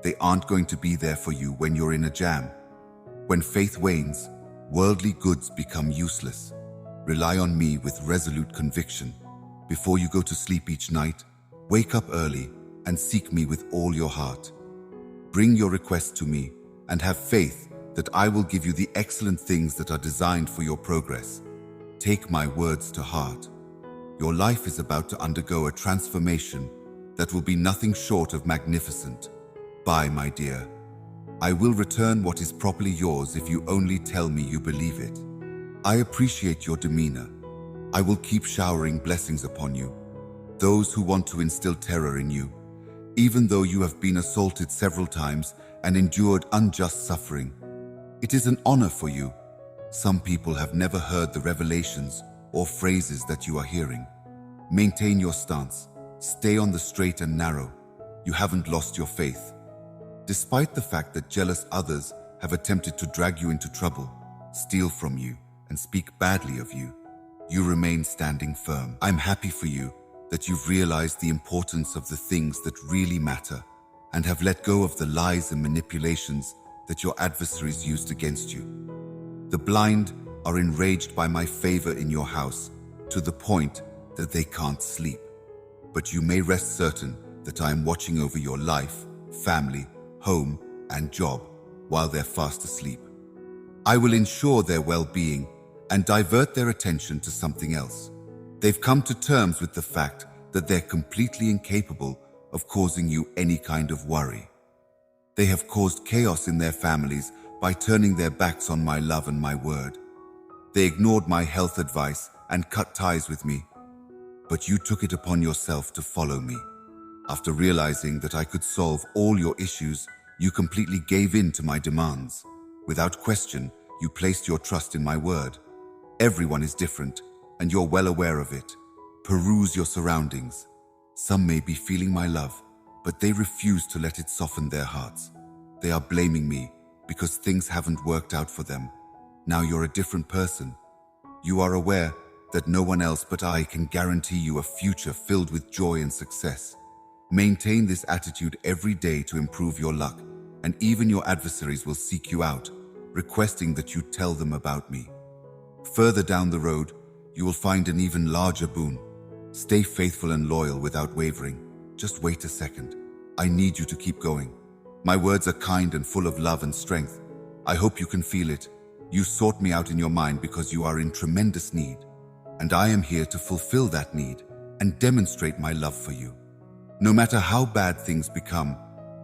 They aren't going to be there for you when you're in a jam. When faith wanes, worldly goods become useless. Rely on me with resolute conviction. Before you go to sleep each night, wake up early and seek me with all your heart. Bring your requests to me and have faith that I will give you the excellent things that are designed for your progress. Take my words to heart. Your life is about to undergo a transformation that will be nothing short of magnificent. Bye, my dear. I will return what is properly yours if you only tell me you believe it. I appreciate your demeanor. I will keep showering blessings upon you. Those who want to instill terror in you, even though you have been assaulted several times and endured unjust suffering. It is an honor for you. Some people have never heard the revelations or phrases that you are hearing. Maintain your stance. Stay on the straight and narrow. You haven't lost your faith. Despite the fact that jealous others have attempted to drag you into trouble, steal from you, and speak badly of you, you remain standing firm. I'm happy for you that you've realized the importance of the things that really matter and have let go of the lies and manipulations that your adversaries used against you. The blind are enraged by my favor in your house to the point that they can't sleep. But you may rest certain that I am watching over your life, family, home, and job while they're fast asleep. I will ensure their well-being and divert their attention to something else. They've come to terms with the fact that they're completely incapable of causing you any kind of worry. They have caused chaos in their families by turning their backs on my love and my word. They ignored my health advice and cut ties with me. But you took it upon yourself to follow me. After realizing that I could solve all your issues, you completely gave in to my demands. Without question, you placed your trust in my word. Everyone is different, and you're well aware of it. Peruse your surroundings. Some may be feeling my love, but they refuse to let it soften their hearts. They are blaming me because things haven't worked out for them. Now you're a different person. You are aware that no one else but I can guarantee you a future filled with joy and success. Maintain this attitude every day to improve your luck, and even your adversaries will seek you out, requesting that you tell them about me. Further down the road, you will find an even larger boon. Stay faithful and loyal without wavering. Just wait a second. I need you to keep going. My words are kind and full of love and strength. I hope you can feel it. You sought me out in your mind because you are in tremendous need, and I am here to fulfill that need and demonstrate my love for you. No matter how bad things become,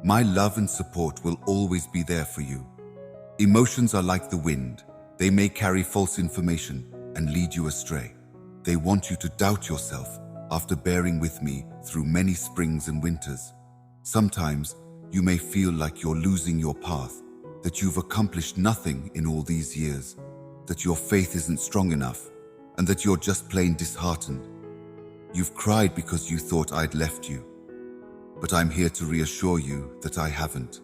my love and support will always be there for you. Emotions are like the wind. They may carry false information and lead you astray. They want you to doubt yourself after bearing with me through many springs and winters. Sometimes you may feel like you're losing your path, that you've accomplished nothing in all these years, that your faith isn't strong enough, and that you're just plain disheartened. You've cried because you thought I'd left you. But I'm here to reassure you that I haven't.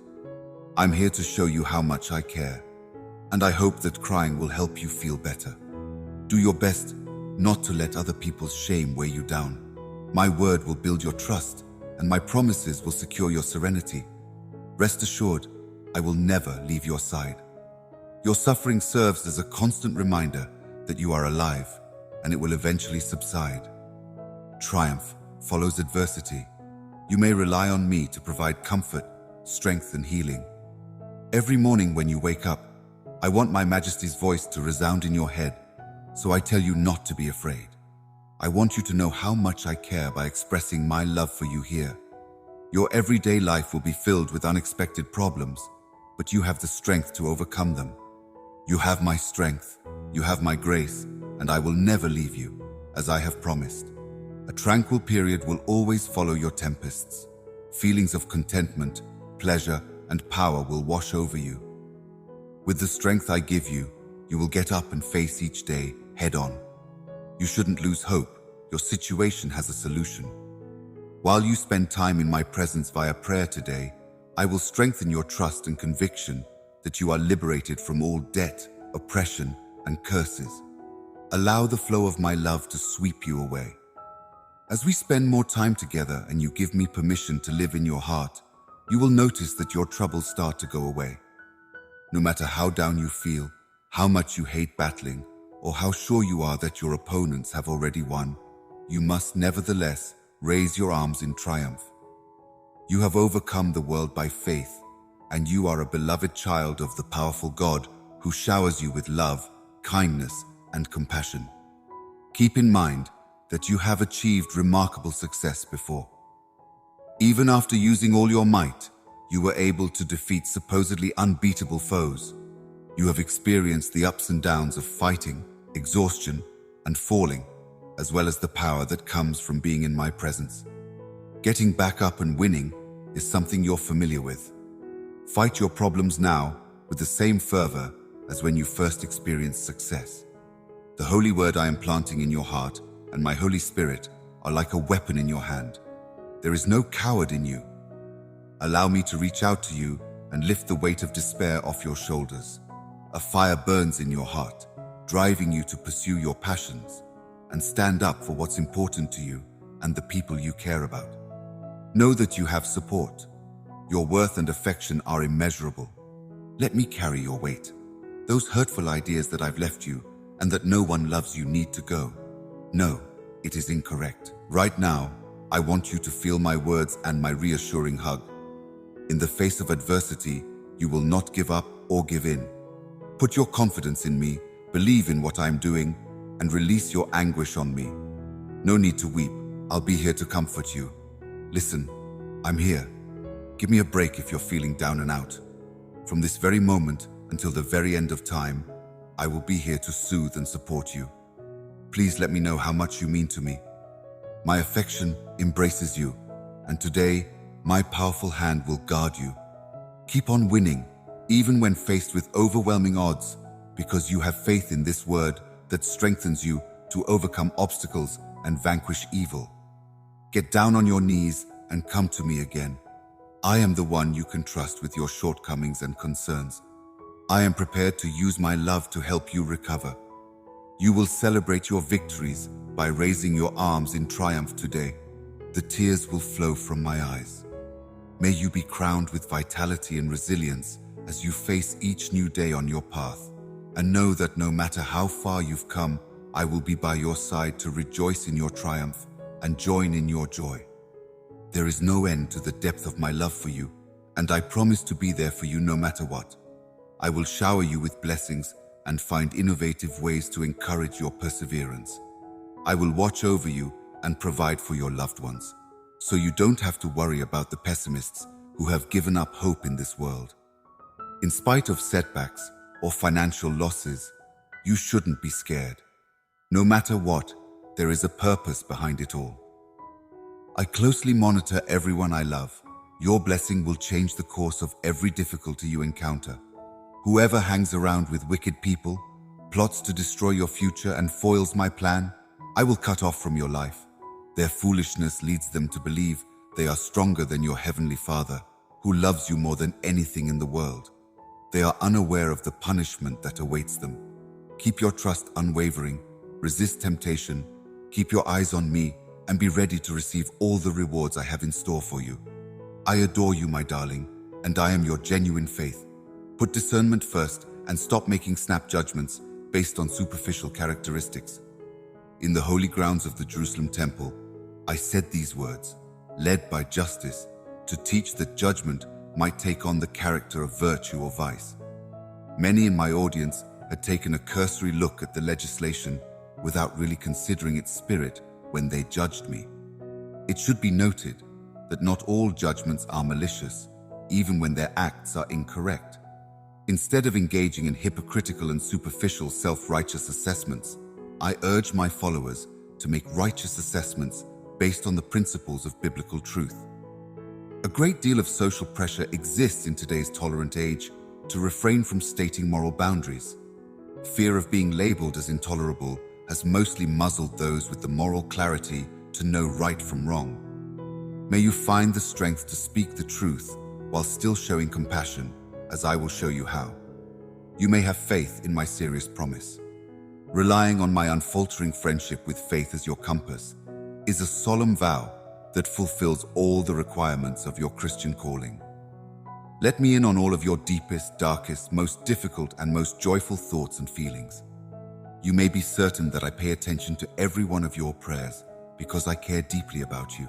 I'm here to show you how much I care, and I hope that crying will help you feel better. Do your best not to let other people's shame weigh you down. My word will build your trust, and my promises will secure your serenity. Rest assured, I will never leave your side. Your suffering serves as a constant reminder that you are alive, and it will eventually subside. Triumph follows adversity. You may rely on me to provide comfort, strength, and healing. Every morning when you wake up, I want my Majesty's voice to resound in your head, so I tell you not to be afraid. I want you to know how much I care by expressing my love for you here. Your everyday life will be filled with unexpected problems, but you have the strength to overcome them. You have my strength, you have my grace, and I will never leave you, as I have promised. A tranquil period will always follow your tempests. Feelings of contentment, pleasure, and power will wash over you. With the strength I give you, you will get up and face each day head on. You shouldn't lose hope. Your situation has a solution. While you spend time in my presence via prayer today, I will strengthen your trust and conviction that you are liberated from all debt, oppression, and curses. Allow the flow of my love to sweep you away. As we spend more time together and you give me permission to live in your heart, you will notice that your troubles start to go away. No matter how down you feel, how much you hate battling, or how sure you are that your opponents have already won, you must nevertheless raise your arms in triumph. You have overcome the world by faith, and you are a beloved child of the powerful God who showers you with love, kindness, and compassion. Keep in mind that you have achieved remarkable success before. Even after using all your might, you were able to defeat supposedly unbeatable foes. You have experienced the ups and downs of fighting, exhaustion, and falling, as well as the power that comes from being in my presence. Getting back up and winning is something you're familiar with. Fight your problems now with the same fervor as when you first experienced success. The holy word I am planting in your heart and my Holy Spirit are like a weapon in your hand. There is no coward in you. Allow me to reach out to you and lift the weight of despair off your shoulders. A fire burns in your heart, driving you to pursue your passions and stand up for what's important to you and the people you care about. Know that you have support. Your worth and affection are immeasurable. Let me carry your weight. Those hurtful ideas that I've left you and that no one loves you need to go. No, it is incorrect. Right now, I want you to feel my words and my reassuring hug. In the face of adversity, you will not give up or give in. Put your confidence in me, believe in what I'm doing, and release your anguish on me. No need to weep. I'll be here to comfort you. Listen, I'm here. Give me a break if you're feeling down and out. From this very moment until the very end of time, I will be here to soothe and support you. Please let me know how much you mean to me. My affection embraces you, and today, my powerful hand will guard you. Keep on winning, even when faced with overwhelming odds, because you have faith in this word that strengthens you to overcome obstacles and vanquish evil. Get down on your knees and come to me again. I am the one you can trust with your shortcomings and concerns. I am prepared to use my love to help you recover. You will celebrate your victories by raising your arms in triumph today. The tears will flow from my eyes. May you be crowned with vitality and resilience as you face each new day on your path. And know that no matter how far you've come, I will be by your side to rejoice in your triumph and join in your joy. There is no end to the depth of my love for you, and I promise to be there for you no matter what. I will shower you with blessings and find innovative ways to encourage your perseverance. I will watch over you and provide for your loved ones, so you don't have to worry about the pessimists who have given up hope in this world. In spite of setbacks or financial losses, you shouldn't be scared. No matter what, there is a purpose behind it all. I closely monitor everyone I love. Your blessing will change the course of every difficulty you encounter. Whoever hangs around with wicked people, plots to destroy your future and foils my plan, I will cut off from your life. Their foolishness leads them to believe they are stronger than your heavenly Father, who loves you more than anything in the world. They are unaware of the punishment that awaits them. Keep your trust unwavering, resist temptation, keep your eyes on me, and be ready to receive all the rewards I have in store for you. I adore you, my darling, and I am your genuine faith. Put discernment first and stop making snap judgments based on superficial characteristics. In the holy grounds of the Jerusalem temple, I said these words, led by justice, to teach that judgment might take on the character of virtue or vice. Many in my audience had taken a cursory look at the legislation without really considering its spirit when they judged me. It should be noted that not all judgments are malicious, even when their acts are incorrect. Instead of engaging in hypocritical and superficial self-righteous assessments, I urge my followers to make righteous assessments based on the principles of biblical truth. A great deal of social pressure exists in today's tolerant age to refrain from stating moral boundaries. Fear of being labeled as intolerable has mostly muzzled those with the moral clarity to know right from wrong. May you find the strength to speak the truth while still showing compassion, as I will show you how. You may have faith in my serious promise. Relying on my unfaltering friendship with faith as your compass is a solemn vow that fulfills all the requirements of your Christian calling. Let me in on all of your deepest, darkest, most difficult, and most joyful thoughts and feelings. You may be certain that I pay attention to every one of your prayers because I care deeply about you.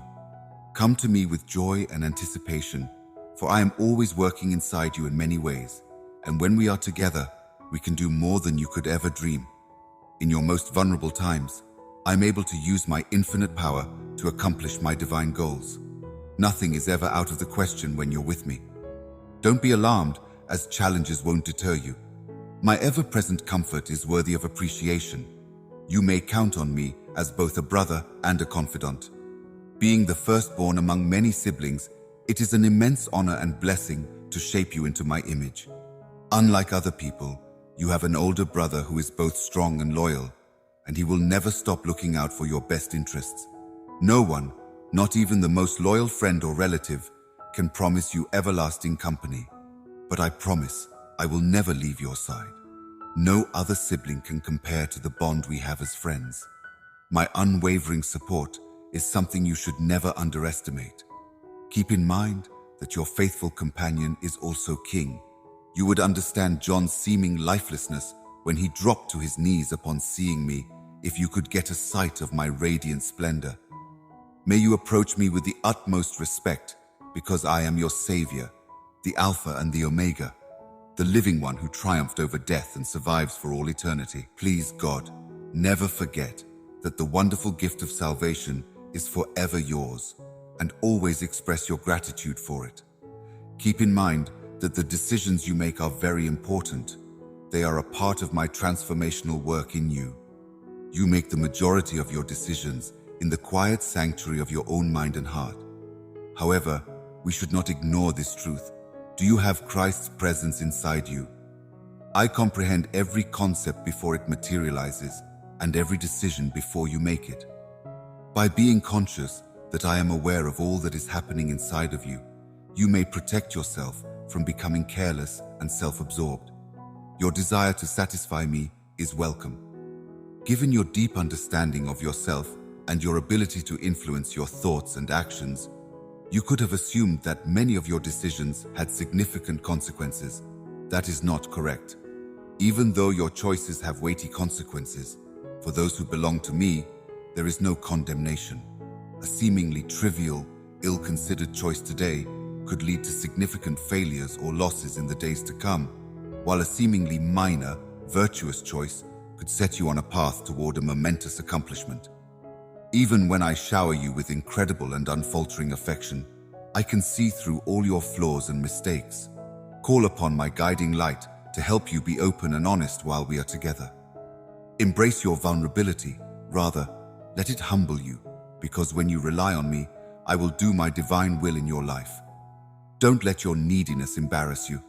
Come to me with joy and anticipation, for I am always working inside you in many ways, and when we are together, we can do more than you could ever dream. In your most vulnerable times, I am able to use my infinite power to accomplish my divine goals. Nothing is ever out of the question when you're with me. Don't be alarmed, as challenges won't deter you. My ever-present comfort is worthy of appreciation. You may count on me as both a brother and a confidant. Being the firstborn among many siblings, it is an immense honor and blessing to shape you into my image. Unlike other people, you have an older brother who is both strong and loyal, and he will never stop looking out for your best interests. No one, not even the most loyal friend or relative, can promise you everlasting company. But I promise I will never leave your side. No other sibling can compare to the bond we have as friends. My unwavering support is something you should never underestimate. Keep in mind that your faithful companion is also king. You would understand John's seeming lifelessness when he dropped to his knees upon seeing me if you could get a sight of my radiant splendor. May you approach me with the utmost respect, because I am your Savior, the Alpha and the Omega, the living one who triumphed over death and survives for all eternity. Please, God, never forget that the wonderful gift of salvation is forever yours, and always express your gratitude for it. Keep in mind that the decisions you make are very important. They are a part of my transformational work in you. You make the majority of your decisions in the quiet sanctuary of your own mind and heart. However, we should not ignore this truth. Do you have Christ's presence inside you? I comprehend every concept before it materializes, and every decision before you make it. By being conscious that I am aware of all that is happening inside of you, you may protect yourself from becoming careless and self-absorbed. Your desire to satisfy me is welcome. Given your deep understanding of yourself and your ability to influence your thoughts and actions, you could have assumed that many of your decisions had significant consequences. That is not correct. Even though your choices have weighty consequences, for those who belong to me, there is no condemnation. A seemingly trivial, ill-considered choice today could lead to significant failures or losses in the days to come, while a seemingly minor, virtuous choice could set you on a path toward a momentous accomplishment. Even when I shower you with incredible and unfaltering affection, I can see through all your flaws and mistakes. Call upon my guiding light to help you be open and honest while we are together. Embrace your vulnerability, rather, let it humble you, because when you rely on me, I will do my divine will in your life. Don't let your neediness embarrass you.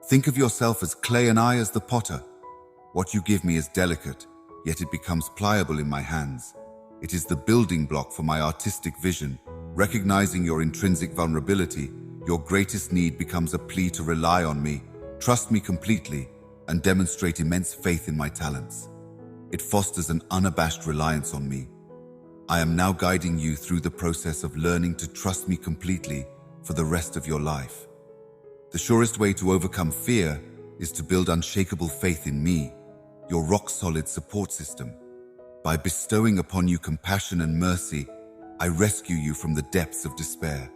Think of yourself as clay and I as the potter. What you give me is delicate, yet it becomes pliable in my hands. It is the building block for my artistic vision. Recognizing your intrinsic vulnerability, your greatest need becomes a plea to rely on me, trust me completely, and demonstrate immense faith in my talents. It fosters an unabashed reliance on me. I am now guiding you through the process of learning to trust me completely for the rest of your life. The surest way to overcome fear is to build unshakable faith in me, your rock-solid support system. By bestowing upon you compassion and mercy, I rescue you from the depths of despair.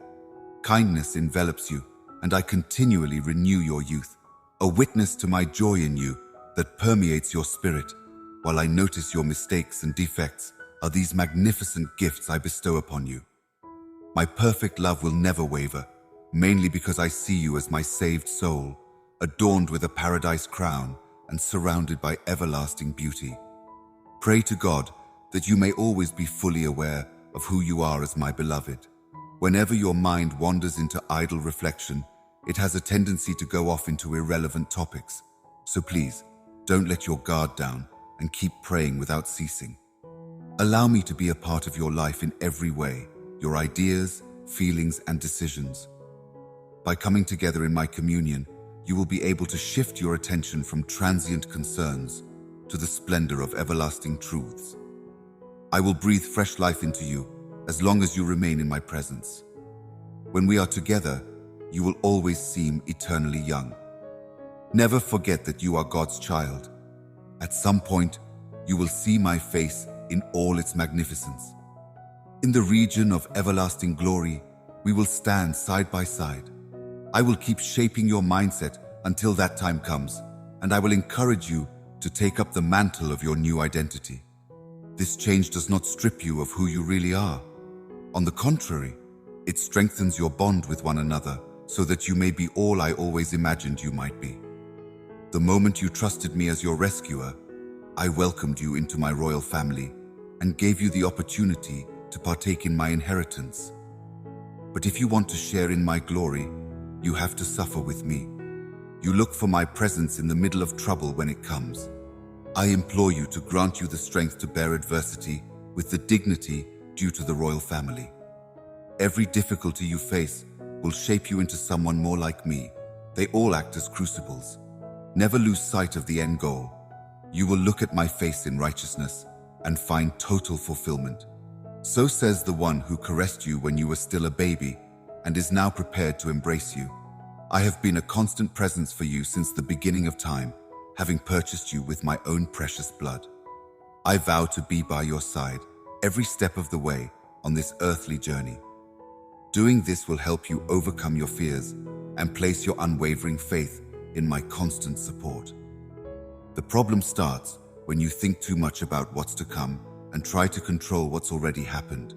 Kindness envelops you, and I continually renew your youth, a witness to my joy in you that permeates your spirit. While I notice your mistakes and defects are these magnificent gifts I bestow upon you. My perfect love will never waver, mainly because I see you as my saved soul, adorned with a paradise crown and surrounded by everlasting beauty. Pray to God that you may always be fully aware of who you are as my beloved. Whenever your mind wanders into idle reflection, it has a tendency to go off into irrelevant topics. So please, don't let your guard down and keep praying without ceasing. Allow me to be a part of your life in every way, your ideas, feelings, and decisions. By coming together in my communion, you will be able to shift your attention from transient concerns to the splendor of everlasting truths. I will breathe fresh life into you as long as you remain in my presence. When we are together, you will always seem eternally young. Never forget that you are God's child. At some point, you will see my face in all its magnificence. In the region of everlasting glory, we will stand side by side. I will keep shaping your mindset until that time comes, and I will encourage you to take up the mantle of your new identity. This change does not strip you of who you really are. On the contrary, it strengthens your bond with one another so that you may be all I always imagined you might be. The moment you trusted me as your rescuer, I welcomed you into my royal family and gave you the opportunity to partake in my inheritance. But if you want to share in my glory, you have to suffer with me. You look for my presence in the middle of trouble when it comes. I implore you to grant you the strength to bear adversity with the dignity due to the royal family. Every difficulty you face will shape you into someone more like me. They all act as crucibles. Never lose sight of the end goal. You will look at my face in righteousness and find total fulfillment. So says the one who caressed you when you were still a baby and is now prepared to embrace you. I have been a constant presence for you since the beginning of time, having purchased you with my own precious blood. I vow to be by your side every step of the way on this earthly journey. Doing this will help you overcome your fears and place your unwavering faith in my constant support. The problem starts when you think too much about what's to come and try to control what's already happened.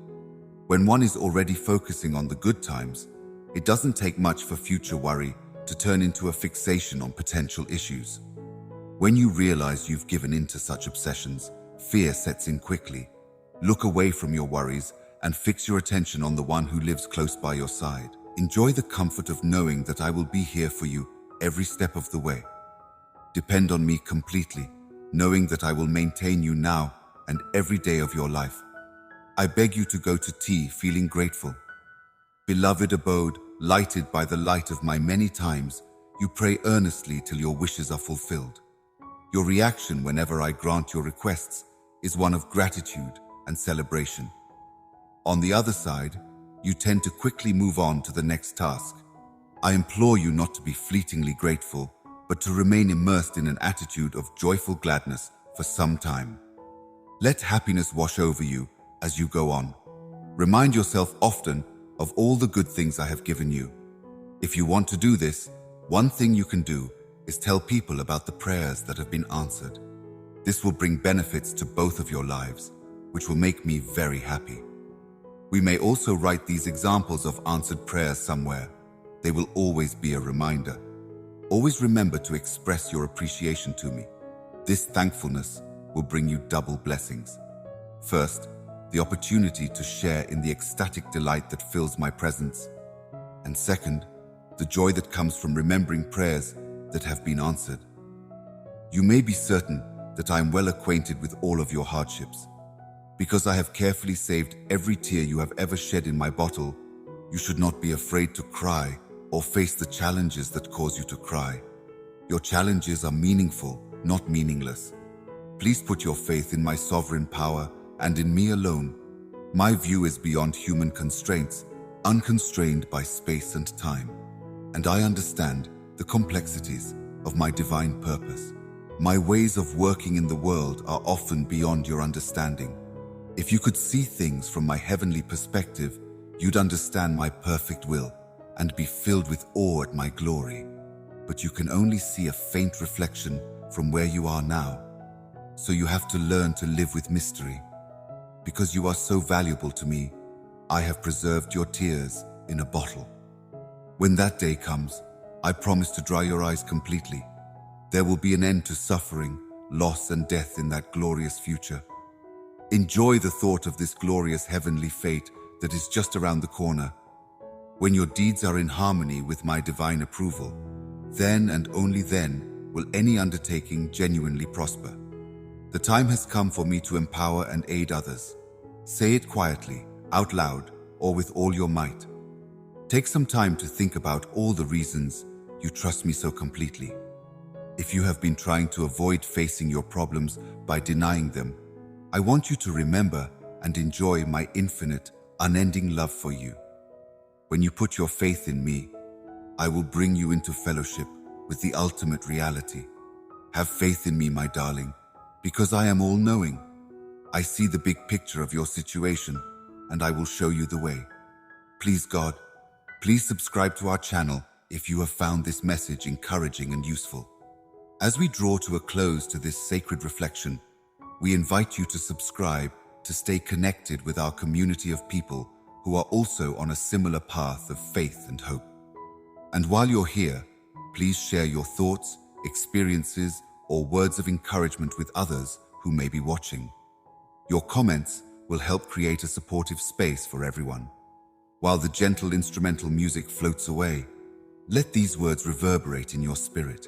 When one is already focusing on the good times, it doesn't take much for future worry to turn into a fixation on potential issues. When you realize you've given in to such obsessions, fear sets in quickly. Look away from your worries and fix your attention on the one who lives close by your side. Enjoy the comfort of knowing that I will be here for you every step of the way. Depend on me completely, knowing that I will maintain you now and every day of your life. I beg you to go to tea feeling grateful. Beloved abode, lighted by the light of my many times, you pray earnestly till your wishes are fulfilled. Your reaction whenever I grant your requests is one of gratitude and celebration. On the other side, you tend to quickly move on to the next task. I implore you not to be fleetingly grateful, but to remain immersed in an attitude of joyful gladness for some time. Let happiness wash over you as you go on. Remind yourself often of all the good things I have given you. If you want to do this, one thing you can do is tell people about the prayers that have been answered. This will bring benefits to both of your lives, which will make me very happy. We may also write these examples of answered prayers somewhere. They will always be a reminder. Always remember to express your appreciation to me. This thankfulness will bring you double blessings. First, the opportunity to share in the ecstatic delight that fills my presence. And second, the joy that comes from remembering prayers that have been answered. You may be certain that I am well acquainted with all of your hardships. Because I have carefully saved every tear you have ever shed in my bottle, you should not be afraid to cry or face the challenges that cause you to cry. Your challenges are meaningful, not meaningless. Please put your faith in my sovereign power and in me alone. My view is beyond human constraints, unconstrained by space and time. And I understand the complexities of my divine purpose. My ways of working in the world are often beyond your understanding. If you could see things from my heavenly perspective, you'd understand my perfect will and be filled with awe at my glory. But you can only see a faint reflection from where you are now. So you have to learn to live with mystery. Because you are so valuable to me, I have preserved your tears in a bottle. When that day comes, I promise to dry your eyes completely. There will be an end to suffering, loss, and death in that glorious future. Enjoy the thought of this glorious heavenly fate that is just around the corner. When your deeds are in harmony with my divine approval, then and only then will any undertaking genuinely prosper. The time has come for me to empower and aid others. Say it quietly, out loud, or with all your might. Take some time to think about all the reasons you trust me so completely. If you have been trying to avoid facing your problems by denying them, I want you to remember and enjoy my infinite, unending love for you. When you put your faith in me, I will bring you into fellowship with the ultimate reality. Have faith in me, my darling, because I am all-knowing. I see the big picture of your situation, and I will show you the way. Please, God, please subscribe to our channel if you have found this message encouraging and useful. As we draw to a close to this sacred reflection, we invite you to subscribe to stay connected with our community of people who are also on a similar path of faith and hope. And while you're here, please share your thoughts, experiences, or words of encouragement with others who may be watching. Your comments will help create a supportive space for everyone. While the gentle instrumental music floats away, let these words reverberate in your spirit.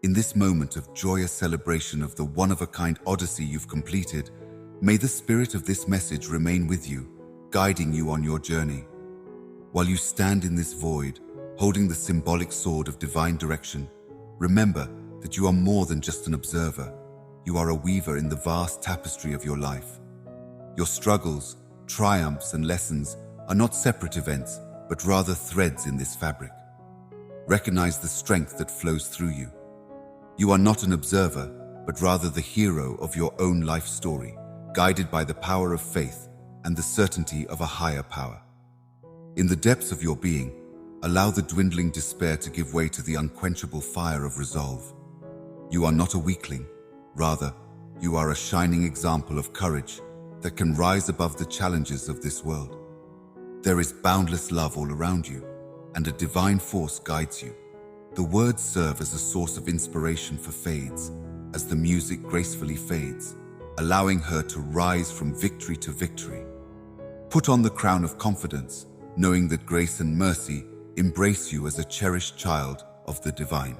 In this moment of joyous celebration of the one-of-a-kind odyssey you've completed, may the spirit of this message remain with you, guiding you on your journey. While you stand in this void, holding the symbolic sword of divine direction, remember that you are more than just an observer. You are a weaver in the vast tapestry of your life. Your struggles, triumphs, and lessons are not separate events, but rather threads in this fabric. Recognize the strength that flows through you. You are not an observer, but rather the hero of your own life story, guided by the power of faith and the certainty of a higher power. In the depths of your being, allow the dwindling despair to give way to the unquenchable fire of resolve. You are not a weakling. Rather, you are a shining example of courage that can rise above the challenges of this world. There is boundless love all around you, and a divine force guides you. The words serve as a source of inspiration for fades, as the music gracefully fades, allowing her to rise from victory to victory. Put on the crown of confidence, knowing that grace and mercy embrace you as a cherished child of the divine.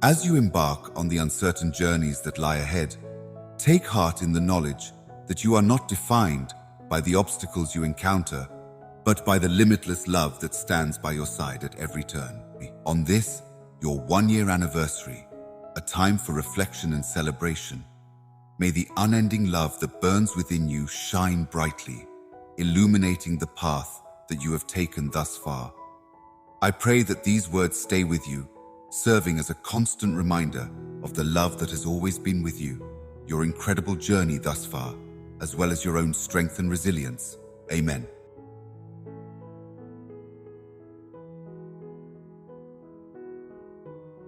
As you embark on the uncertain journeys that lie ahead, take heart in the knowledge that you are not defined by the obstacles you encounter, but by the limitless love that stands by your side at every turn. On this, your one-year anniversary, a time for reflection and celebration, may the unending love that burns within you shine brightly, illuminating the path that you have taken thus far. I pray that these words stay with you, serving as a constant reminder of the love that has always been with you, your incredible journey thus far, as well as your own strength and resilience. Amen.